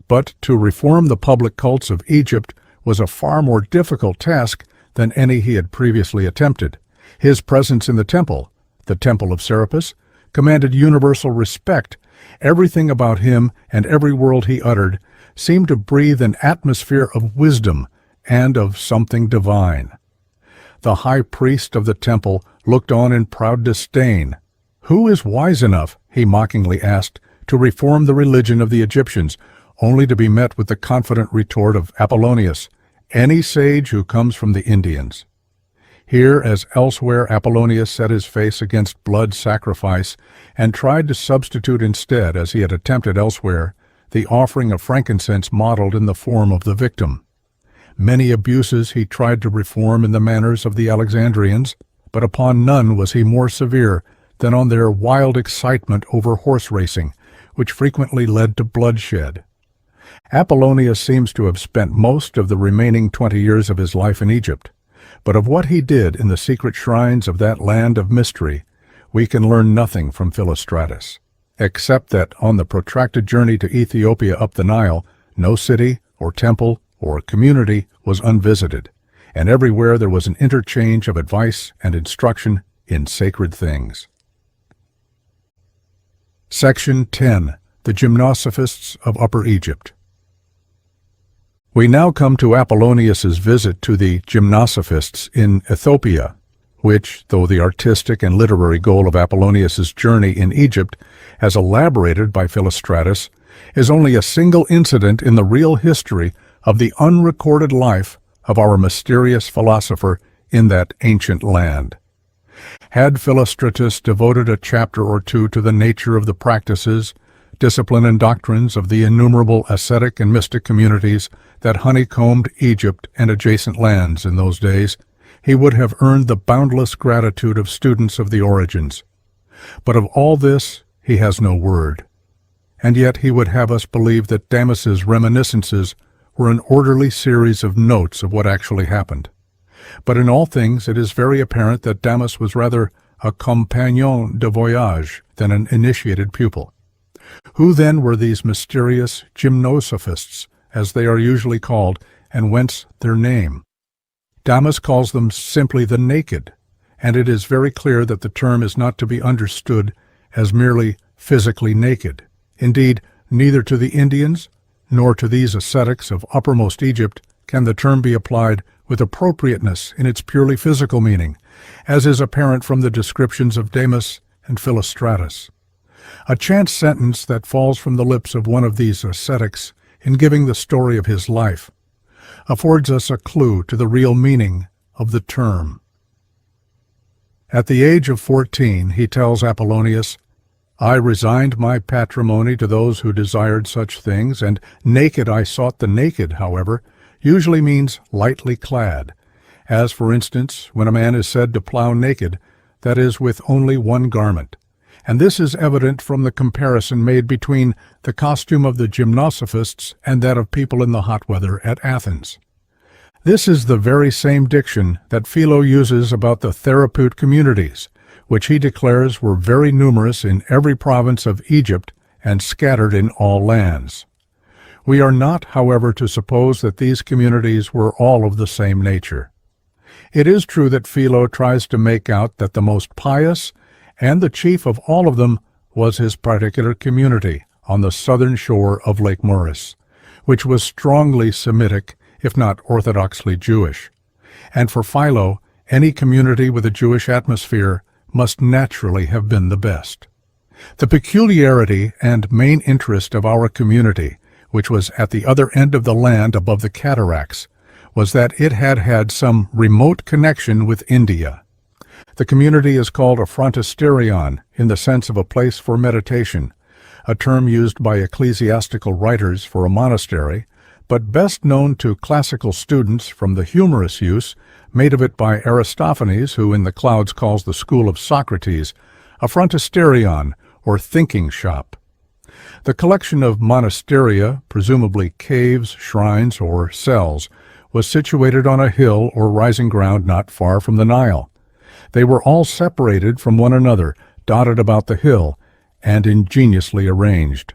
But to reform the public cults of Egypt was a far more difficult task than any he had previously attempted. His presence in the temple of Serapis, commanded universal respect. Everything about him and every word he uttered seemed to breathe an atmosphere of wisdom and of something divine. The high priest of the temple looked on in proud disdain. "Who is wise enough," he mockingly asked, "to reform the religion of the Egyptians," only to be met with the confident retort of Apollonius, "Any sage who comes from the Indians." Here, as elsewhere, Apollonius set his face against blood sacrifice and tried to substitute instead, as he had attempted elsewhere, the offering of frankincense modeled in the form of the victim. Many abuses he tried to reform in the manners of the Alexandrians, but upon none was he more severe than on their wild excitement over horse racing, which frequently led to bloodshed. Apollonius seems to have spent most of the remaining 20 years of his life in Egypt, but of what he did in the secret shrines of that land of mystery, we can learn nothing from Philostratus, except that on the protracted journey to Ethiopia up the Nile, no city or temple or community was unvisited, and everywhere there was an interchange of advice and instruction in sacred things. Section 10. The Gymnosophists of Upper Egypt. We now come to Apollonius's visit to the Gymnosophists in Ethiopia, which, though the artistic and literary goal of Apollonius's journey in Egypt, as elaborated by Philostratus, is only a single incident in the real history of the unrecorded life of our mysterious philosopher in that ancient land. Had Philostratus devoted a chapter or two to the nature of the practices, discipline and doctrines of the innumerable ascetic and mystic communities that honeycombed Egypt and adjacent lands in those days, he would have earned the boundless gratitude of students of the origins. But of all this he has no word, and yet he would have us believe that Damas's reminiscences were an orderly series of notes of what actually happened. But in all things it is very apparent that Damas was rather a compagnon de voyage than an initiated pupil. Who then were these mysterious Gymnosophists, as they are usually called, and whence their name? Damas calls them simply the naked, and it is very clear that the term is not to be understood as merely physically naked. Indeed, neither to the Indians nor to these ascetics of uppermost Egypt can the term be applied with appropriateness in its purely physical meaning, as is apparent from the descriptions of Damas and Philostratus. A chance sentence that falls from the lips of one of these ascetics in giving the story of his life affords us a clue to the real meaning of the term. At the age of 14, he tells Apollonius, "I resigned my patrimony to those who desired such things, and naked I sought the naked," however, usually means lightly clad, as, for instance, when a man is said to plow naked, that is, with only one garment. And this is evident from the comparison made between the costume of the Gymnosophists and that of people in the hot weather at Athens. This is the very same diction that Philo uses about the Therapeut communities, which he declares were very numerous in every province of Egypt and scattered in all lands. We are not, however, to suppose that these communities were all of the same nature. It is true that Philo tries to make out that the most pious and the chief of all of them was his particular community on the southern shore of Lake Moeris, which was strongly Semitic, if not orthodoxly Jewish. And for Philo, any community with a Jewish atmosphere must naturally have been the best. The peculiarity and main interest of our community, which was at the other end of the land above the cataracts, was that it had had some remote connection with India. The community is called a frontisterion in the sense of a place for meditation, a term used by ecclesiastical writers for a monastery, but best known to classical students from the humorous use made of it by Aristophanes, who in the Clouds calls the school of Socrates a frontisterion, or thinking shop. The collection of monasteria, presumably caves, shrines, or cells, was situated on a hill or rising ground not far from the Nile. They were all separated from one another, dotted about the hill, and ingeniously arranged.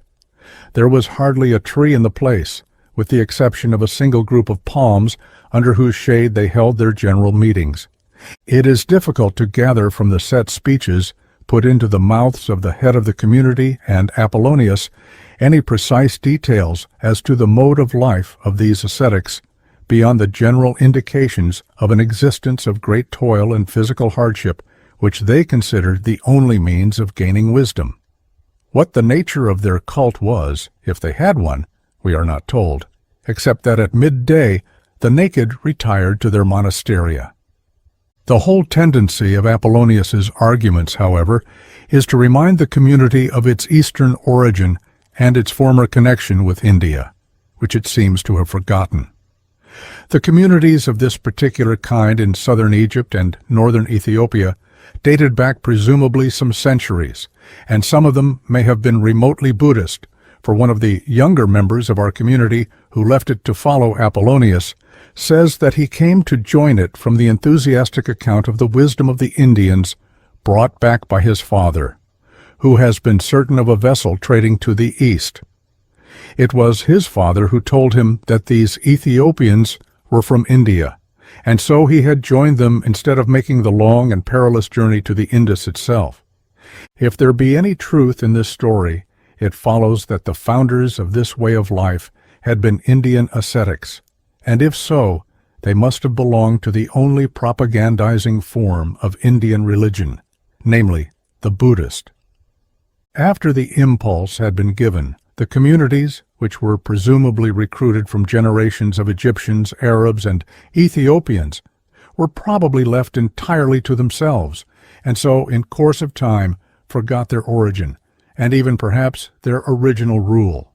There was hardly a tree in the place, with the exception of a single group of palms under whose shade they held their general meetings. It is difficult to gather from the set speeches put into the mouths of the head of the community and Apollonius any precise details as to the mode of life of these ascetics, beyond the general indications of an existence of great toil and physical hardship, which they considered the only means of gaining wisdom. What the nature of their cult was, if they had one, we are not told, except that at midday the naked retired to their monasteria. The whole tendency of Apollonius's arguments, however, is to remind the community of its Eastern origin and its former connection with India, which it seems to have forgotten. The communities of this particular kind in southern Egypt and northern Ethiopia dated back presumably some centuries, and some of them may have been remotely Buddhist, for one of the younger members of our community who left it to follow Apollonius says that he came to join it from the enthusiastic account of the wisdom of the Indians brought back by his father, who has been certain of a vessel trading to the east. It was his father who told him that these Ethiopians were from India, and so he had joined them instead of making the long and perilous journey to the Indus itself. If there be any truth in this story, it follows that the founders of this way of life had been Indian ascetics, and if so, they must have belonged to the only propagandizing form of Indian religion, namely the Buddhist. After the impulse had been given, the communities, which were presumably recruited from generations of Egyptians, Arabs, and Ethiopians, were probably left entirely to themselves, and so in course of time forgot their origin, and even perhaps their original rule.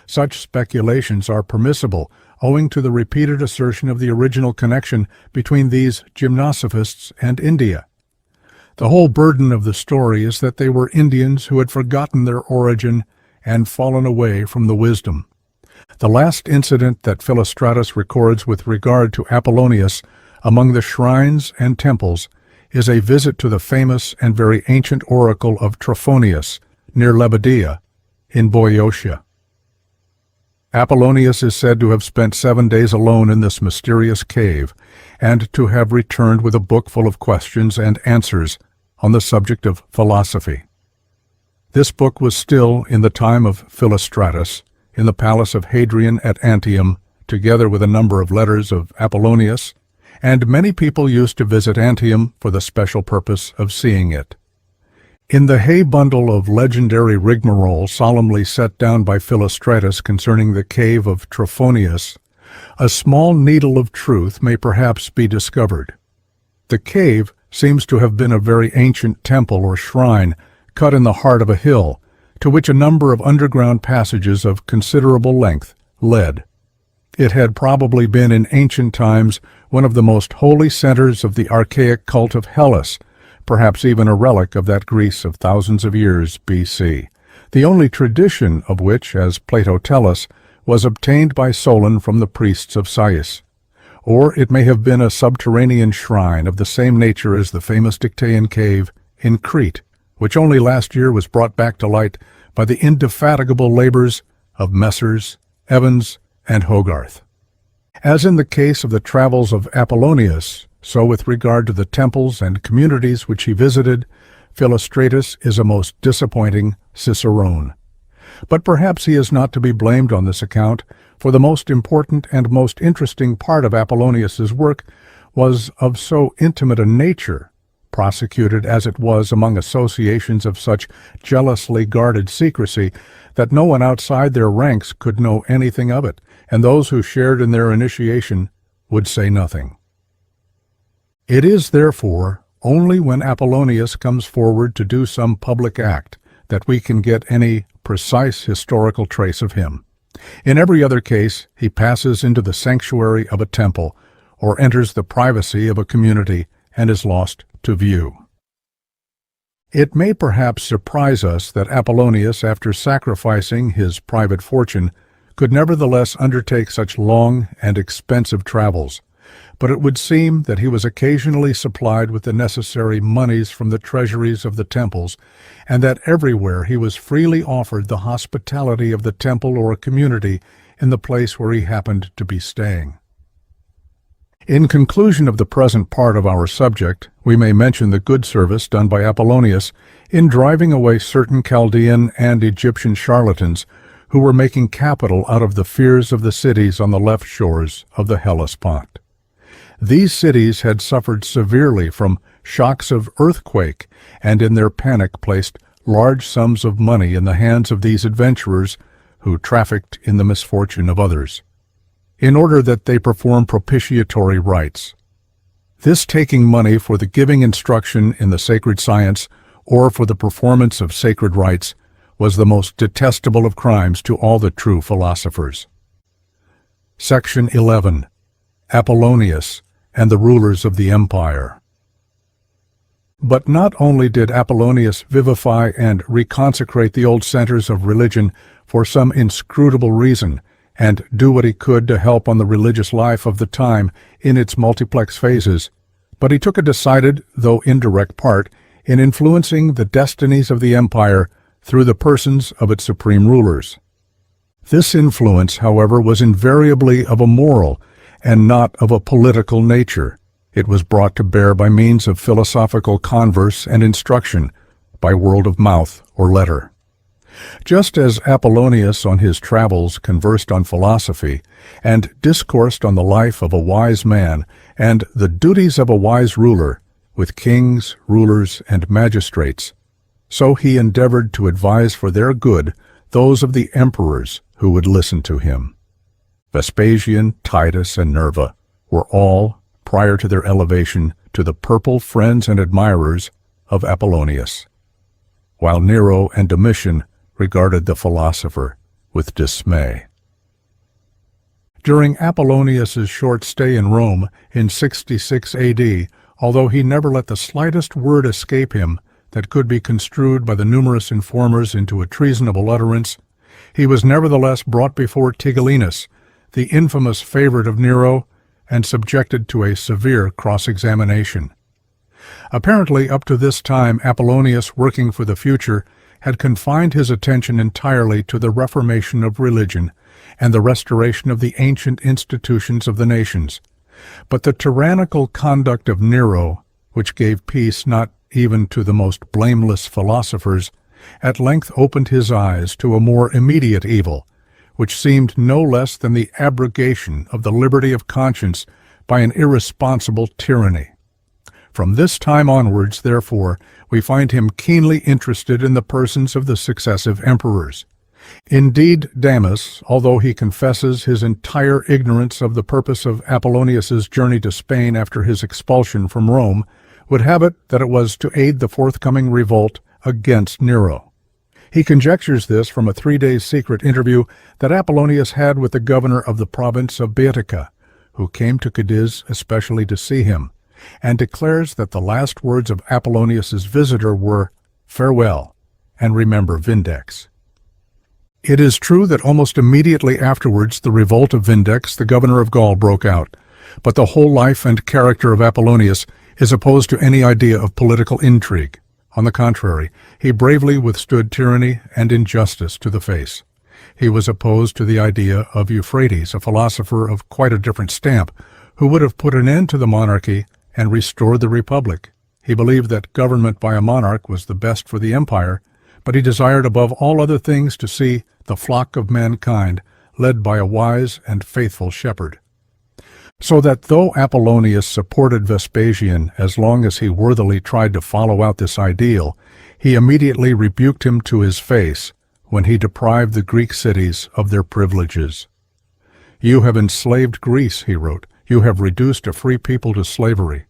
Such speculations are permissible owing to the repeated assertion of the original connection between these Gymnosophists and India. The whole burden of the story is that they were Indians who had forgotten their origin and fallen away from the wisdom. The last incident that Philostratus records with regard to Apollonius among the shrines and temples is a visit to the famous and very ancient oracle of Trophonius near Lebedia in Boeotia. Apollonius is said to have spent 7 days alone in this mysterious cave, and to have returned with a book full of questions and answers on the subject of philosophy. This book was still, in the time of Philostratus, in the palace of Hadrian at Antium, together with a number of letters of Apollonius, and many people used to visit Antium for the special purpose of seeing it. In the hay bundle of legendary rigmarole solemnly set down by Philostratus concerning the cave of Trophonius, a small needle of truth may perhaps be discovered. The cave seems to have been a very ancient temple or shrine cut in the heart of a hill, to which a number of underground passages of considerable length led. It had probably been in ancient times one of the most holy centers of the archaic cult of Hellas, perhaps even a relic of that Greece of thousands of years B.C., the only tradition of which, as Plato tells us, was obtained by Solon from the priests of Sais. Or it may have been a subterranean shrine of the same nature as the famous Dictaean cave in Crete, which only last year was brought back to light by the indefatigable labors of Messrs. Evans, and Hogarth. As in the case of the travels of Apollonius, so with regard to the temples and communities which he visited, Philostratus is a most disappointing cicerone. But perhaps he is not to be blamed on this account, for the most important and most interesting part of Apollonius's work was of so intimate a nature, prosecuted as it was among associations of such jealously guarded secrecy, that no one outside their ranks could know anything of it, and those who shared in their initiation would say nothing. It is, therefore, only when Apollonius comes forward to do some public act that we can get any precise historical trace of him. In every other case, he passes into the sanctuary of a temple, or enters the privacy of a community, and is lost to view. It may perhaps surprise us that Apollonius, after sacrificing his private fortune, could nevertheless undertake such long and expensive travels, but it would seem that he was occasionally supplied with the necessary moneys from the treasuries of the temples, and that everywhere he was freely offered the hospitality of the temple or community in the place where he happened to be staying. In conclusion of the present part of our subject, we may mention the good service done by Apollonius in driving away certain Chaldean and Egyptian charlatans who were making capital out of the fears of the cities on the left shores of the Hellespont. These cities had suffered severely from shocks of earthquake, and in their panic placed large sums of money in the hands of these adventurers who trafficked in the misfortune of others, in order that they perform propitiatory rites. This taking money for the giving instruction in the sacred science or for the performance of sacred rites was the most detestable of crimes to all the true philosophers. Section 11. Apollonius and the rulers of the empire. But not only did Apollonius vivify and reconsecrate the old centers of religion for some inscrutable reason, and do what he could to help on the religious life of the time in its multiplex phases, but he took a decided, though indirect part, in influencing the destinies of the empire through the persons of its supreme rulers. This influence, however, was invariably of a moral and not of a political nature. It was brought to bear by means of philosophical converse and instruction, by word of mouth or letter. Just as Apollonius on his travels conversed on philosophy, and discoursed on the life of a wise man and the duties of a wise ruler, with kings, rulers, and magistrates, so he endeavored to advise for their good those of the emperors who would listen to him. Vespasian, Titus, and Nerva were all, prior to their elevation, to the purple friends and admirers of Apollonius, while Nero and Domitian regarded the philosopher with dismay. During Apollonius's short stay in Rome in 66 AD, although he never let the slightest word escape him that could be construed by the numerous informers into a treasonable utterance, he was nevertheless brought before Tigellinus, the infamous favorite of Nero, and subjected to a severe cross-examination. Apparently, up to this time, Apollonius, working for the future, had confined his attention entirely to the reformation of religion and the restoration of the ancient institutions of the nations. But the tyrannical conduct of Nero, which gave peace not even to the most blameless philosophers, at length opened his eyes to a more immediate evil, which seemed no less than the abrogation of the liberty of conscience by an irresponsible tyranny. From this time onwards, therefore, we find him keenly interested in the persons of the successive emperors. Indeed, Damas, although he confesses his entire ignorance of the purpose of Apollonius's journey to Spain after his expulsion from Rome, would have it that it was to aid the forthcoming revolt against Nero. He conjectures this from a 3-day secret interview that Apollonius had with the governor of the province of Baetica, who came to Cadiz especially to see him, and declares that the last words of Apollonius's visitor were, "Farewell, and remember Vindex." It is true that almost immediately afterwards the revolt of Vindex, the governor of Gaul, broke out, but the whole life and character of Apollonius is opposed to any idea of political intrigue. On the contrary, he bravely withstood tyranny and injustice to the face. He was opposed to the idea of Euphrates, a philosopher of quite a different stamp, who would have put an end to the monarchy and restored the republic. He believed that government by a monarch was the best for the empire, but he desired above all other things to see the flock of mankind led by a wise and faithful shepherd. So that though Apollonius supported Vespasian as long as he worthily tried to follow out this ideal, he immediately rebuked him to his face when he deprived the Greek cities of their privileges. "You have enslaved Greece," he wrote. "You have reduced a free people to slavery."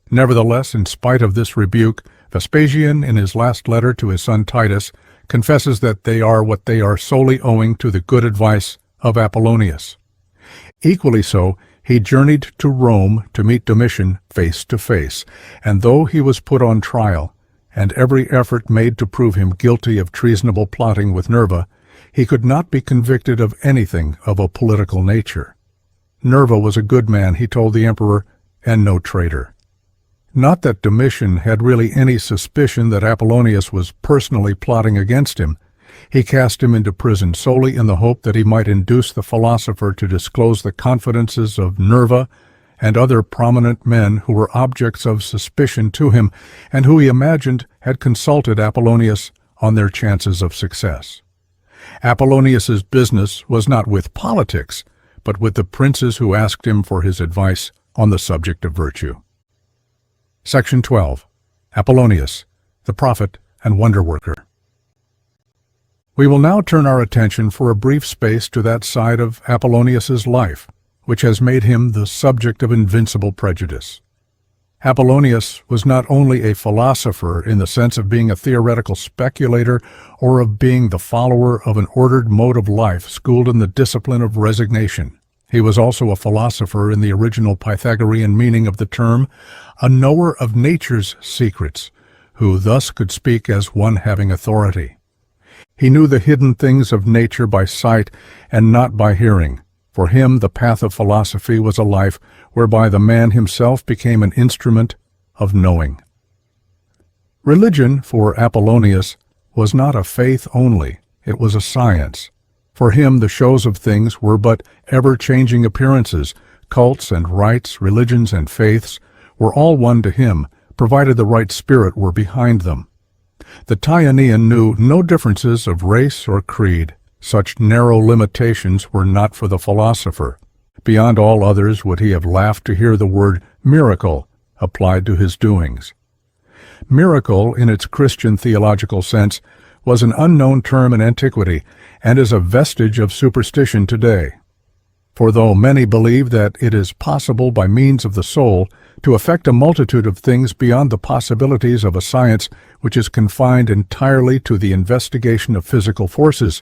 Nevertheless, in spite of this rebuke, Vespasian, in his last letter to his son Titus, confesses that they are what they are solely owing to the good advice of Apollonius. Equally so, he journeyed to Rome to meet Domitian face to face, and though he was put on trial, and every effort made to prove him guilty of treasonable plotting with Nerva, he could not be convicted of anything of a political nature. Nerva was a good man, he told the emperor, and no traitor. Not that Domitian had really any suspicion that Apollonius was personally plotting against him. He cast him into prison solely in the hope that he might induce the philosopher to disclose the confidences of Nerva and other prominent men who were objects of suspicion to him, and who he imagined had consulted Apollonius on their chances of success. Apollonius's business was not with politics, but with the princes who asked him for his advice on the subject of virtue. Section 12. Apollonius, the Prophet and Wonder-worker. We will now turn our attention for a brief space to that side of Apollonius's life, which has made him the subject of invincible prejudice. Apollonius was not only a philosopher in the sense of being a theoretical speculator or of being the follower of an ordered mode of life schooled in the discipline of resignation. He was also a philosopher in the original Pythagorean meaning of the term, a knower of nature's secrets, who thus could speak as one having authority. He knew the hidden things of nature by sight and not by hearing. For him, the path of philosophy was a life whereby the man himself became an instrument of knowing. Religion, for Apollonius, was not a faith only, it was a science. For him, the shows of things were but ever-changing appearances. Cults and rites, religions and faiths were all one to him, provided the right spirit were behind them. The Tyanian knew no differences of race or creed. Such narrow limitations were not for the philosopher. Beyond all others would he have laughed to hear the word miracle applied to his doings. Miracle, in its Christian theological sense, was an unknown term in antiquity and is a vestige of superstition today. For though many believe that it is possible by means of the soul to effect a multitude of things beyond the possibilities of a science which is confined entirely to the investigation of physical forces,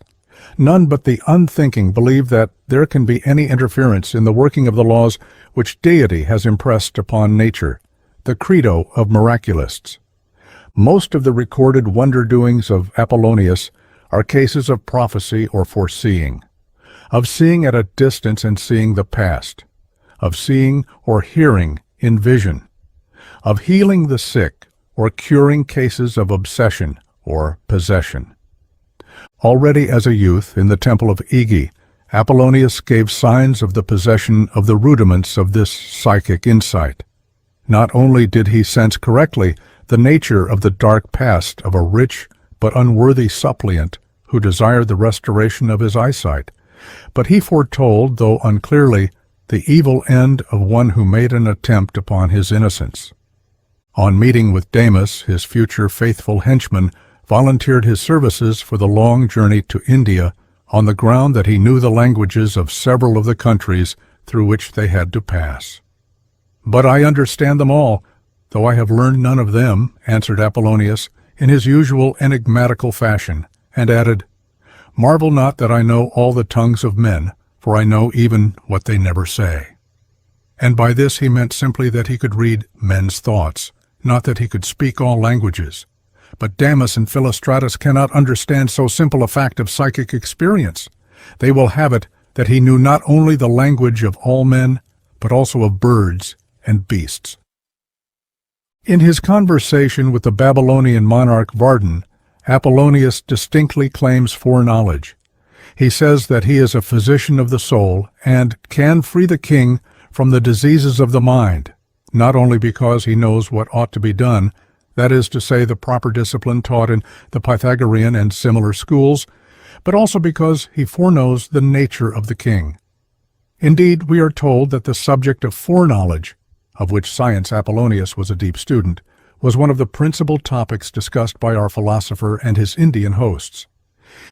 none but the unthinking believe that there can be any interference in the working of the laws which deity has impressed upon nature, the credo of miraculists. Most of the recorded wonder-doings of Apollonius are cases of prophecy or foreseeing, of seeing at a distance and seeing the past, of seeing or hearing in vision, of healing the sick or curing cases of obsession or possession. Already as a youth in the temple of Igi, Apollonius gave signs of the possession of the rudiments of this psychic insight. Not only did he sense correctly the nature of the dark past of a rich but unworthy suppliant who desired the restoration of his eyesight, but he foretold, though unclearly, the evil end of one who made an attempt upon his innocence. On meeting with Damis, his future faithful henchman volunteered his services for the long journey to India on the ground that he knew the languages of several of the countries through which they had to pass. "But I understand them all, though I have learned none of them," answered Apollonius in his usual enigmatical fashion, and added, "Marvel not that I know all the tongues of men, for I know even what they never say." And by this he meant simply that he could read men's thoughts, not that he could speak all languages. But Damis and Philostratus cannot understand so simple a fact of psychic experience. They will have it that he knew not only the language of all men, but also of birds and beasts. In his conversation with the Babylonian monarch Vardan, Apollonius distinctly claims foreknowledge. He says that he is a physician of the soul and can free the king from the diseases of the mind, not only because he knows what ought to be done, that is to say, the proper discipline taught in the Pythagorean and similar schools, but also because he foreknows the nature of the king. Indeed, we are told that the subject of foreknowledge, of which science Apollonius was a deep student, was one of the principal topics discussed by our philosopher and his Indian hosts.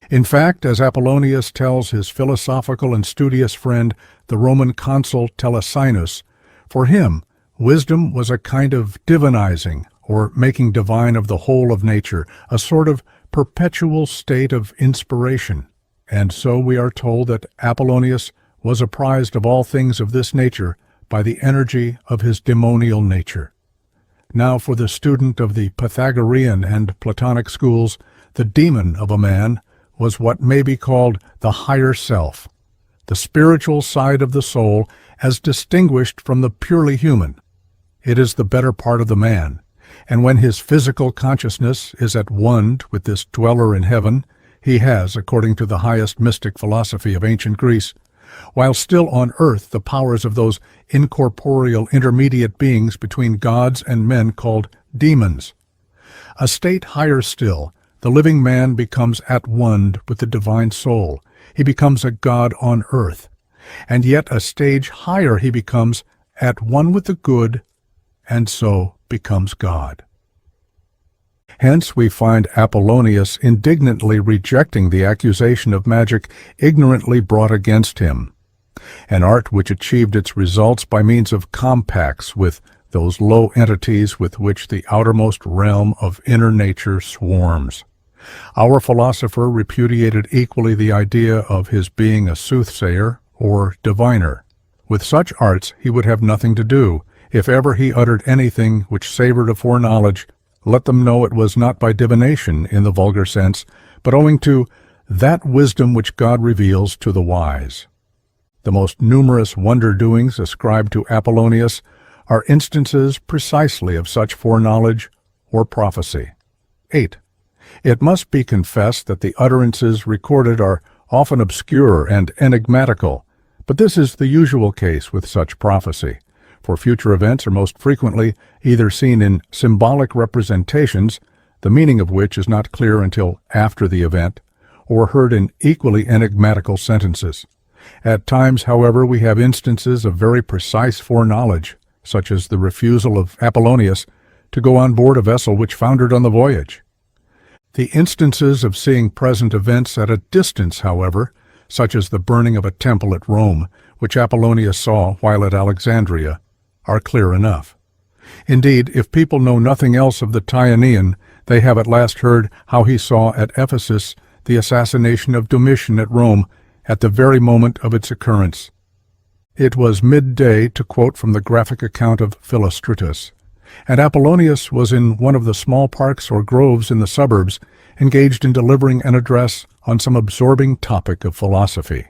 In fact, as Apollonius tells his philosophical and studious friend, the Roman consul Telesinus, for him, wisdom was a kind of divinizing, or making divine of the whole of nature, a sort of perpetual state of inspiration. And so we are told that Apollonius was apprised of all things of this nature by the energy of his demonial nature. Now for the student of the Pythagorean and Platonic schools, the demon of a man was what may be called the higher self, the spiritual side of the soul as distinguished from the purely human. It is the better part of the man, and when his physical consciousness is at one with this dweller in heaven, he has, according to the highest mystic philosophy of ancient Greece, while still on earth the powers of those incorporeal intermediate beings between gods and men called demons. A state higher still, the living man becomes at one with the divine soul. He becomes a god on earth. And yet a stage higher he becomes at one with the good, and so becomes God. Hence we find Apollonius indignantly rejecting the accusation of magic ignorantly brought against him, an art which achieved its results by means of compacts with those low entities with which the outermost realm of inner nature swarms. Our philosopher repudiated equally the idea of his being a soothsayer or diviner. With such arts he would have nothing to do. If ever he uttered anything which savored of foreknowledge, let them know it was not by divination in the vulgar sense, but owing to that wisdom which God reveals to the wise. The most numerous wonder-doings ascribed to Apollonius are instances precisely of such foreknowledge or prophecy. 8. It must be confessed that the utterances recorded are often obscure and enigmatical, but this is the usual case with such prophecy, for future events are most frequently either seen in symbolic representations, the meaning of which is not clear until after the event, or heard in equally enigmatical sentences. At times, however, we have instances of very precise foreknowledge, such as the refusal of Apollonius to go on board a vessel which foundered on the voyage. The instances of seeing present events at a distance, however, such as the burning of a temple at Rome, which Apollonius saw while at Alexandria, are clear enough. Indeed, if people know nothing else of the Tyanean, they have at last heard how he saw at Ephesus the assassination of Domitian at Rome at the very moment of its occurrence. It was midday, to quote from the graphic account of Philostratus, and Apollonius was in one of the small parks or groves in the suburbs, engaged in delivering an address on some absorbing topic of philosophy.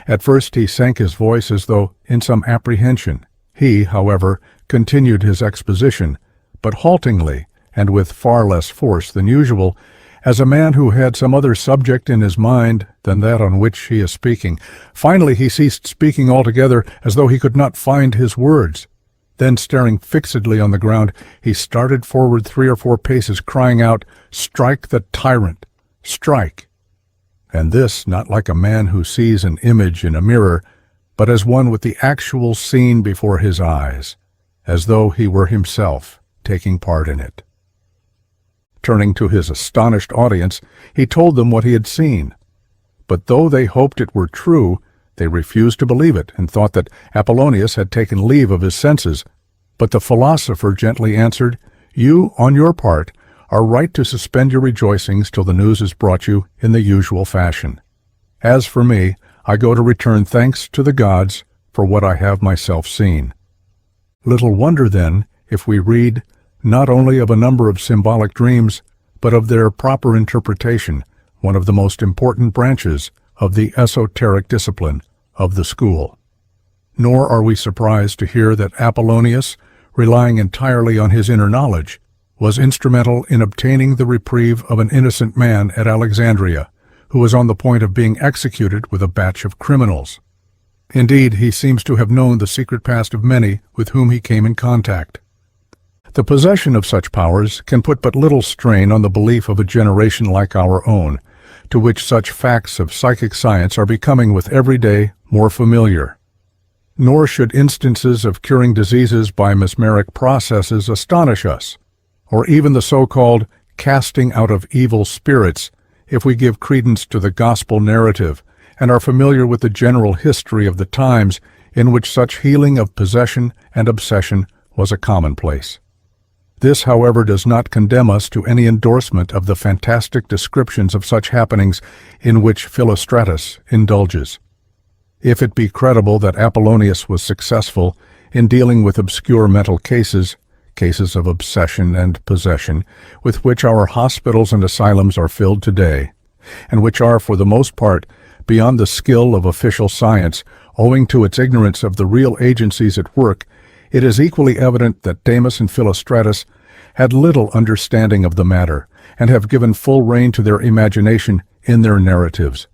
At first he sank his voice as though in some apprehension. He, however, continued his exposition, but haltingly and with far less force than usual, as a man who had some other subject in his mind than that on which he is speaking. Finally he ceased speaking altogether, as though he could not find his words. Then, staring fixedly on the ground, he started forward 3 or 4 paces, crying out, "Strike the tyrant! Strike!" And this not like a man who sees an image in a mirror, but as one with the actual scene before his eyes, as though he were himself taking part in it. Turning to his astonished audience, he told them what he had seen. But though they hoped it were true, they refused to believe it, and thought that Apollonius had taken leave of his senses. But the philosopher gently answered, "You, on your part, are right to suspend your rejoicings till the news is brought you in the usual fashion. As for me, I go to return thanks to the gods for what I have myself seen." Little wonder, then, if we read not only of a number of symbolic dreams, but of their proper interpretation, one of the most important branches of the esoteric discipline of the school. Nor are we surprised to hear that Apollonius, relying entirely on his inner knowledge, was instrumental in obtaining the reprieve of an innocent man at Alexandria, who was on the point of being executed with a batch of criminals. Indeed, he seems to have known the secret past of many with whom he came in contact. The possession of such powers can put but little strain on the belief of a generation like our own, to which such facts of psychic science are becoming with every day more familiar. Nor should instances of curing diseases by mesmeric processes astonish us, or even the so-called casting out of evil spirits, if we give credence to the gospel narrative and are familiar with the general history of the times in which such healing of possession and obsession was a commonplace. This, however, does not condemn us to any endorsement of the fantastic descriptions of such happenings in which Philostratus indulges. If it be credible that Apollonius was successful in dealing with obscure mental cases of obsession and possession, with which our hospitals and asylums are filled today, and which are, for the most part, beyond the skill of official science, owing to its ignorance of the real agencies at work, it is equally evident that Damis and Philostratus had little understanding of the matter, and have given full rein to their imagination in their narratives.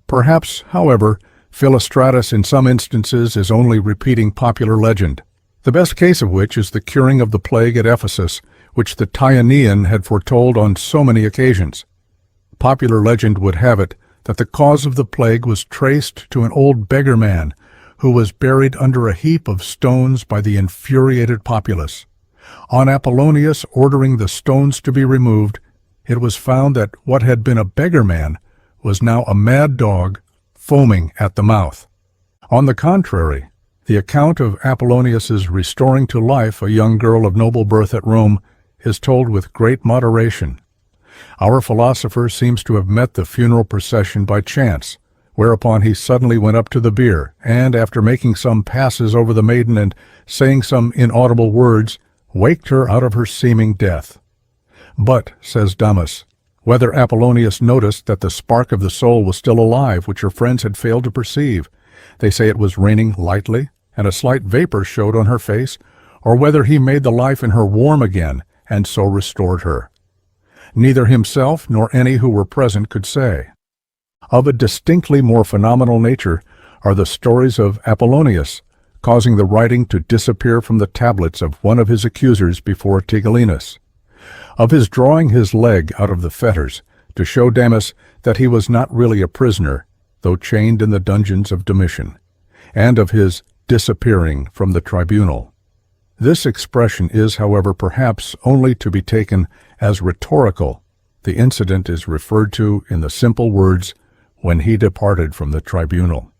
Perhaps, however, Philostratus in some instances is only repeating popular legend, the best case of which is the curing of the plague at Ephesus, which the Tyanian had foretold on so many occasions. Popular legend would have it that the cause of the plague was traced to an old beggar man who was buried under a heap of stones by the infuriated populace. On Apollonius ordering the stones to be removed, it was found that what had been a beggar man was now a mad dog foaming at the mouth. On the contrary, the account of Apollonius's restoring to life a young girl of noble birth at Rome is told with great moderation. Our philosopher seems to have met the funeral procession by chance, whereupon he suddenly went up to the bier, and, after making some passes over the maiden and saying some inaudible words, waked her out of her seeming death. But, says Damis, whether Apollonius noticed that the spark of the soul was still alive, which her friends had failed to perceive, they say it was raining lightly, and a slight vapor showed on her face, or whether he made the life in her warm again, and so restored her. Neither himself nor any who were present could say. Of a distinctly more phenomenal nature are the stories of Apollonius, causing the writing to disappear from the tablets of one of his accusers before Tigellinus; of his drawing his leg out of the fetters to show Damis that he was not really a prisoner, though chained in the dungeons of Domitian; and of his disappearing from the tribunal. This expression is, however, perhaps only to be taken as rhetorical. The incident is referred to in the simple words, "when he departed from the tribunal."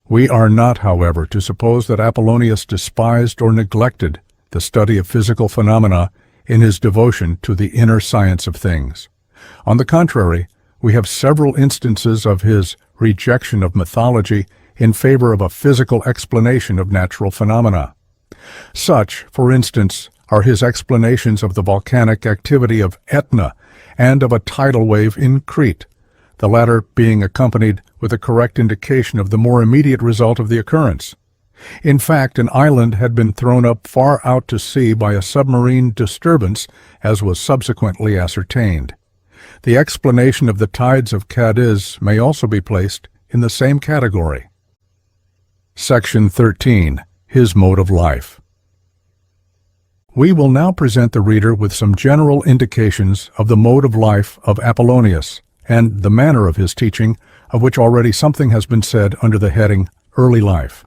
We are not, however, to suppose that Apollonius despised or neglected the study of physical phenomena in his devotion to the inner science of things. On the contrary, we have several instances of his rejection of mythology in favor of a physical explanation of natural phenomena. Such, for instance, are his explanations of the volcanic activity of Etna and of a tidal wave in Crete, the latter being accompanied with a correct indication of the more immediate result of the occurrence. In fact, an island had been thrown up far out to sea by a submarine disturbance, as was subsequently ascertained. The explanation of the tides of Cadiz may also be placed in the same category. Section 13. His mode of life. We will now present the reader with some general indications of the mode of life of Apollonius, and the manner of his teaching, of which already something has been said under the heading Early Life.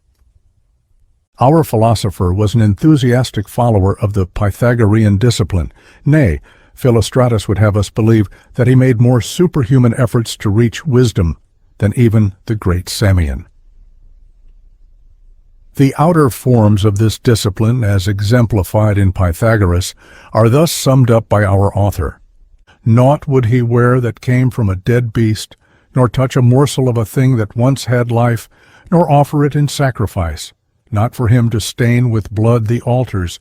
Our philosopher was an enthusiastic follower of the Pythagorean discipline. Nay, Philostratus would have us believe that he made more superhuman efforts to reach wisdom than even the great Samian. The outer forms of this discipline, as exemplified in Pythagoras, are thus summed up by our author. Naught would he wear that came from a dead beast, nor touch a morsel of a thing that once had life, nor offer it in sacrifice, not for him to stain with blood the altars,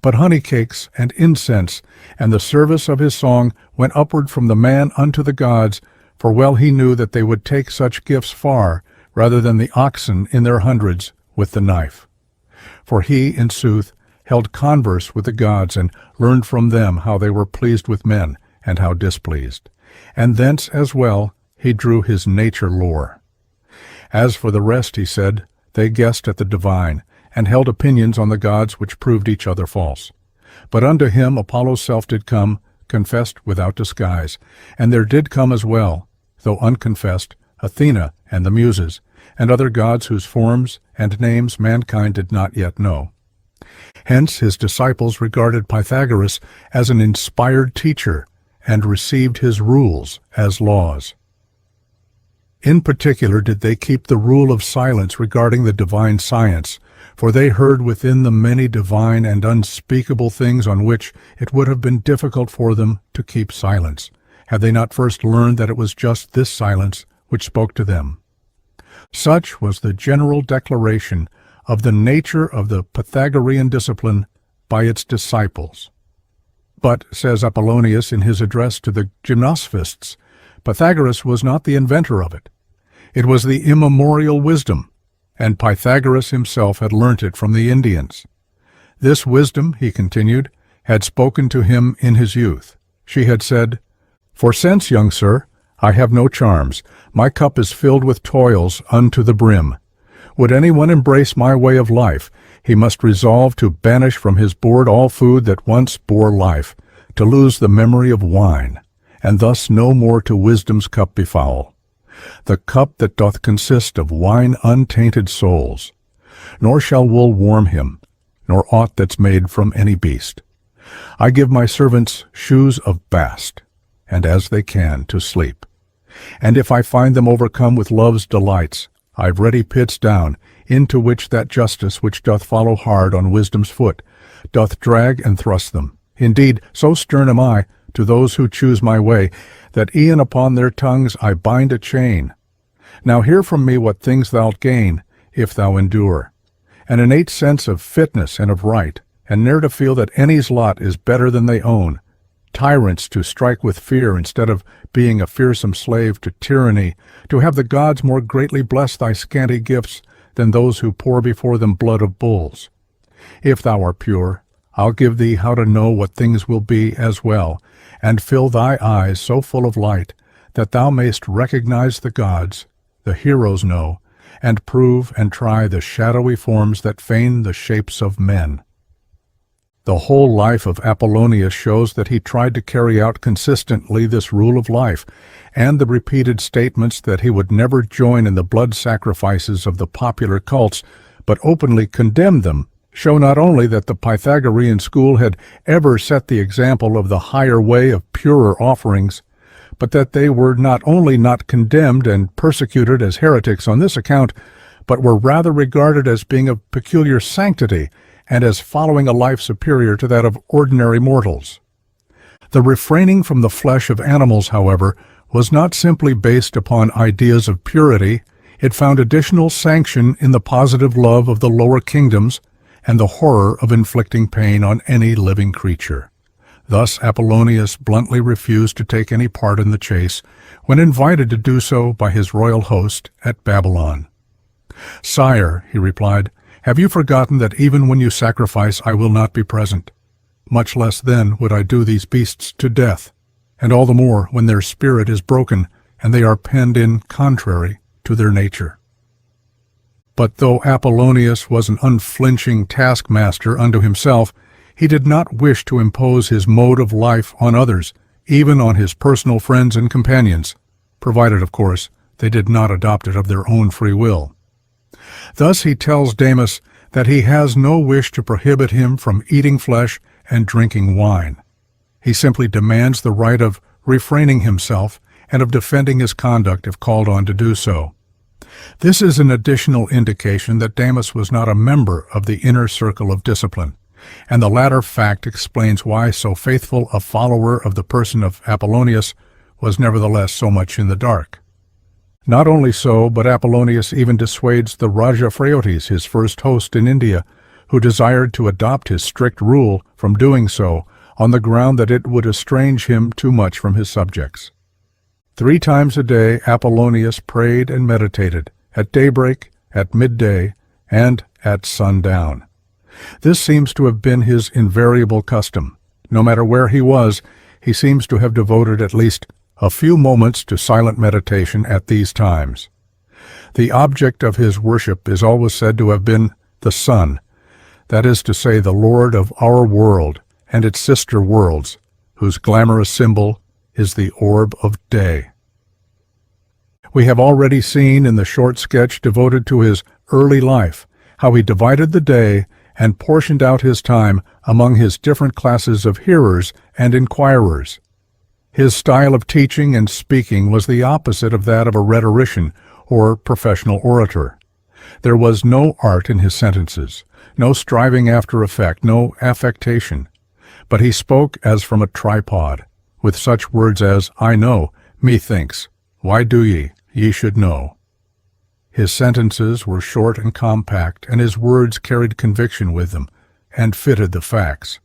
but honey cakes and incense, and the service of his song went upward from the man unto the gods, for well he knew that they would take such gifts far, rather than the oxen in their hundreds with the knife. For he, in sooth, held converse with the gods, and learned from them how they were pleased with men, and how displeased. And thence as well he drew his nature lore. As for the rest, he said, they guessed at the divine, and held opinions on the gods which proved each other false. But unto him Apollo's self did come, confessed without disguise, and there did come as well, though unconfessed, Athena and the Muses, and other gods whose forms and names mankind did not yet know. Hence his disciples regarded Pythagoras as an inspired teacher, and received his rules as laws. In particular did they keep the rule of silence regarding the divine science, for they heard within them many divine and unspeakable things on which it would have been difficult for them to keep silence, had they not first learned that it was just this silence which spoke to them. Such was the general declaration of the nature of the Pythagorean discipline by its disciples. But, says Apollonius in his address to the Gymnosophists, Pythagoras was not the inventor of it. It was the immemorial wisdom, and Pythagoras himself had learnt it from the Indians. This wisdom, he continued, had spoken to him in his youth. She had said, "For since, young sir, I have no charms, my cup is filled with toils unto the brim. Would anyone embrace my way of life, he must resolve to banish from his board all food that once bore life, to lose the memory of wine, and thus no more to wisdom's cup befoul. The cup that doth consist of wine untainted souls. Nor shall wool warm him, nor aught that's made from any beast. I give my servants shoes of bast, and as they can to sleep. And if I find them overcome with love's delights, I've ready pits down, into which that justice which doth follow hard on wisdom's foot, doth drag and thrust them. Indeed, so stern am I to those who choose my way, that e'en upon their tongues I bind a chain. Now hear from me what things thou'lt gain, if thou endure. An innate sense of fitness and of right, and ne'er to feel that any's lot is better than they own. Tyrants to strike with fear instead of being a fearsome slave to tyranny, to have the gods more greatly bless thy scanty gifts than those who pour before them blood of bulls. If thou art pure, I'll give thee how to know what things will be as well, and fill thy eyes so full of light that thou mayst recognize the gods, the heroes know, and prove and try the shadowy forms that feign the shapes of men." The whole life of Apollonius shows that he tried to carry out consistently this rule of life, and the repeated statements that he would never join in the blood sacrifices of the popular cults, but openly condemned them, show not only that the Pythagorean school had ever set the example of the higher way of purer offerings, but that they were not only not condemned and persecuted as heretics on this account, but were rather regarded as being of peculiar sanctity, and as following a life superior to that of ordinary mortals. The refraining from the flesh of animals, however, was not simply based upon ideas of purity. It found additional sanction in the positive love of the lower kingdoms and the horror of inflicting pain on any living creature. Thus Apollonius bluntly refused to take any part in the chase when invited to do so by his royal host at Babylon. "Sire," he replied, "have you forgotten that even when you sacrifice I will not be present? Much less then would I do these beasts to death, and all the more when their spirit is broken and they are penned in contrary to their nature." But though Apollonius was an unflinching taskmaster unto himself, he did not wish to impose his mode of life on others, even on his personal friends and companions, provided, of course, they did not adopt it of their own free will. Thus he tells Damis that he has no wish to prohibit him from eating flesh and drinking wine. He simply demands the right of refraining himself and of defending his conduct if called on to do so. This is an additional indication that Damis was not a member of the inner circle of discipline, and the latter fact explains why so faithful a follower of the person of Apollonius was nevertheless so much in the dark. Not only so, but Apollonius even dissuades the Raja Phraotes, his first host in India, who desired to adopt his strict rule, from doing so, on the ground that it would estrange him too much from his subjects. 3 times a day Apollonius prayed and meditated, at daybreak, at midday, and at sundown. This seems to have been his invariable custom. No matter where he was, he seems to have devoted at least a few moments to silent meditation at these times. The object of his worship is always said to have been the sun, that is to say, the Lord of our world and its sister worlds, whose glamorous symbol is the orb of day. We have already seen in the short sketch devoted to his early life how he divided the day and portioned out his time among his different classes of hearers and inquirers. His style of teaching and speaking was the opposite of that of a rhetorician or professional orator. There was no art in his sentences, no striving after effect, no affectation, but he spoke as from a tripod, with such words as, I know, methinks, why do ye, ye should know. His sentences were short and compact, and his words carried conviction with them, and fitted the facts.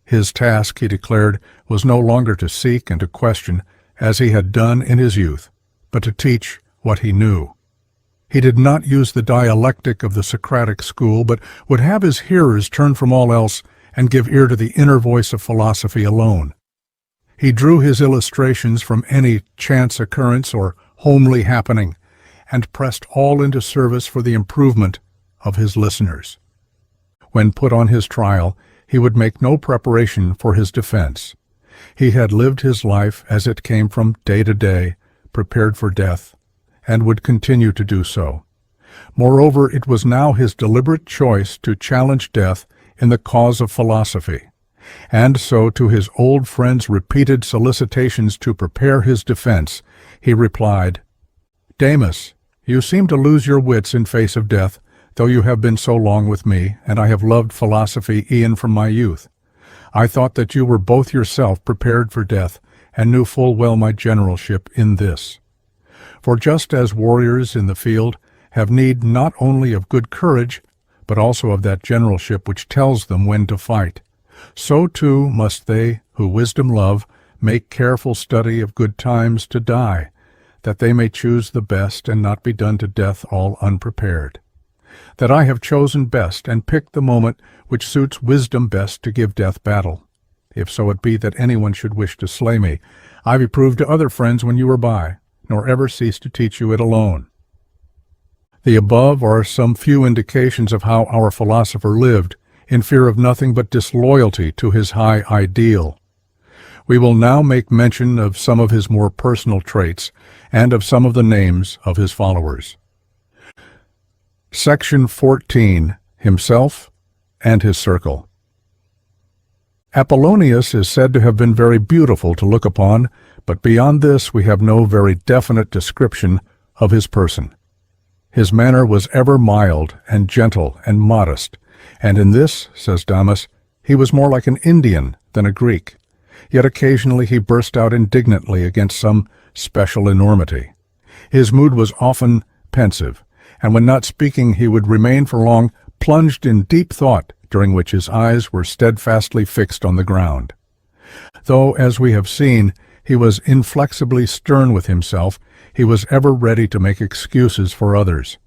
His task, he declared, was no longer to seek and to question, as he had done in his youth, but to teach what he knew. He did not use the dialectic of the Socratic school, but would have his hearers turn from all else and give ear to the inner voice of philosophy alone. He drew his illustrations from any chance occurrence or homely happening, and pressed all into service for the improvement of his listeners. When put on his trial, he would make no preparation for his defense. He had lived his life as it came from day to day, prepared for death, and would continue to do so. Moreover, it was now his deliberate choice to challenge death in the cause of philosophy, and so to his old friend's repeated solicitations to prepare his defense, he replied, Damus, you seem to lose your wits in face of death, though you have been so long with me, and I have loved philosophy e'en from my youth. I thought that you were both yourself prepared for death, and knew full well my generalship in this. For just as warriors in the field have need not only of good courage, but also of that generalship which tells them when to fight, so too must they who wisdom love make careful study of good times to die, that they may choose the best and not be done to death all unprepared. That I have chosen best and picked the moment which suits wisdom best to give death battle. If so it be that anyone should wish to slay me, I be proved to other friends when you are by, nor ever cease to teach you it alone. The above are some few indications of how our philosopher lived, in fear of nothing but disloyalty to his high ideal. We will now make mention of some of his more personal traits, and of some of the names of his followers. Section 14. Himself and his circle. Apollonius is said to have been very beautiful to look upon, but beyond this we have no very definite description of his person. His manner was ever mild and gentle and modest, and in this, says Damas, he was more like an Indian than a Greek, yet occasionally he burst out indignantly against some special enormity. His mood was often pensive, and when not speaking he would remain for long plunged in deep thought, during which his eyes were steadfastly fixed on the ground. Though, as we have seen, he was inflexibly stern with himself, he was ever ready to make excuses for others.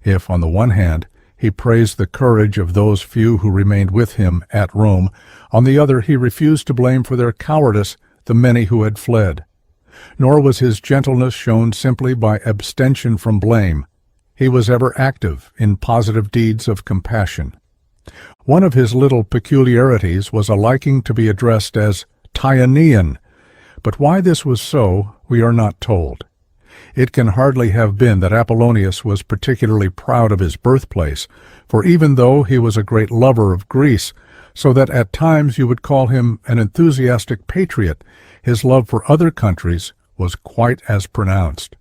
If, on the one hand, he praised the courage of those few who remained with him at Rome, on the other he refused to blame for their cowardice the many who had fled. Nor was his gentleness shown simply by abstention from blame. He was ever active in positive deeds of compassion. One of his little peculiarities was a liking to be addressed as Tyanean, but why this was so we are not told. It can hardly have been that Apollonius was particularly proud of his birthplace, for even though he was a great lover of Greece, so that at times you would call him an enthusiastic patriot, his love for other countries was quite as pronounced.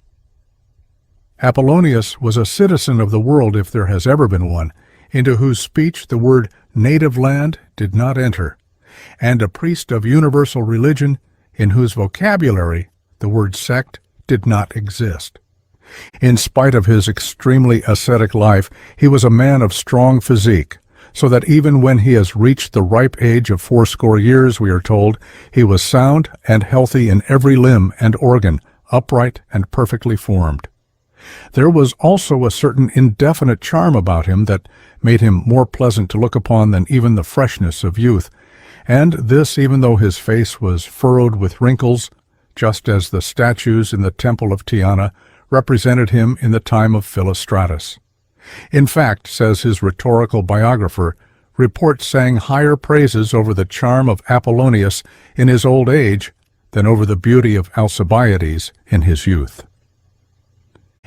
Apollonius was a citizen of the world, if there has ever been one, into whose speech the word native land did not enter, and a priest of universal religion in whose vocabulary the word sect did not exist. In spite of his extremely ascetic life, he was a man of strong physique, so that even when he has reached the ripe age of 80 years, we are told, he was sound and healthy in every limb and organ, upright and perfectly formed. There was also a certain indefinite charm about him that made him more pleasant to look upon than even the freshness of youth, and this even though his face was furrowed with wrinkles, just as the statues in the Temple of Tyana represented him in the time of Philostratus. In fact, says his rhetorical biographer, reports sang higher praises over the charm of Apollonius in his old age than over the beauty of Alcibiades in his youth.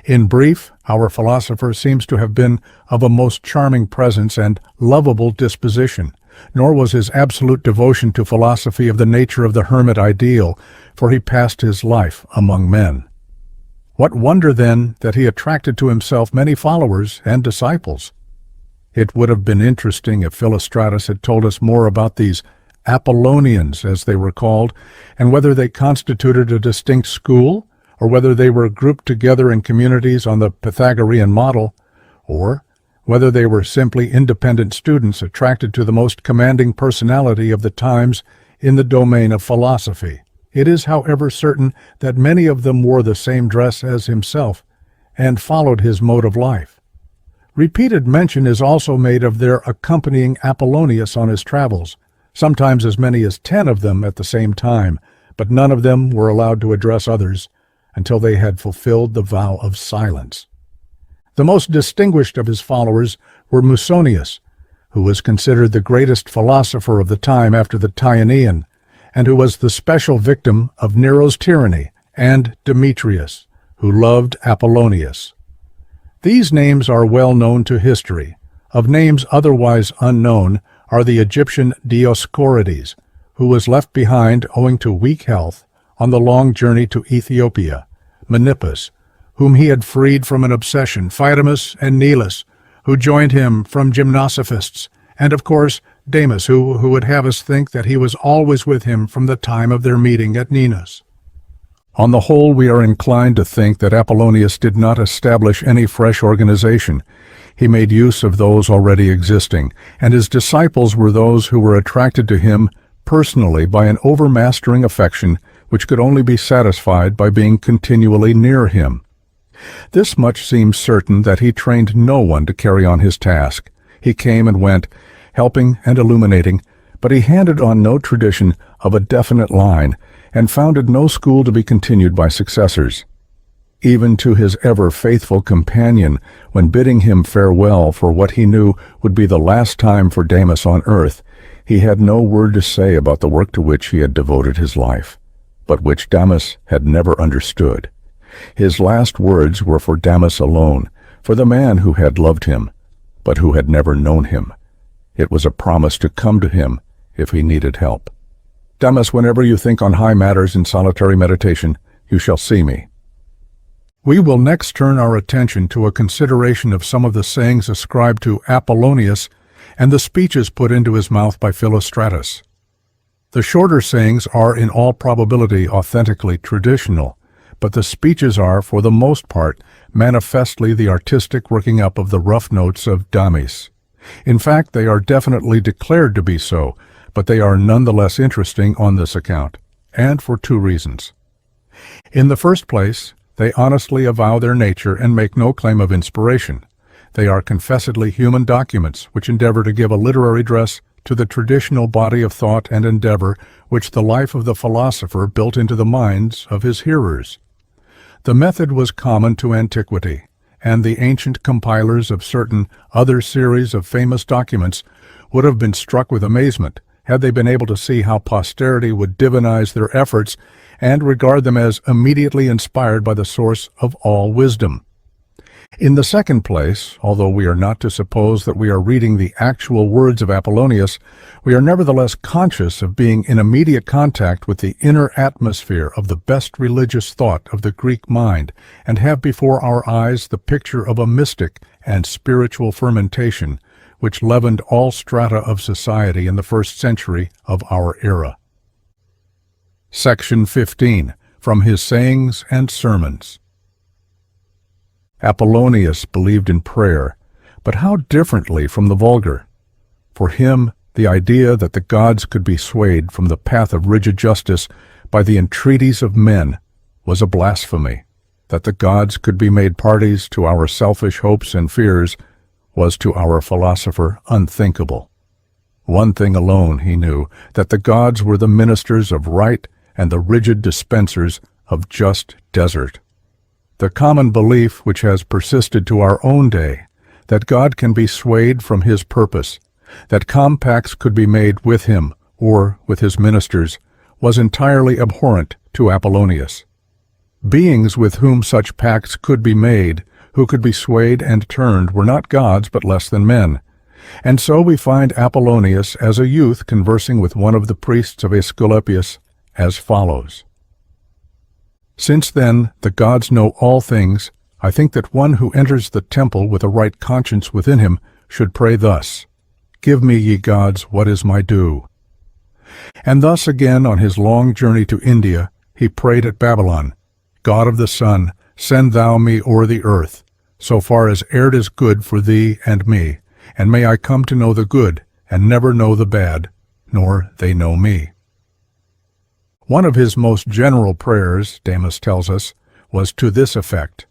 In brief, our philosopher seems to have been of a most charming presence and lovable disposition, nor was his absolute devotion to philosophy of the nature of the hermit ideal, for he passed his life among men. What wonder, then, that he attracted to himself many followers and disciples? It would have been interesting if Philostratus had told us more about these Apollonians, as they were called, and whether they constituted a distinct school, or whether they were grouped together in communities on the Pythagorean model, or whether they were simply independent students attracted to the most commanding personality of the times in the domain of philosophy. It is, however, certain that many of them wore the same dress as himself and followed his mode of life. Repeated mention is also made of their accompanying Apollonius on his travels, sometimes as many as 10 of them at the same time, but none of them were allowed to address others until they had fulfilled the vow of silence. The most distinguished of his followers were Musonius, who was considered the greatest philosopher of the time after the Tyanean, and who was the special victim of Nero's tyranny, and Demetrius, who loved Apollonius. These names are well known to history. Of names otherwise unknown are the Egyptian Dioscorides, who was left behind owing to weak health on the long journey to Ethiopia, Menippus, whom he had freed from an obsession, Phytamus and Nilus, who joined him from Gymnosophists, and of course Damas, who would have us think that he was always with him from the time of their meeting at Ninus. On the whole, we are inclined to think that Apollonius did not establish any fresh organization. He made use of those already existing, and his disciples were those who were attracted to him personally by an overmastering affection which could only be satisfied by being continually near him. This much seems certain, that he trained no one to carry on his task. He came and went, helping and illuminating, but he handed on no tradition of a definite line, and founded no school to be continued by successors. Even to his ever-faithful companion, when bidding him farewell for what he knew would be the last time for Damas on earth, he had no word to say about the work to which he had devoted his life, but which Damas had never understood. His last words were for Damas alone, for the man who had loved him, but who had never known him. It was a promise to come to him if he needed help. Damas, whenever you think on high matters in solitary meditation, you shall see me. We will next turn our attention to a consideration of some of the sayings ascribed to Apollonius and the speeches put into his mouth by Philostratus. The shorter sayings are in all probability authentically traditional, but the speeches are, for the most part, manifestly the artistic working up of the rough notes of Damis. In fact, they are definitely declared to be so, but they are none the less interesting on this account, and for two reasons. In the first place, they honestly avow their nature and make no claim of inspiration. They are confessedly human documents which endeavor to give a literary dress to the traditional body of thought and endeavor which the life of the philosopher built into the minds of his hearers. The method was common to antiquity, and the ancient compilers of certain other series of famous documents would have been struck with amazement had they been able to see how posterity would divinize their efforts and regard them as immediately inspired by the source of all wisdom. In the second place, although we are not to suppose that we are reading the actual words of Apollonius, we are nevertheless conscious of being in immediate contact with the inner atmosphere of the best religious thought of the Greek mind, and have before our eyes the picture of a mystic and spiritual fermentation which leavened all strata of society in the first century of our era. Section 15. From his Sayings and Sermons. Apollonius believed in prayer, but how differently from the vulgar. For him, the idea that the gods could be swayed from the path of rigid justice by the entreaties of men was a blasphemy. That the gods could be made parties to our selfish hopes and fears was to our philosopher unthinkable. One thing alone he knew, that the gods were the ministers of right and the rigid dispensers of just desert. The common belief which has persisted to our own day, that God can be swayed from his purpose, that compacts could be made with him or with his ministers, was entirely abhorrent to Apollonius. Beings with whom such pacts could be made, who could be swayed and turned, were not gods but less than men. And so we find Apollonius as a youth conversing with one of the priests of Aesculapius as follows. Since then the gods know all things, I think that one who enters the temple with a right conscience within him should pray thus, Give me, ye gods, what is my due. And thus again on his long journey to India he prayed at Babylon, God of the sun, send thou me o'er the earth, so far as e'er it is good for thee and me, and may I come to know the good, and never know the bad, nor they know me. One of his most general prayers, Damas tells us, was to this effect,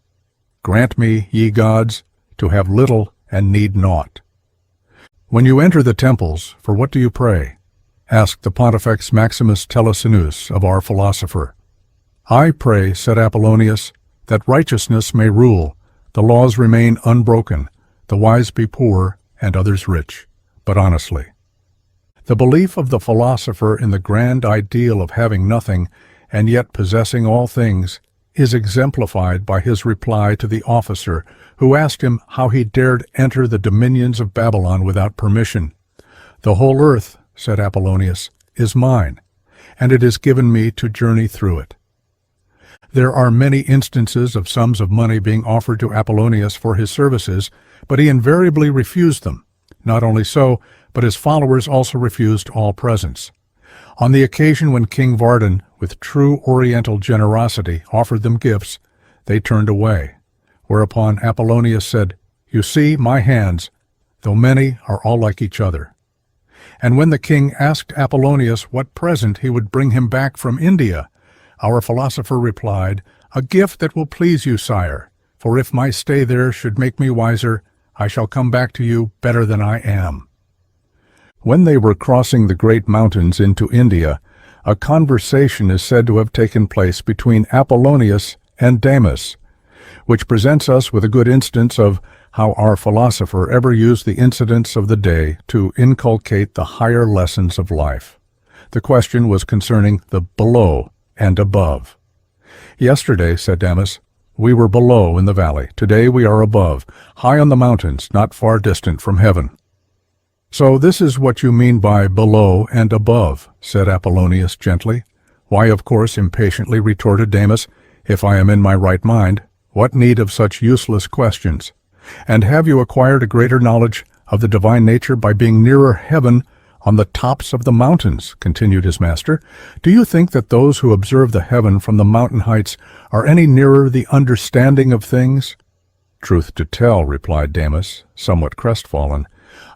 Grant me, ye gods, to have little and need naught. When you enter the temples, for what do you pray? Asked the Pontifex Maximus Telesinus of our philosopher. I pray, said Apollonius, that righteousness may rule, the laws remain unbroken, the wise be poor, and others rich, but honestly. The belief of the philosopher in the grand ideal of having nothing and yet possessing all things is exemplified by his reply to the officer who asked him how he dared enter the dominions of Babylon without permission. The whole earth, said Apollonius, is mine, and it is given me to journey through it. There are many instances of sums of money being offered to Apollonius for his services, but he invariably refused them. Not only so, but his followers also refused all presents. On the occasion when King Vardan, with true Oriental generosity, offered them gifts, they turned away, whereupon Apollonius said, You see, my hands, though many, are all like each other. And when the king asked Apollonius what present he would bring him back from India, our philosopher replied, A gift that will please you, sire, for if my stay there should make me wiser, I shall come back to you better than I am. When they were crossing the great mountains into India, a conversation is said to have taken place between Apollonius and Damas, which presents us with a good instance of how our philosopher ever used the incidents of the day to inculcate the higher lessons of life. The question was concerning the below and above. Yesterday, said Damas, we were below in the valley. Today we are above, high on the mountains, not far distant from heaven. So this is what you mean by below and above, said Apollonius gently. Why, of course, impatiently retorted Damas, if I am in my right mind, what need of such useless questions? And have you acquired a greater knowledge of the divine nature by being nearer heaven on the tops of the mountains, continued his master. Do you think that those who observe the heaven from the mountain heights are any nearer the understanding of things? Truth to tell, replied Damas, somewhat crestfallen,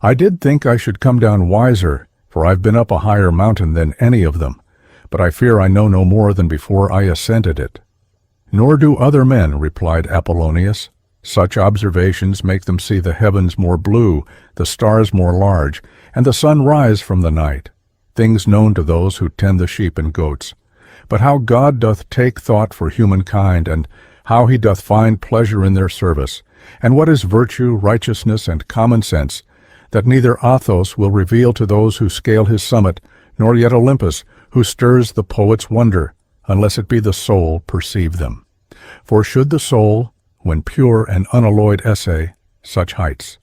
I did think I should come down wiser, for I've been up a higher mountain than any of them, but I fear I know no more than before I ascended it. Nor do other men, replied Apollonius. Such observations make them see the heavens more blue, the stars more large, and the sun rise from the night, things known to those who tend the sheep and goats. But how God doth take thought for humankind, and how he doth find pleasure in their service, and what is virtue, righteousness, and common sense, that neither Athos will reveal to those who scale his summit, nor yet Olympus, who stirs the poet's wonder, unless it be the soul perceive them. For should the soul, when pure and unalloyed essay, such heights,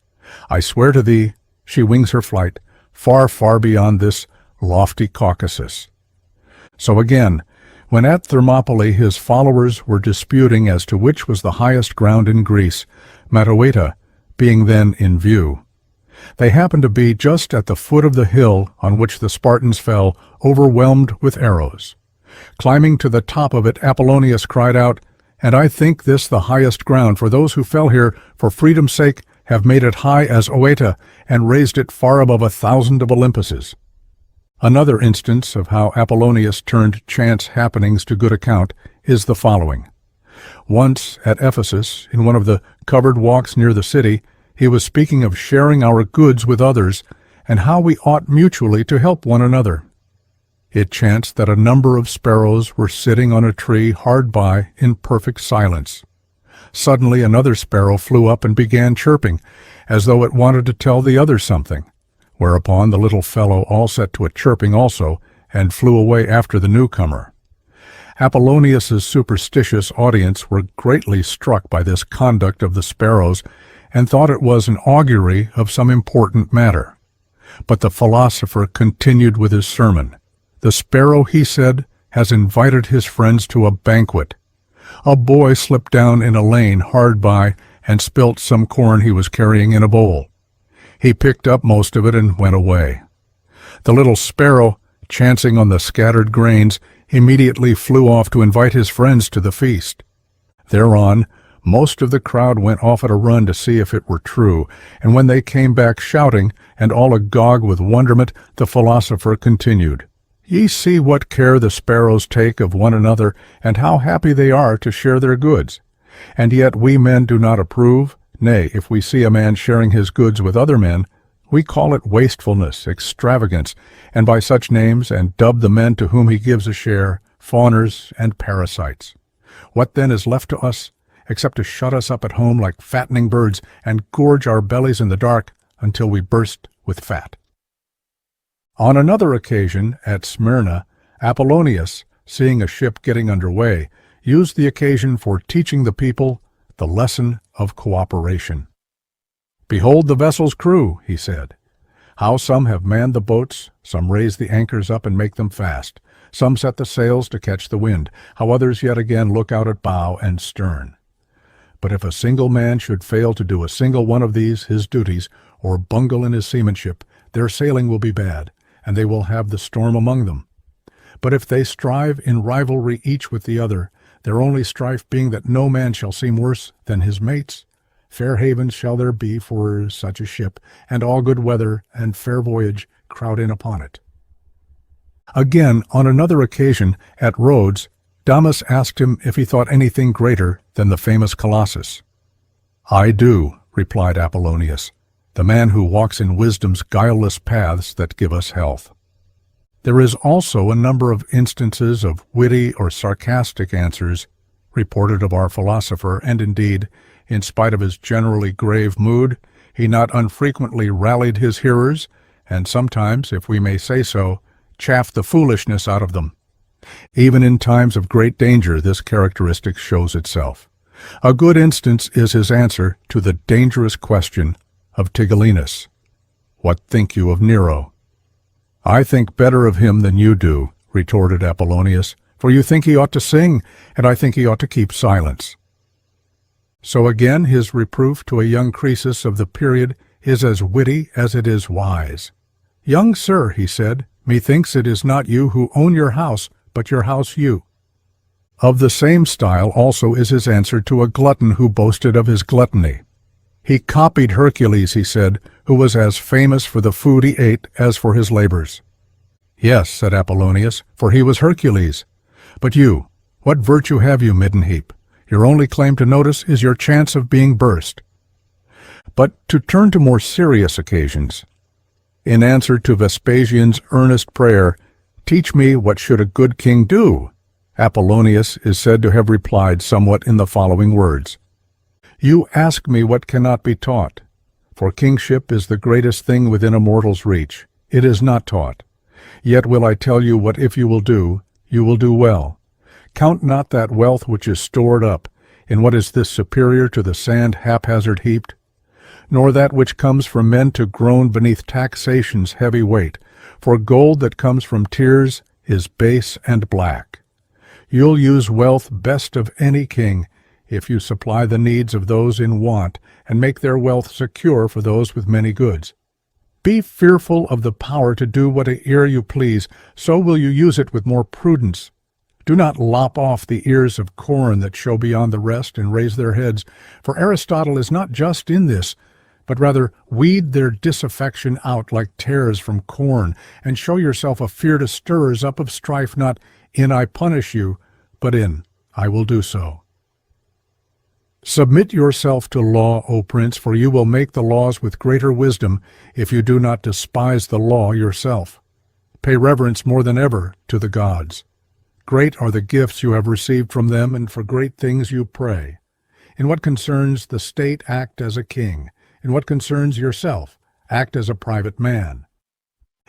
I swear to thee, she wings her flight, far, far beyond this lofty Caucasus. So again, when at Thermopylae his followers were disputing as to which was the highest ground in Greece, Mataoeta being then in view, they happened to be just at the foot of the hill on which the Spartans fell, overwhelmed with arrows. Climbing to the top of it, Apollonius cried out, And I think this the highest ground, for those who fell here for freedom's sake have made it high as Oeta, and raised it far above 1,000 of Olympuses. Another instance of how Apollonius turned chance happenings to good account is the following. Once at Ephesus, in one of the covered walks near the city, he was speaking of sharing our goods with others, and how we ought mutually to help one another. It chanced that a number of sparrows were sitting on a tree hard by in perfect silence. Suddenly another sparrow flew up and began chirping, as though it wanted to tell the other something, whereupon the little fellow all set to a chirping also, and flew away after the newcomer. Apollonius's superstitious audience were greatly struck by this conduct of the sparrows, and thought it was an augury of some important matter. But the philosopher continued with his sermon. "The sparrow," he said, "has invited his friends to a banquet. A boy slipped down in a lane hard by and spilt some corn he was carrying in a bowl. He picked up most of it and went away. The little sparrow, chancing on the scattered grains, immediately flew off to invite his friends to the feast. Thereon, most of the crowd went off at a run to see if it were true, and when they came back shouting, and all agog with wonderment, the philosopher continued, "Ye see what care the sparrows take of one another, and how happy they are to share their goods. And yet we men do not approve. Nay, if we see a man sharing his goods with other men, we call it wastefulness, extravagance, and by such names, and dub the men to whom he gives a share, fawners and parasites. What then is left to us, except to shut us up at home like fattening birds, and gorge our bellies in the dark until we burst with fat?" On another occasion, at Smyrna, Apollonius, seeing a ship getting under way, used the occasion for teaching the people the lesson of cooperation. "Behold the vessel's crew," he said. "How some have manned the boats, some raise the anchors up and make them fast, some set the sails to catch the wind, how others yet again look out at bow and stern. But if a single man should fail to do a single one of these his duties, or bungle in his seamanship, their sailing will be bad, and they will have the storm among them. But if they strive in rivalry each with the other, their only strife being that no man shall seem worse than his mates, fair havens shall there be for such a ship, and all good weather and fair voyage crowd in upon it." Again, on another occasion, at Rhodes, Damis asked him if he thought anything greater than the famous Colossus. "I do," replied Apollonius, "the man who walks in wisdom's guileless paths that give us health." There is also a number of instances of witty or sarcastic answers reported of our philosopher, and indeed, in spite of his generally grave mood, he not unfrequently rallied his hearers, and sometimes, if we may say so, chaffed the foolishness out of them. Even in times of great danger this characteristic shows itself. A good instance is his answer to the dangerous question of Tigellinus, "What think you of Nero?" "I think better of him than you do," retorted Apollonius, "for you think he ought to sing, and I think he ought to keep silence." So again his reproof to a young Croesus of the period is as witty as it is wise. "Young sir," he said, "methinks it is not you who own your house, but your house you." Of the same style also is his answer to a glutton who boasted of his gluttony. He copied Hercules, he said, who was as famous for the food he ate as for his labors. "Yes," said Apollonius, "for he was Hercules. But you, what virtue have you, midden heap? Your only claim to notice is your chance of being burst." But to turn to more serious occasions. In answer to Vespasian's earnest prayer, "Teach me what should a good king do?" Apollonius is said to have replied somewhat in the following words: "You ask me what cannot be taught. For kingship is the greatest thing within a mortal's reach. It is not taught. Yet will I tell you what if you will do well. Count not that wealth which is stored up, in what is this superior to the sand haphazard heaped, nor that which comes from men to groan beneath taxation's heavy weight, for gold that comes from tears is base and black. You'll use wealth best of any king, if you supply the needs of those in want, and make their wealth secure for those with many goods. Be fearful of the power to do whate'er you please, so will you use it with more prudence. Do not lop off the ears of corn that show beyond the rest and raise their heads, for Aristotle is not just in this, but rather weed their disaffection out like tares from corn, and show yourself a fear to stirrers up of strife, not in I punish you, but in I will do so. Submit yourself to law, O prince, for you will make the laws with greater wisdom if you do not despise the law yourself. Pay reverence more than ever to the gods. Great are the gifts you have received from them, and for great things you pray. In what concerns the state, act as a king. In what concerns yourself, act as a private man.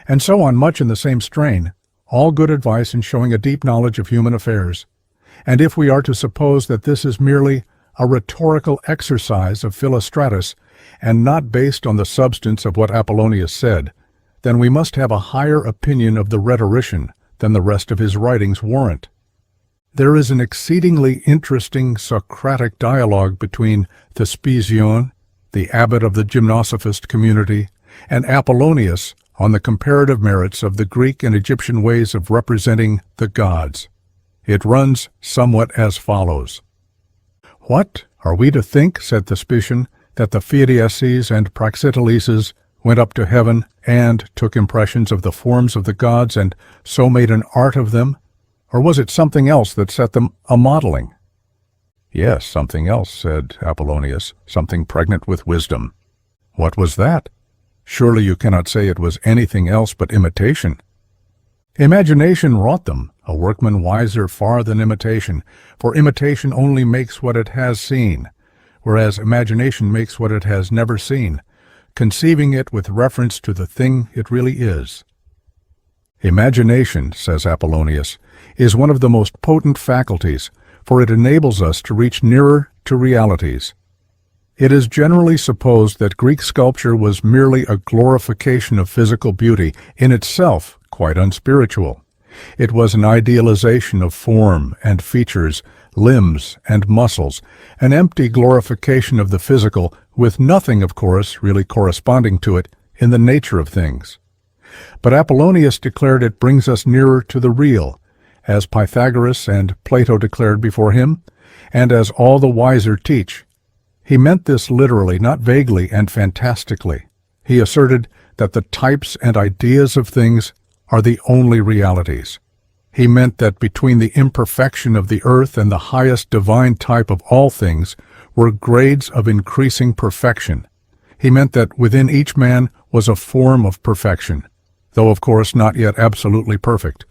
And so on, much in the same strain, all good advice in showing a deep knowledge of human affairs. And if we are to suppose that this is merely a rhetorical exercise of Philostratus, and not based on the substance of what Apollonius said, then we must have a higher opinion of the rhetorician than the rest of his writings warrant. There is an exceedingly interesting Socratic dialogue between Thespesian, the abbot of the Gymnosophist community, and Apollonius on the comparative merits of the Greek and Egyptian ways of representing the gods. It runs somewhat as follows. "What, are we to think," said Thespesian, "that the Pheidiases and Praxiteles went up to heaven and took impressions of the forms of the gods and so made an art of them? Or was it something else that set them a-modeling?" "Yes, something else," said Apollonius, "something pregnant with wisdom." "What was that? Surely you cannot say it was anything else but imitation." "Imagination wrought them, a workman wiser far than imitation, for imitation only makes what it has seen, whereas imagination makes what it has never seen, conceiving it with reference to the thing it really is." Imagination, says Apollonius, is one of the most potent faculties, for it enables us to reach nearer to realities. It is generally supposed that Greek sculpture was merely a glorification of physical beauty, in itself quite unspiritual. It was an idealization of form and features, limbs and muscles, an empty glorification of the physical, with nothing, of course, really corresponding to it in the nature of things. But Apollonius declared it brings us nearer to the real, as Pythagoras and Plato declared before him, and as all the wiser teach. He meant this literally, not vaguely and fantastically. He asserted that the types and ideas of things are the only realities. He meant that between the imperfection of the earth and the highest divine type of all things were grades of increasing perfection. He meant that within each man was a form of perfection, though of course not yet absolutely perfect.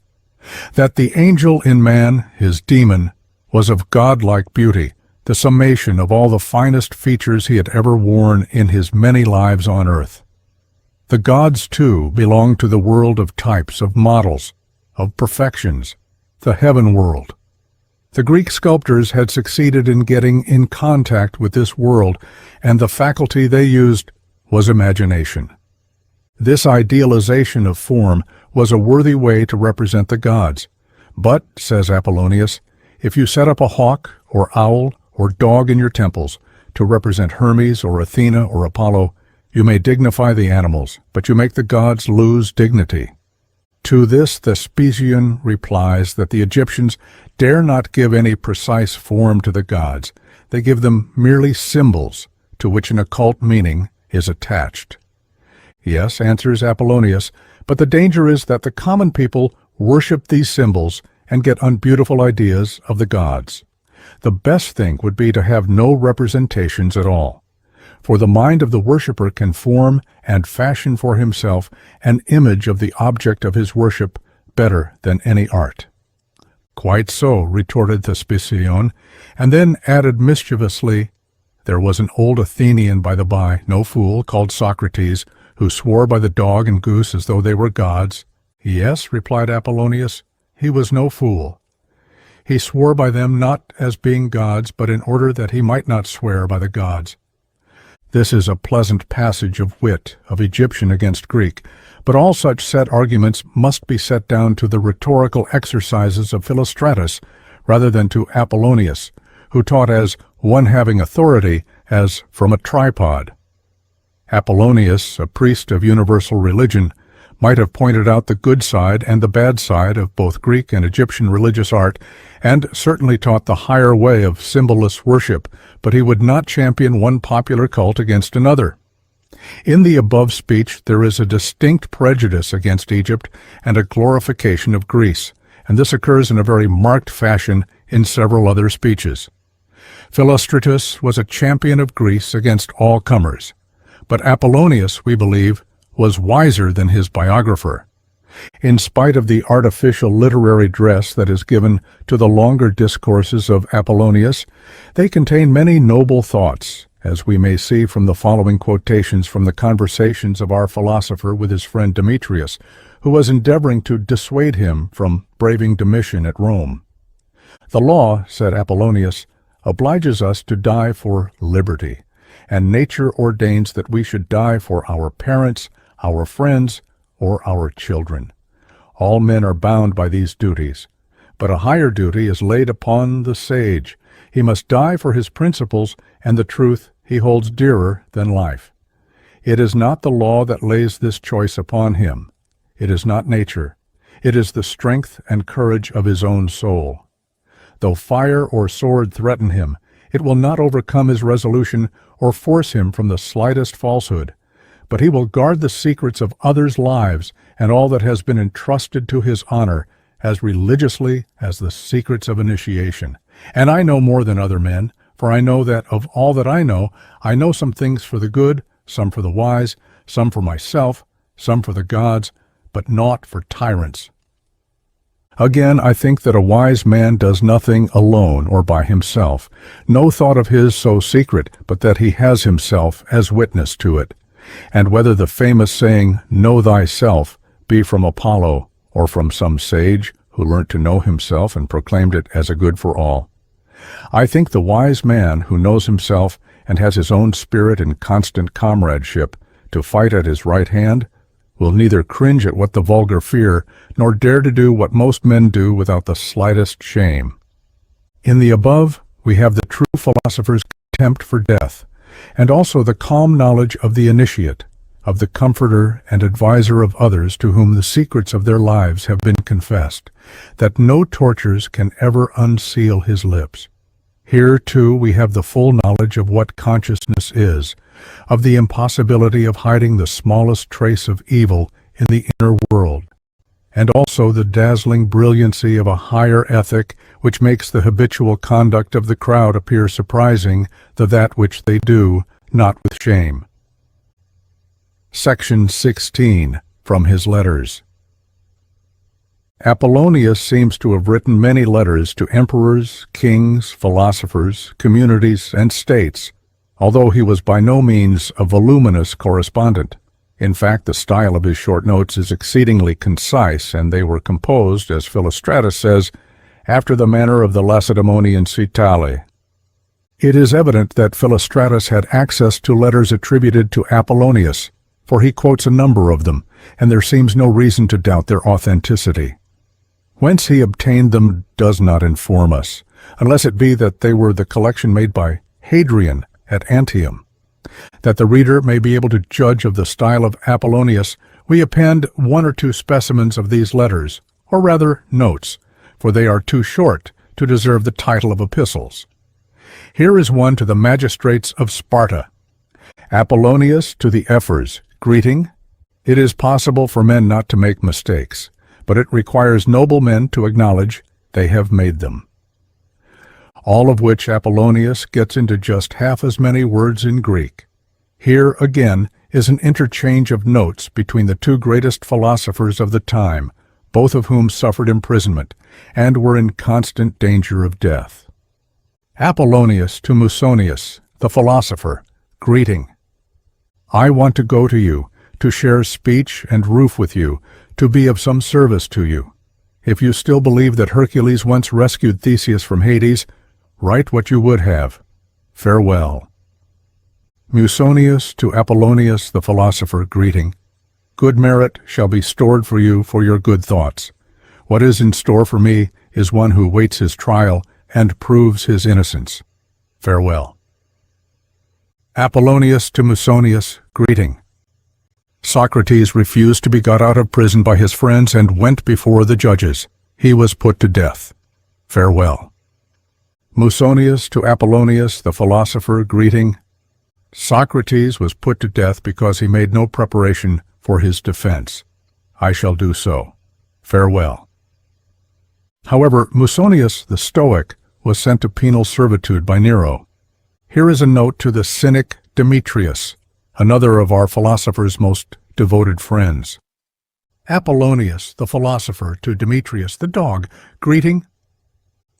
That the angel in man, his demon, was of godlike beauty, the summation of all the finest features he had ever worn in his many lives on earth. The gods, too, belong to the world of types, of models, of perfections, the heaven world. The Greek sculptors had succeeded in getting in contact with this world, and the faculty they used was imagination. This idealization of form was a worthy way to represent the gods. But, says Apollonius, if you set up a hawk or owl or dog in your temples to represent Hermes or Athena or Apollo, you may dignify the animals, but you make the gods lose dignity. To this Thespesian replies that the Egyptians dare not give any precise form to the gods. They give them merely symbols, to which an occult meaning is attached. Yes, answers Apollonius, but the danger is that the common people worship these symbols and get unbeautiful ideas of the gods. The best thing would be to have no representations at all. For the mind of the worshipper can form and fashion for himself an image of the object of his worship better than any art. Quite so, retorted Thespesian, and then added mischievously, there was an old Athenian, by the by, no fool, called Socrates, who swore by the dog and goose as though they were gods. Yes, replied Apollonius, he was no fool. He swore by them not as being gods, but in order that he might not swear by the gods. This is a pleasant passage of wit, of Egyptian against Greek, but all such set arguments must be set down to the rhetorical exercises of Philostratus rather than to Apollonius, who taught as one having authority, as from a tripod. Apollonius, a priest of universal religion, might have pointed out the good side and the bad side of both Greek and Egyptian religious art, and certainly taught the higher way of symbolless worship, but he would not champion one popular cult against another. In the above speech there is a distinct prejudice against Egypt and a glorification of Greece, and this occurs in a very marked fashion in several other speeches. Philostratus was a champion of Greece against all comers, but Apollonius, we believe, was wiser than his biographer. In spite of the artificial literary dress that is given to the longer discourses of Apollonius, they contain many noble thoughts, as we may see from the following quotations from the conversations of our philosopher with his friend Demetrius, who was endeavoring to dissuade him from braving Domitian at Rome. "The law," said Apollonius, "obliges us to die for liberty, and nature ordains that we should die for our parents, our friends, or our children. All men are bound by these duties, but a higher duty is laid upon the sage. He must die for his principles and the truth he holds dearer than life. It is not the law that lays this choice upon him. It is not nature. It is the strength and courage of his own soul. Though fire or sword threaten him, it will not overcome his resolution or force him from the slightest falsehood, but he will guard the secrets of others' lives and all that has been entrusted to his honor as religiously as the secrets of initiation. And I know more than other men, for I know that of all that I know some things for the good, some for the wise, some for myself, some for the gods, but naught for tyrants. Again, I think that a wise man does nothing alone or by himself, no thought of his so secret, but that he has himself as witness to it. And whether the famous saying, 'Know thyself,' be from Apollo or from some sage who learnt to know himself and proclaimed it as a good for all, I think the wise man who knows himself and has his own spirit in constant comradeship to fight at his right hand will neither cringe at what the vulgar fear, nor dare to do what most men do without the slightest shame. In the above, we have the true philosopher's contempt for death, and also the calm knowledge of the initiate, of the comforter and adviser of others to whom the secrets of their lives have been confessed, that no tortures can ever unseal his lips. Here, too, we have the full knowledge of what consciousness is, of the impossibility of hiding the smallest trace of evil in the inner world, and also the dazzling brilliancy of a higher ethic which makes the habitual conduct of the crowd appear surprising, that which they do, not with shame. Section 16, from his letters. Apollonius seems to have written many letters to emperors, kings, philosophers, communities, and states, although he was by no means a voluminous correspondent. In fact, the style of his short notes is exceedingly concise, and they were composed, as Philostratus says, after the manner of the Lacedaemonian Cetali. It is evident that Philostratus had access to letters attributed to Apollonius, for he quotes a number of them, and there seems no reason to doubt their authenticity. Whence he obtained them does not inform us, unless it be that they were the collection made by Hadrian at Antium. That the reader may be able to judge of the style of Apollonius, we append one or two specimens of these letters, or rather notes, for they are too short to deserve the title of epistles. Here is one to the magistrates of Sparta. Apollonius to the Ephors, greeting. It is possible for men not to make mistakes, but it requires noble men to acknowledge they have made them. All of which Apollonius gets into just half as many words in Greek. Here, again, is an interchange of notes between the two greatest philosophers of the time, both of whom suffered imprisonment, and were in constant danger of death. Apollonius to Musonius, the philosopher, greeting. I want to go to you, to share speech and roof with you, to be of some service to you. If you still believe that Hercules once rescued Theseus from Hades, write what you would have. Farewell. Musonius to Apollonius the philosopher, greeting. Good merit shall be stored for you for your good thoughts. What is in store for me is one who waits his trial and proves his innocence. Farewell. Apollonius to Musonius, greeting. Socrates refused to be got out of prison by his friends and went before the judges. He was put to death. Farewell. Musonius to Apollonius the philosopher, greeting. Socrates was put to death because he made no preparation for his defense. I shall do so. Farewell. However, Musonius the Stoic was sent to penal servitude by Nero. Here is a note to the cynic Demetrius, another of our philosopher's most devoted friends. Apollonius, the philosopher, to Demetrius, the dog, greeting,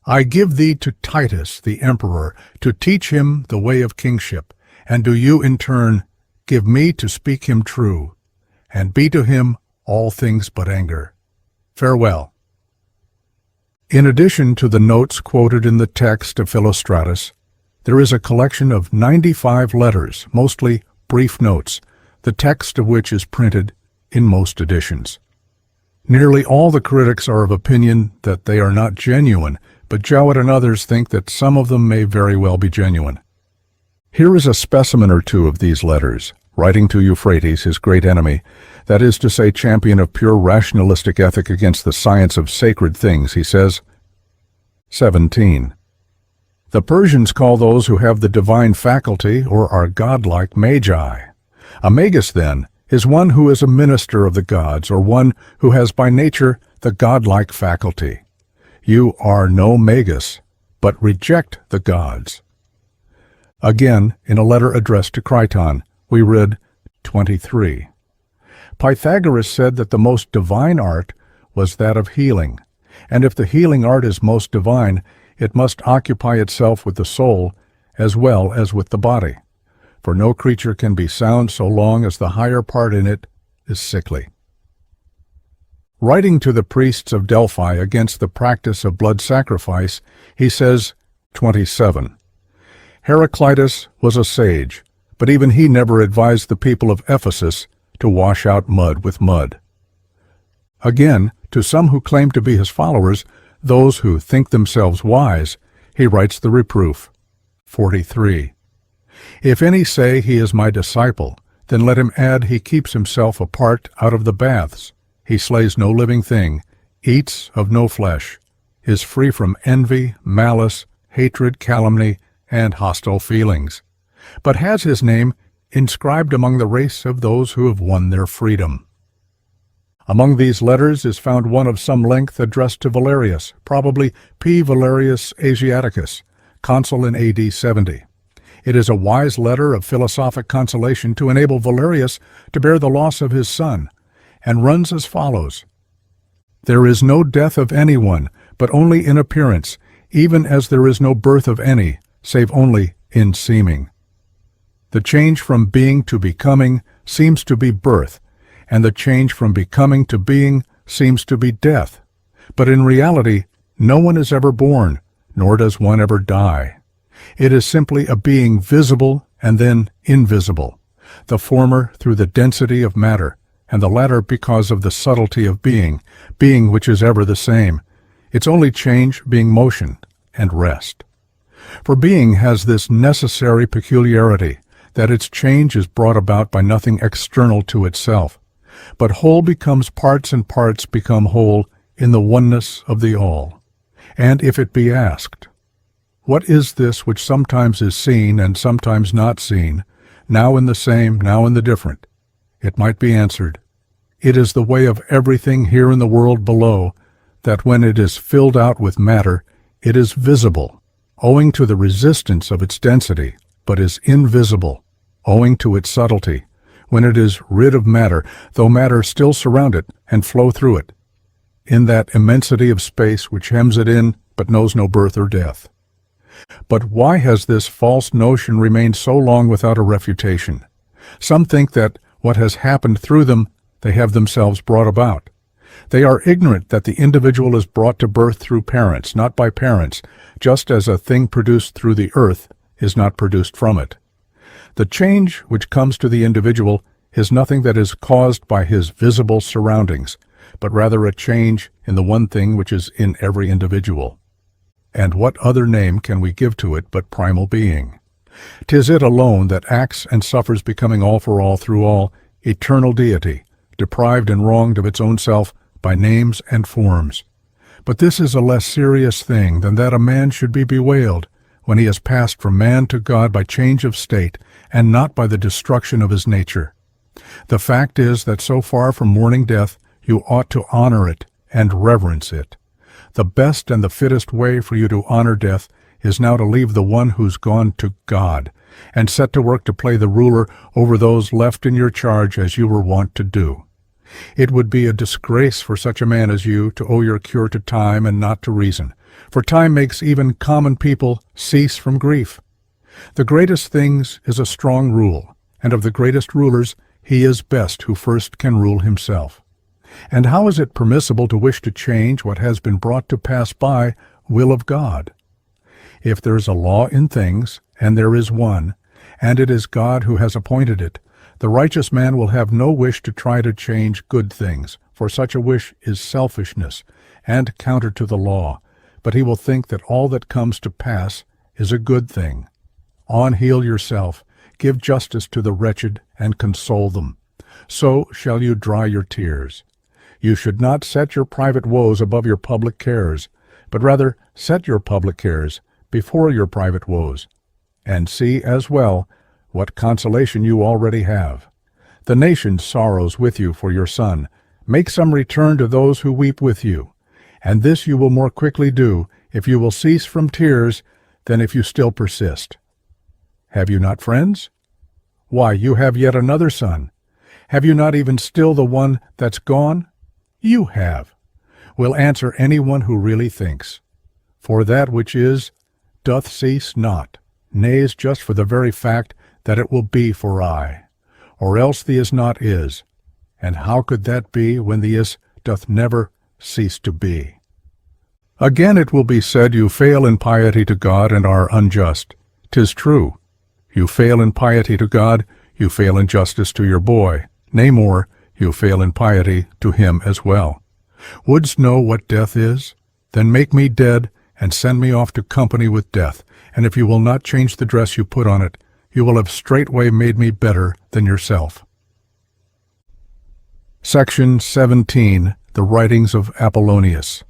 I give thee to Titus, the emperor, to teach him the way of kingship, and do you in turn give me to speak him true, and be to him all things but anger. Farewell. In addition to the notes quoted in the text of Philostratus, there is a collection of 95 letters, mostly brief notes, the text of which is printed in most editions. Nearly all the critics are of opinion that they are not genuine, but Jowett and others think that some of them may very well be genuine. Here is a specimen or two of these letters, writing to Euphrates, his great enemy, that is to say, champion of pure rationalistic ethic against the science of sacred things. He says, 17. The Persians call those who have the divine faculty or are godlike magi. A magus, then, is one who is a minister of the gods, or one who has by nature the godlike faculty. You are no magus, but reject the gods. Again, in a letter addressed to Crichton, we read 23. Pythagoras said that the most divine art was that of healing, and if the healing art is most divine, it must occupy itself with the soul as well as with the body, for no creature can be sound so long as the higher part in it is sickly. Writing to the priests of Delphi against the practice of blood sacrifice, he says, 27. Heraclitus was a sage, but even he never advised the people of Ephesus to wash out mud with mud. Again, to some who claim to be his followers, those who think themselves wise, he writes the reproof, 43. If any say he is my disciple, then let him add he keeps himself apart out of the baths. He slays no living thing, eats of no flesh, is free from envy, malice, hatred, calumny, and hostile feelings, but has his name inscribed among the race of those who have won their freedom. Among these letters is found one of some length addressed to Valerius, probably P. Valerius Asiaticus, consul in AD 70. It is a wise letter of philosophic consolation to enable Valerius to bear the loss of his son, and runs as follows. There is no death of anyone, but only in appearance, even as there is no birth of any, save only in seeming. The change from being to becoming seems to be birth, and the change from becoming to being seems to be death. But in reality, no one is ever born, nor does one ever die. It is simply a being visible and then invisible, the former through the density of matter, and the latter because of the subtlety of being which is ever the same, its only change being motion and rest. For being has this necessary peculiarity, that its change is brought about by nothing external to itself, but whole becomes parts and parts become whole in the oneness of the all. And if it be asked, what is this which sometimes is seen and sometimes not seen, now in the same, now in the different? It might be answered, it is the way of everything here in the world below, that when it is filled out with matter, it is visible, owing to the resistance of its density, but is invisible, owing to its subtlety, when it is rid of matter, though matter still surround it and flow through it, in that immensity of space which hems it in, but knows no birth or death. But why has this false notion remained so long without a refutation? Some think that what has happened through them, they have themselves brought about. They are ignorant that the individual is brought to birth through parents, not by parents, just as a thing produced through the earth is not produced from it. The change which comes to the individual is nothing that is caused by his visible surroundings, but rather a change in the one thing which is in every individual. And what other name can we give to it but primal being? 'Tis it alone that acts and suffers, becoming all for all through all, eternal deity, deprived and wronged of its own self by names and forms. But this is a less serious thing than that a man should be bewailed when he has passed from man to God by change of state, and not by the destruction of his nature. The fact is that so far from mourning death, you ought to honor it and reverence it. The best and the fittest way for you to honor death is now to leave the one who's gone to God, and set to work to play the ruler over those left in your charge as you were wont to do. It would be a disgrace for such a man as you to owe your cure to time and not to reason, for time makes even common people cease from grief. The greatest things is a strong rule, and of the greatest rulers he is best who first can rule himself. And how is it permissible to wish to change what has been brought to pass by will of God? If there is a law in things, and there is one, and it is God who has appointed it, the righteous man will have no wish to try to change good things, for such a wish is selfishness and counter to the law, but he will think that all that comes to pass is a good thing. On heal yourself, give justice to the wretched, and console them. So shall you dry your tears. You should not set your private woes above your public cares, but rather set your public cares before your private woes, and see as well what consolation you already have. The nation sorrows with you for your son. Make some return to those who weep with you, and this you will more quickly do if you will cease from tears than if you still persist. Have you not friends? Why, you have yet another son. Have you not even still the one that's gone? You have. Will answer anyone who really thinks. For that which is doth cease not, nay, is just for the very fact that it will be for aye. Or else the is not is. And how could that be when the is doth never cease to be? Again it will be said, you fail in piety to God and are unjust. 'Tis true. You fail in piety to God, you fail in justice to your boy. Nay more, you fail in piety to him as well. Wouldst know what death is? Then make me dead, and send me off to company with death, and if you will not change the dress you put on it, you will have straightway made me better than yourself. Section 17. The Writings of Apollonius.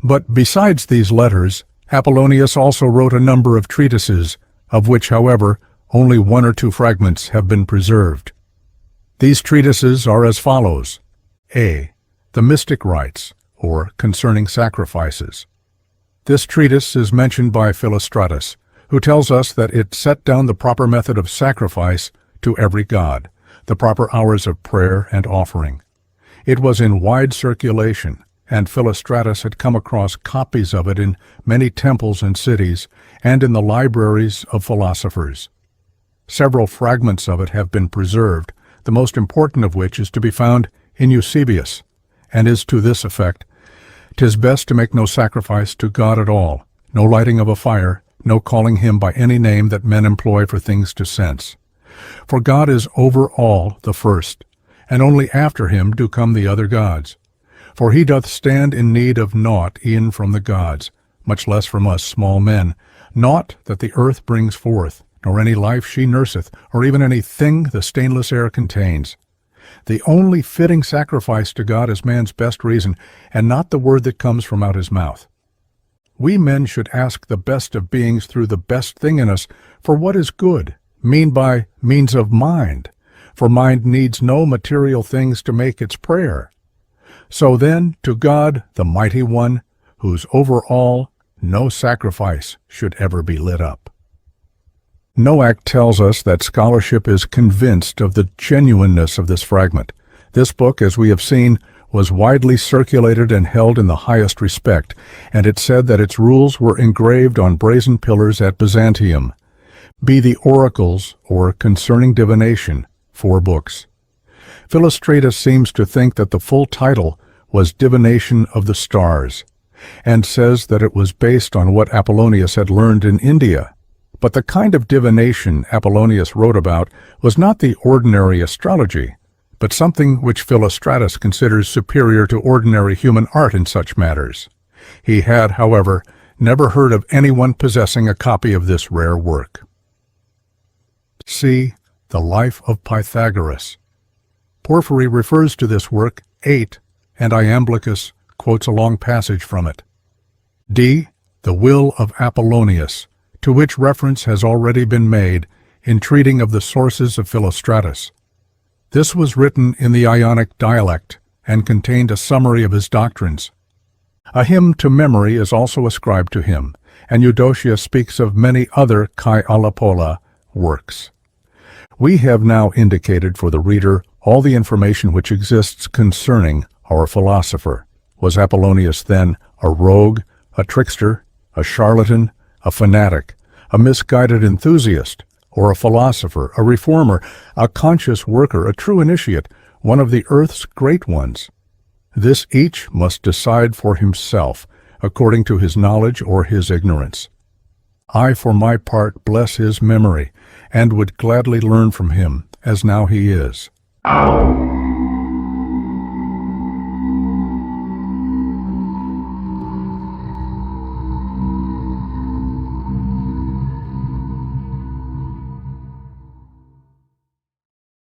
But besides these letters, Apollonius also wrote a number of treatises, of which, however, only one or two fragments have been preserved. These treatises are as follows. A. The Mystic Rites, or Concerning Sacrifices. This treatise is mentioned by Philostratus, who tells us that it set down the proper method of sacrifice to every god, the proper hours of prayer and offering. It was in wide circulation, and Philostratus had come across copies of it in many temples and cities, and in the libraries of philosophers. Several fragments of it have been preserved, the most important of which is to be found in Eusebius, and is to this effect: "'Tis best to make no sacrifice to God at all, no lighting of a fire, no calling him by any name that men employ for things to sense. For God is over all the first, and only after him do come the other gods. For he doth stand in need of naught e'en from the gods, much less from us small men, naught that the earth brings forth, nor any life she nurseth, or even any thing the stainless air contains. The only fitting sacrifice to God is man's best reason, and not the word that comes from out his mouth. We men should ask the best of beings through the best thing in us, for what is good, mean by means of mind, for mind needs no material things to make its prayer. So then, to God, the Mighty One, whose over all no sacrifice should ever be lit up." Noack tells us that scholarship is convinced of the genuineness of this fragment. This book, as we have seen, was widely circulated and held in the highest respect, and it said that its rules were engraved on brazen pillars at Byzantium. Be the Oracles, or Concerning Divination, 4 books. Philostratus seems to think that the full title was Divination of the Stars, and says that it was based on what Apollonius had learned in India. But the kind of divination Apollonius wrote about was not the ordinary astrology, but something which Philostratus considers superior to ordinary human art in such matters. He had, however, never heard of anyone possessing a copy of this rare work. C. The Life of Pythagoras. Porphyry refers to this work 8, and Iamblichus quotes a long passage from it. D. The Will of Apollonius, to which reference has already been made in treating of the sources of Philostratus. This was written in the Ionic dialect and contained a summary of his doctrines. A hymn to memory is also ascribed to him, and Eudocia speaks of many other Kai Alapola works. We have now indicated for the reader all the information which exists concerning our philosopher. Was Apollonius then a rogue, a trickster, a charlatan, a fanatic, a misguided enthusiast, or a philosopher, a reformer, a conscious worker, a true initiate, one of the earth's great ones? This each must decide for himself, according to his knowledge or his ignorance. I, for my part, bless his memory, and would gladly learn from him, as now he is.